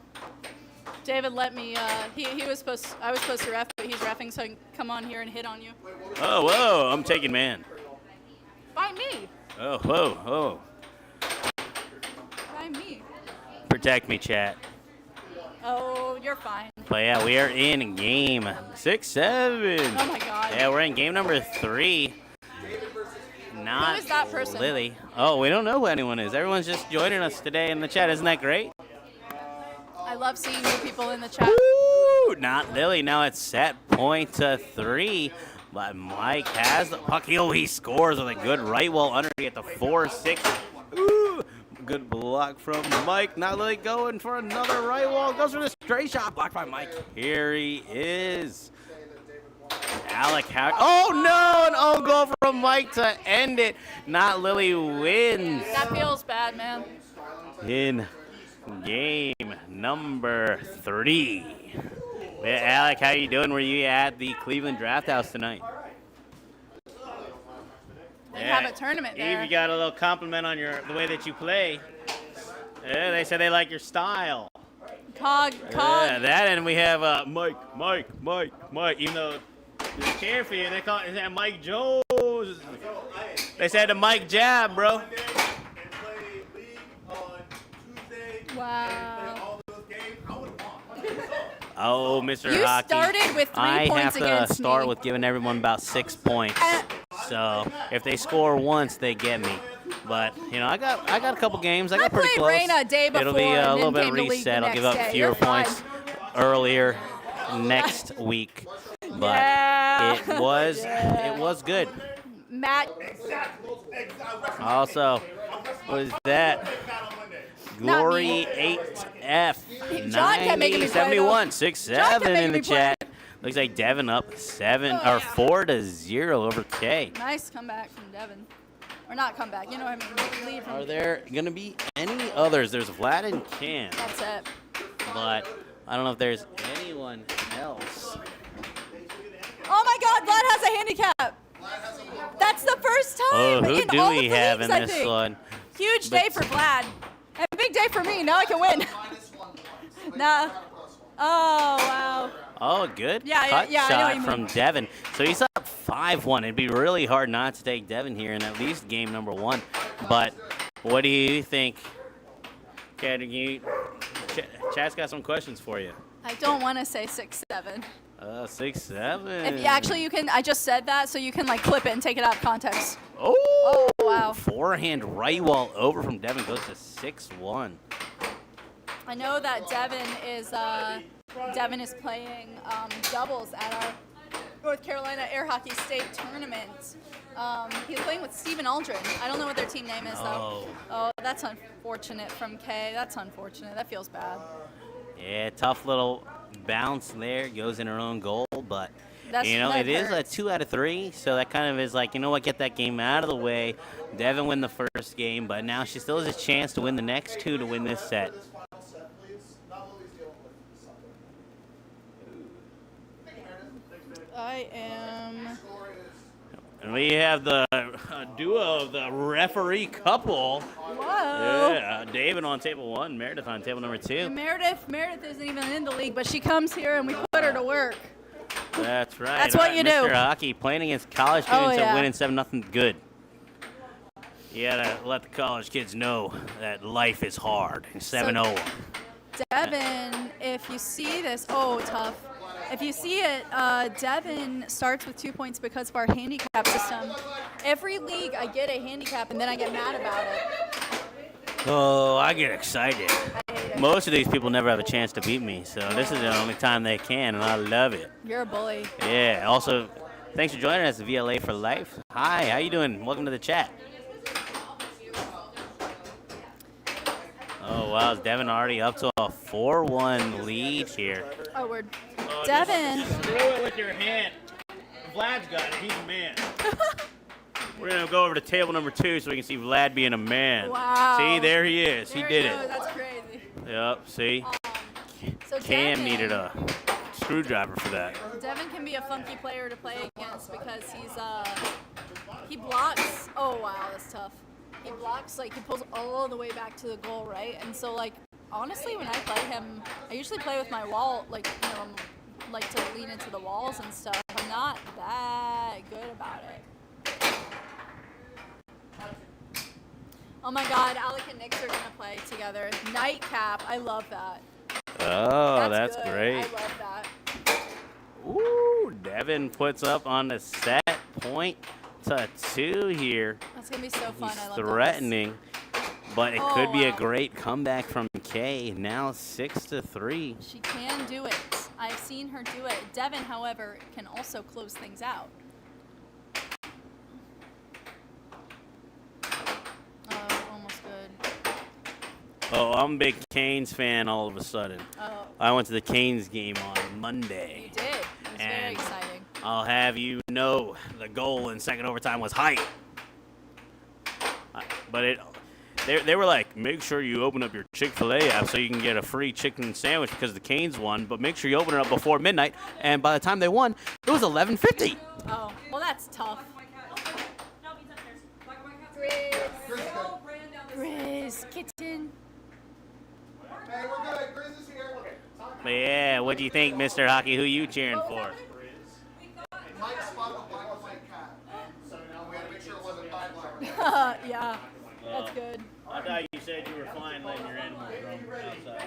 David let me. He was supposed. I was supposed to ref, but he's reffing, so I can come on here and hit on you. Oh, whoa! I'm taking man. By me. Oh, whoa, whoa! By me. Protect me, chat. Oh, you're fine. But yeah, we are in game 6-7. Oh my God. Yeah, we're in game number 3. Not Who is that person? Lily. Oh, we don't know who anyone is. Everyone's just joining us today in the chat. Isn't that great? I love seeing new people in the chat. Woo! Not Lily. Now it's set point to 3. But Mike has the puck. Oh, he scores with a good right wall under at the 4-6. Ooh! Good block from Mike. Not Lily going for another right wall. Goes for the straight shot. Blocked by Mike. Here he is. Alec Howard. Oh, no! An own goal from Mike to end it. Not Lily wins. That feels bad, man. In game number 3. Yeah, Alec, how you doing? Were you at the Cleveland Draft House tonight? They have a tournament there. Eve, you got a little compliment on the way that you play. Yeah, they said they like your style. Cog. Yeah, that, and we have Mike. Even though they care for you, they call it Mike Jones. They said the Mike Jab, bro. Wow. Oh, Mr. You Hockey. started with 3 I points have to against start me. with giving everyone about 6 points. So if they score once, they get me. But you know, I got a couple games. I got pretty played close. Reyna a day It'll be before a and little then bit came to league reset. the I'll give next up day. fewer You're fine. points earlier next week. But Yeah. it was good. Matt. Also, what is that? Not Glory me. 8F. John kept making me play, 91, though. 6-7 John kept in making the me play. chat. Looks like Devin up 4-0 over Kaye. Nice comeback from Devin. Or not comeback, you know what I mean? Lead from Are there gonna be any others? There's Vlad and Cam, That's it. but I don't know if there's anyone else. Oh my God, Vlad has a handicap. That's the first Oh, time who in do all we of the have leagues, in I this think. one? Huge day for Vlad. And a big day for me. Now I can win. Nah. Oh, wow. Oh, good Yeah, cut yeah, I know what shot you from mean. Devin. So he's up 5-1. It'd be really hard not to take Devin here in at least game number 1. But what do you think? Chat's got some questions for you. I don't want to say 6-7. 6-7. If actually you can, I just said that, so you can like clip it and take it out of context. Oh, wow. Forehand right wall over from Devin goes to 6-1. I know that Devin is playing doubles at our North Carolina Air Hockey State tournament. He's playing with Stephen Aldrin. I don't know what their team name is though. Oh, that's unfortunate from Kaye. That's unfortunate. That feels bad. Yeah, tough little bounce there. Goes in her own goal, but That it is a hurts. 2 out of 3, so that kind of is like, you know what, get that game out of the way. Devin win the first game, but now she still has a chance to win the next 2 to win this set. I am. And we have the duo of the referee couple. Whoa. Yeah, David on table 1, Meredith on table number 2. Meredith isn't even in the league, but she comes here and we put her to work. That's right. That's what you do. Mr. Hockey playing against college students yeah. and winning 7-0 good. You gotta let the college kids know that life is hard. 7-0. Devin, if you see this, tough. If you see it, Devin starts with 2 points because of our handicap system. Every league, I get a handicap and then I get mad about it. Oh, I get excited. Most of these people never have a chance to beat me, so this is the only time they can, and I love it. You're a bully. Yeah. Also, thanks for joining us, VLA for Life. Hi, how you doing? Welcome to the chat. Oh, wow. Is Devin already up to a 4-1 lead here? Oh, word. Devin. Just throw it with your hand. Vlad's got it. He's a man. We're going to go over to table number 2 so we can see Vlad being a man. Wow. See, there he is. There he did you go. it. That's crazy. Yep, see? So Cam Devin, needed a screwdriver for that. Devin can be a funky player to play against because he blocks. Oh, wow, that's tough. He blocks, like, he pulls all the way back to the goal, right? And so, like, honestly, when I play him, I usually play with my wall, like, you know, like to lean into the walls and stuff. I'm not that good about it. Oh my God, Alec and Nix are gonna play together. Nightcap, I love that. Oh, that's good. great. I love that. Ooh, Devin puts up on the set point to 2 here. That's gonna be so fun. He's I love threatening, but it could be a wow. great comeback from Kaye. Now 6-3. She can do it. I've seen her do it. Devin, however, can also close things out. Almost good. Oh, I'm a big Canes fan all of a sudden. Oh. I went to the Canes game on Monday. You did. It was very And exciting. I'll have you know the goal in second overtime was height. But they were like, make sure you open up your Chick-fil-A app so you can get a free chicken sandwich because the Canes won, but make sure you open it up before midnight. And by the time they won, it was 11:50. Oh, well, that's tough. Grizz, kitten. Hey, we're good. Grizz is here. But yeah, what do you think, Mr. Hockey? Who you cheering for? Mike spotted a black and white cat. So now we had to make sure it wasn't sideline. Yeah, that's good. I thought you said you were fine letting your animals roam outside.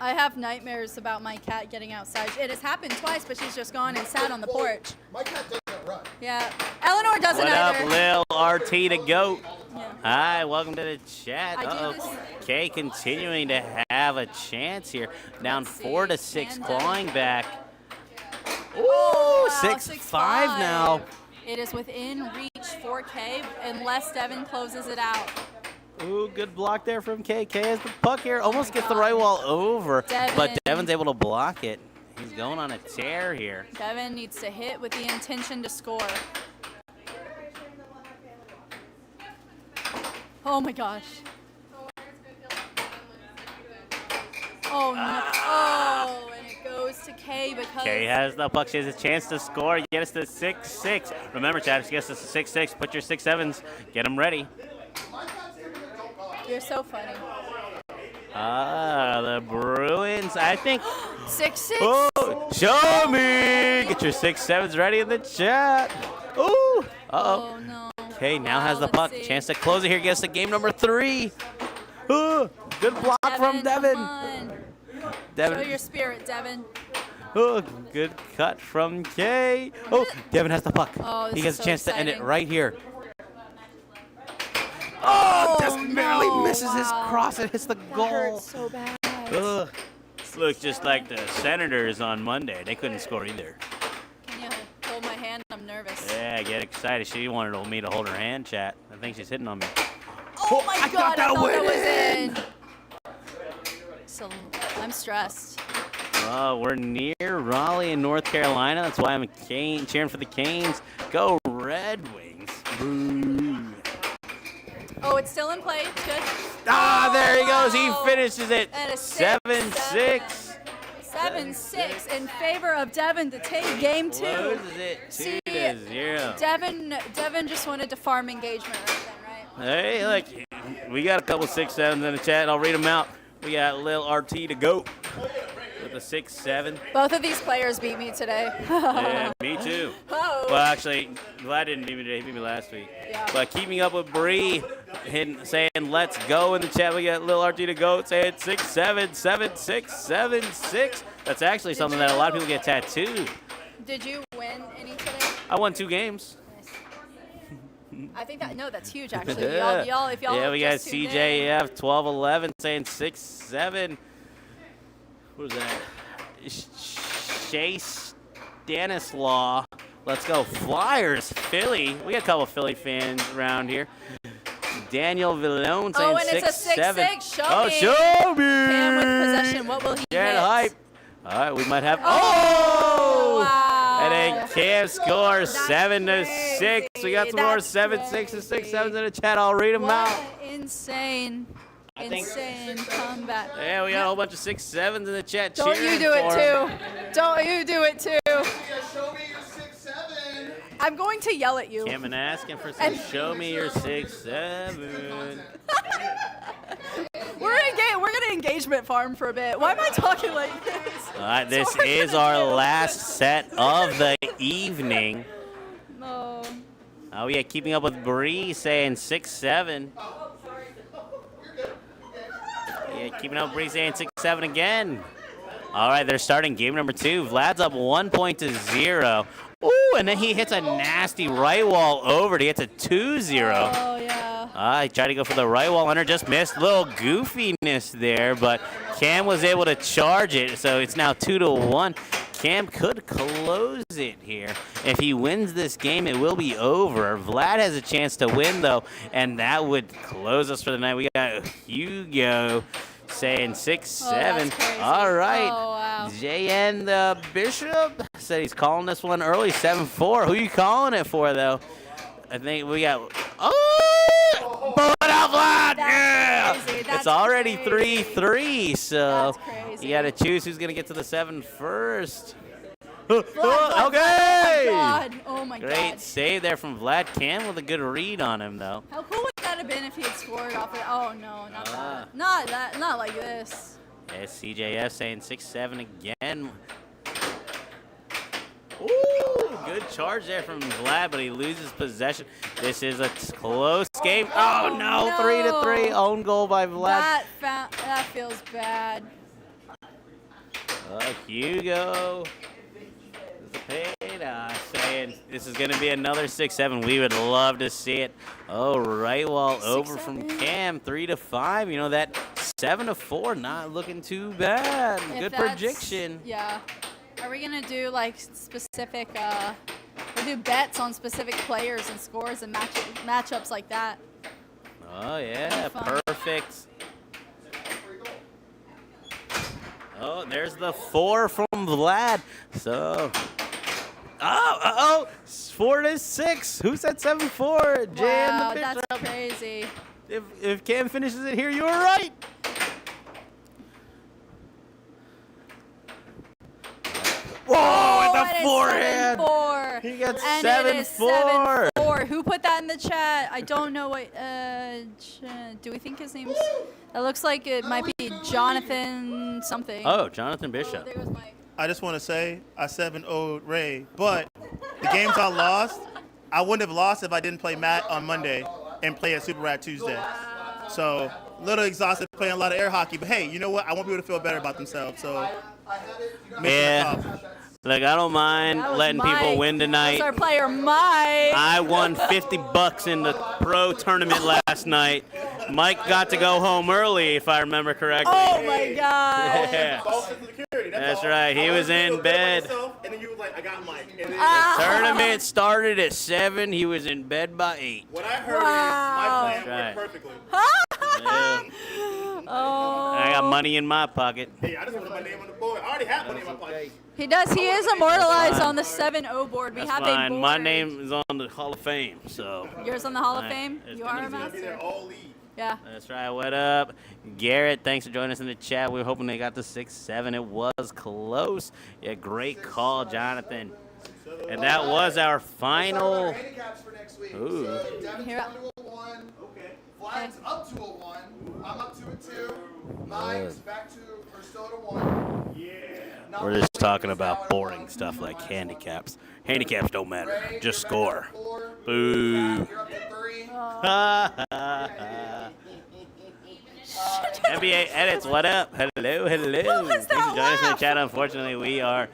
I have nightmares about my cat getting outside. It has happened twice, but she's just gone and sat on the porch. My cat doesn't run. Yeah, Eleanor doesn't What up, either. Lil RT to goat? Yeah. Hi, welcome to the chat. I do Uh-oh. this- Kaye continuing to have a chance here. Down Let's see. 4-6, Can clawing back. Ooh, Oh, wow, 6-5 now. It is within reach for Kaye unless Devin closes it out. Ooh, good block there from Kaye. Kaye has the puck here. Almost gets the right wall over, Devin. but Devin's able to block it. He's going on a tear here. Devin needs to hit with the intention to score. Oh my gosh. Oh no. Oh, and it goes to Kaye because Kaye has the puck. She has a chance to score. Get us to 6-6. Remember, Chad, if she gets us to 6-6, put your 6-7s. Get them ready. you're so funny. The Bruins, I think. 6-6. Oh, show me. Get your 6-7s ready in the chat. Ooh. Uh-oh. Oh no. Kaye now has the Let's puck. see. Chance to close it here. Gets to game number 3. Ooh, good block from Devin. Come on. Show Devin. your spirit, Devin. Oh, good cut from Kaye. Oh, Devin has the puck. Oh, this he is gets so a chance to end it exciting. right here. Oh, just no. barely misses his Wow. cross. It hits the That goal. hurts so bad. Ugh. This looks just like the Senators on Monday. They couldn't score either. Can you hold my hand? I'm nervous. Yeah, get excited. She wanted me to hold her hand, chat. I think she's hitting on me. Oh my God! I thought that was in. in. So I'm stressed. Oh, we're near Raleigh in North Carolina. That's why I'm cheering for the Canes. Go Red Wings. Boo. Oh, it's still in play. It's good. Ah, there he goes. He Wow. finishes it. And a 7-6. 7-6 in favor of Devin to take game 2. Closes it See, 2-0. Devin just wanted to farm engagement right then, right? Hey, look, we got a couple 6-7s in the chat. I'll read them out. We got Lil RT to go with a 6-7. Both of these players beat me today. Yeah, me too. Oh. Well, actually, Vlad didn't beat me today. He beat me last week. Yeah. But keeping up with Bree, saying let's go in the chat. We got Lil RT to go saying 6-7, 7-6, 7-6. That's actually something that a lot of people get tattooed. Did you win any today? I won 2 games. I think that's huge actually. Y'all, if y'all yeah, we got just tuned in- CJF 12-11 saying 6-7. What was that? Chase Stanislaw. Let's go Flyers. Philly. We got a couple Philly fans around here. Daniel Villone saying Oh, and it's a 6-7. 6-6. Show Oh, me. show me. Cam with possession. What will he Get hit? hype. All right, we might have. Oh, wow. And then Cam scores That's 7-6. We got some more That's 7-6 and crazy. 6-7s in the chat. I'll read them What out. an insane comeback. Yeah, we got a whole bunch of 6-7s in the chat. Don't cheering you do it for 'em. too. Don't you do it too. Show me your 6-7. I'm going to yell at you. Cameron asking for some And- show me your 6-7. gonna engagement farm for a bit. Why am I talking like this? All right, this is our last set of the evening. No. Oh yeah, keeping up with Bree saying 6-7. Yeah, keeping up with Bree saying 6-7 again. All right, they're starting game number 2. Vlad's up 1-0. Ooh, and then he hits a nasty right wall over. He hits a 2-0. Oh, yeah. He tried to go for the right wall under, just missed. Little goofiness there, but Cam was able to charge it, so it's now 2-1. Cam could close it here. If he wins this game, it will be over. Vlad has a chance to win, though, and that would close us for the night. We got Hugo saying 6-7. All right. Oh, wow. JN the Bishop said he's calling this one early, 7-4. Who you calling it for, though? I think we got... Oh! Pull it out, Vlad! Yeah! It's already 3-3, so you got to choose who's going to get to the 7 first. Okay! Oh, my God. Oh, my God. Great save there from Vlad. Cam with a good read on him, though. How cool would that have been if he had scored off it? Oh, no, not that. Not that. Not like this. Yeah, CJF saying 6-7 again. Ooh, good charge there from Vlad, but he loses possession. This is a close game. Oh, no, 3-3. Own goal by Vlad. That feels bad. Hugo saying this is going to be another 6-7. We would love to see it. Oh, right wall over from Cam, 3-5. You know, that 7-4, not looking too bad. Good prediction. Yeah. Are we gonna do like specific? We'll do bets on specific players and scores and matchups like that. Oh yeah, perfect. Oh, there's the 4 from Vlad. So, 4-6. Who said 7-4? Wow, that's crazy. If Cam finishes it here, you were right. Whoa, with the forehand. 7-4. He got And 7-4. 7-4. Who put that in the chat? I don't know what. Do we think his name's? It looks like it might be Jonathan something. Oh, Jonathan Bishop. There goes Mike. I just want to say I 7-0'd Ray, but the games I lost, I wouldn't have lost if I didn't play Matt on Monday and play at Super Rad Tuesday. So a little exhausted playing a lot of air hockey, but hey, you know what? I want people to feel better about themselves. So yeah. Look, I don't mind letting people win tonight. That's our player, Mike. I won $50 in the pro tournament last night. Mike got to go home early, if I remember correctly. Oh my God. Yeah. That's right. He was in bed. And then you was like, I got Mike. And The tournament started at 7. He was in bed by 8. What I heard is my plan worked perfectly. Yeah. Oh. I got money in my pocket. Hey, I just wanted my name on the board. I already have money in my pocket. He does. He is immortalized on the 7-0 board. We That's have fine. a board. My name is on the Hall of Fame, so. Yours on the Hall of Right. Fame? It's You gonna are a be- master? All league. Yeah. That's right. What up, Garrett? Thanks for joining us in the chat. We were hoping they got the 6-7. It was close. Yeah, great call, Jonathan. And that was our final. Ooh. So Devin's down to a 1. Okay. Vlad's up to a 1. I'm up to a 2. Mike's back to or still at a 1. Yeah. We're just talking about boring stuff like handicaps. Handicaps don't matter. Just score. Boo. You're up to 3. NBA Edits, what up? Hello, hello. Thanks for joining us in the chat. Unfortunately, we are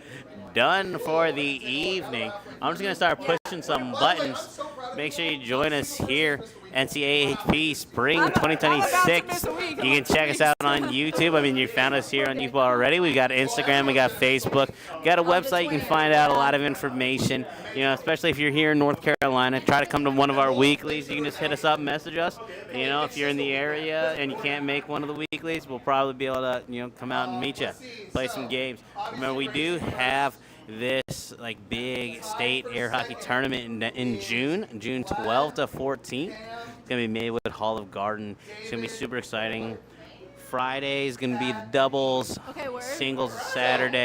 done for the evening. I'm just going to start pushing some buttons. Make sure you join us here, NCAHP Spring 2026. You can check us out on YouTube. I mean, you found us here on YouTube already. We've got Instagram, we got Facebook, we got a website. You can find out a lot of information, you know, especially if you're here in North Carolina. Try to come to one of our weeklies. You can just hit us up, message us. You know, if you're in the area and you can't make one of the weeklies, we'll probably be able to, you know, come out and meet you, play some games. Remember, we do have this like big state air hockey tournament in June 12th to 14th. It's gonna be Maywood Hall of Garden. It's gonna be super exciting. Friday is gonna be the doubles, singles Saturday.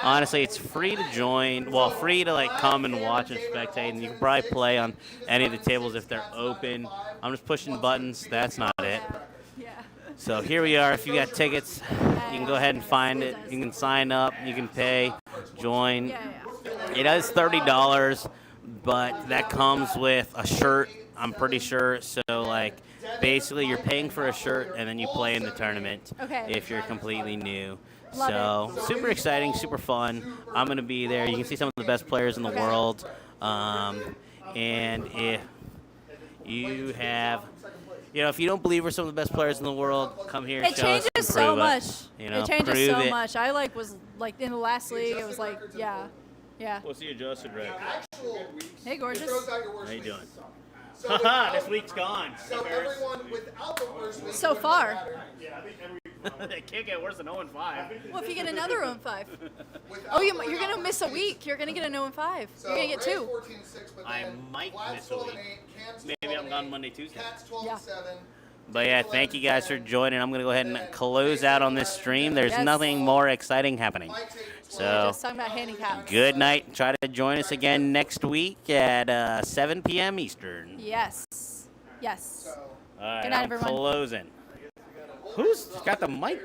Honestly, it's free to join. Well, free to like come and watch and spectate, and you can probably play on any of the tables if they're open. I'm just pushing buttons. That's not it. So here we are. If you got tickets, you can go ahead and find it. You can sign up. You can pay, join. It is $30, but that comes with a shirt, I'm pretty sure. So, like, basically you're paying for a shirt, and then you play in the tournament if you're completely new. So, super exciting, super fun. I'm going to be there. You can see some of the best players in the world. And if you have... if you don't believe we're some of the best players in the world, come here. It show us, changes so much. It changes so much. I was in the last league. It was like, yeah. We'll see you adjusted, Rick. Hey, gorgeous. How you doing? Haha, this week's gone. So everyone without the worst week. So far. They can't get worse than 0-5. Well, if you get another 0-5. You're going to miss a week. You're going to get a 0-5. You're going to get 2. I might miss a week. Maybe I'm gone Monday, Tuesday. Yeah. But yeah, thank you guys for joining. I'm going to go ahead and close out on this stream. There's nothing more exciting happening. So, just talking about handicaps. Good night. Try to join us again next week at 7 p.m. Eastern. Yes. All right, Good night, I'm everyone. closing. Who's got the mic?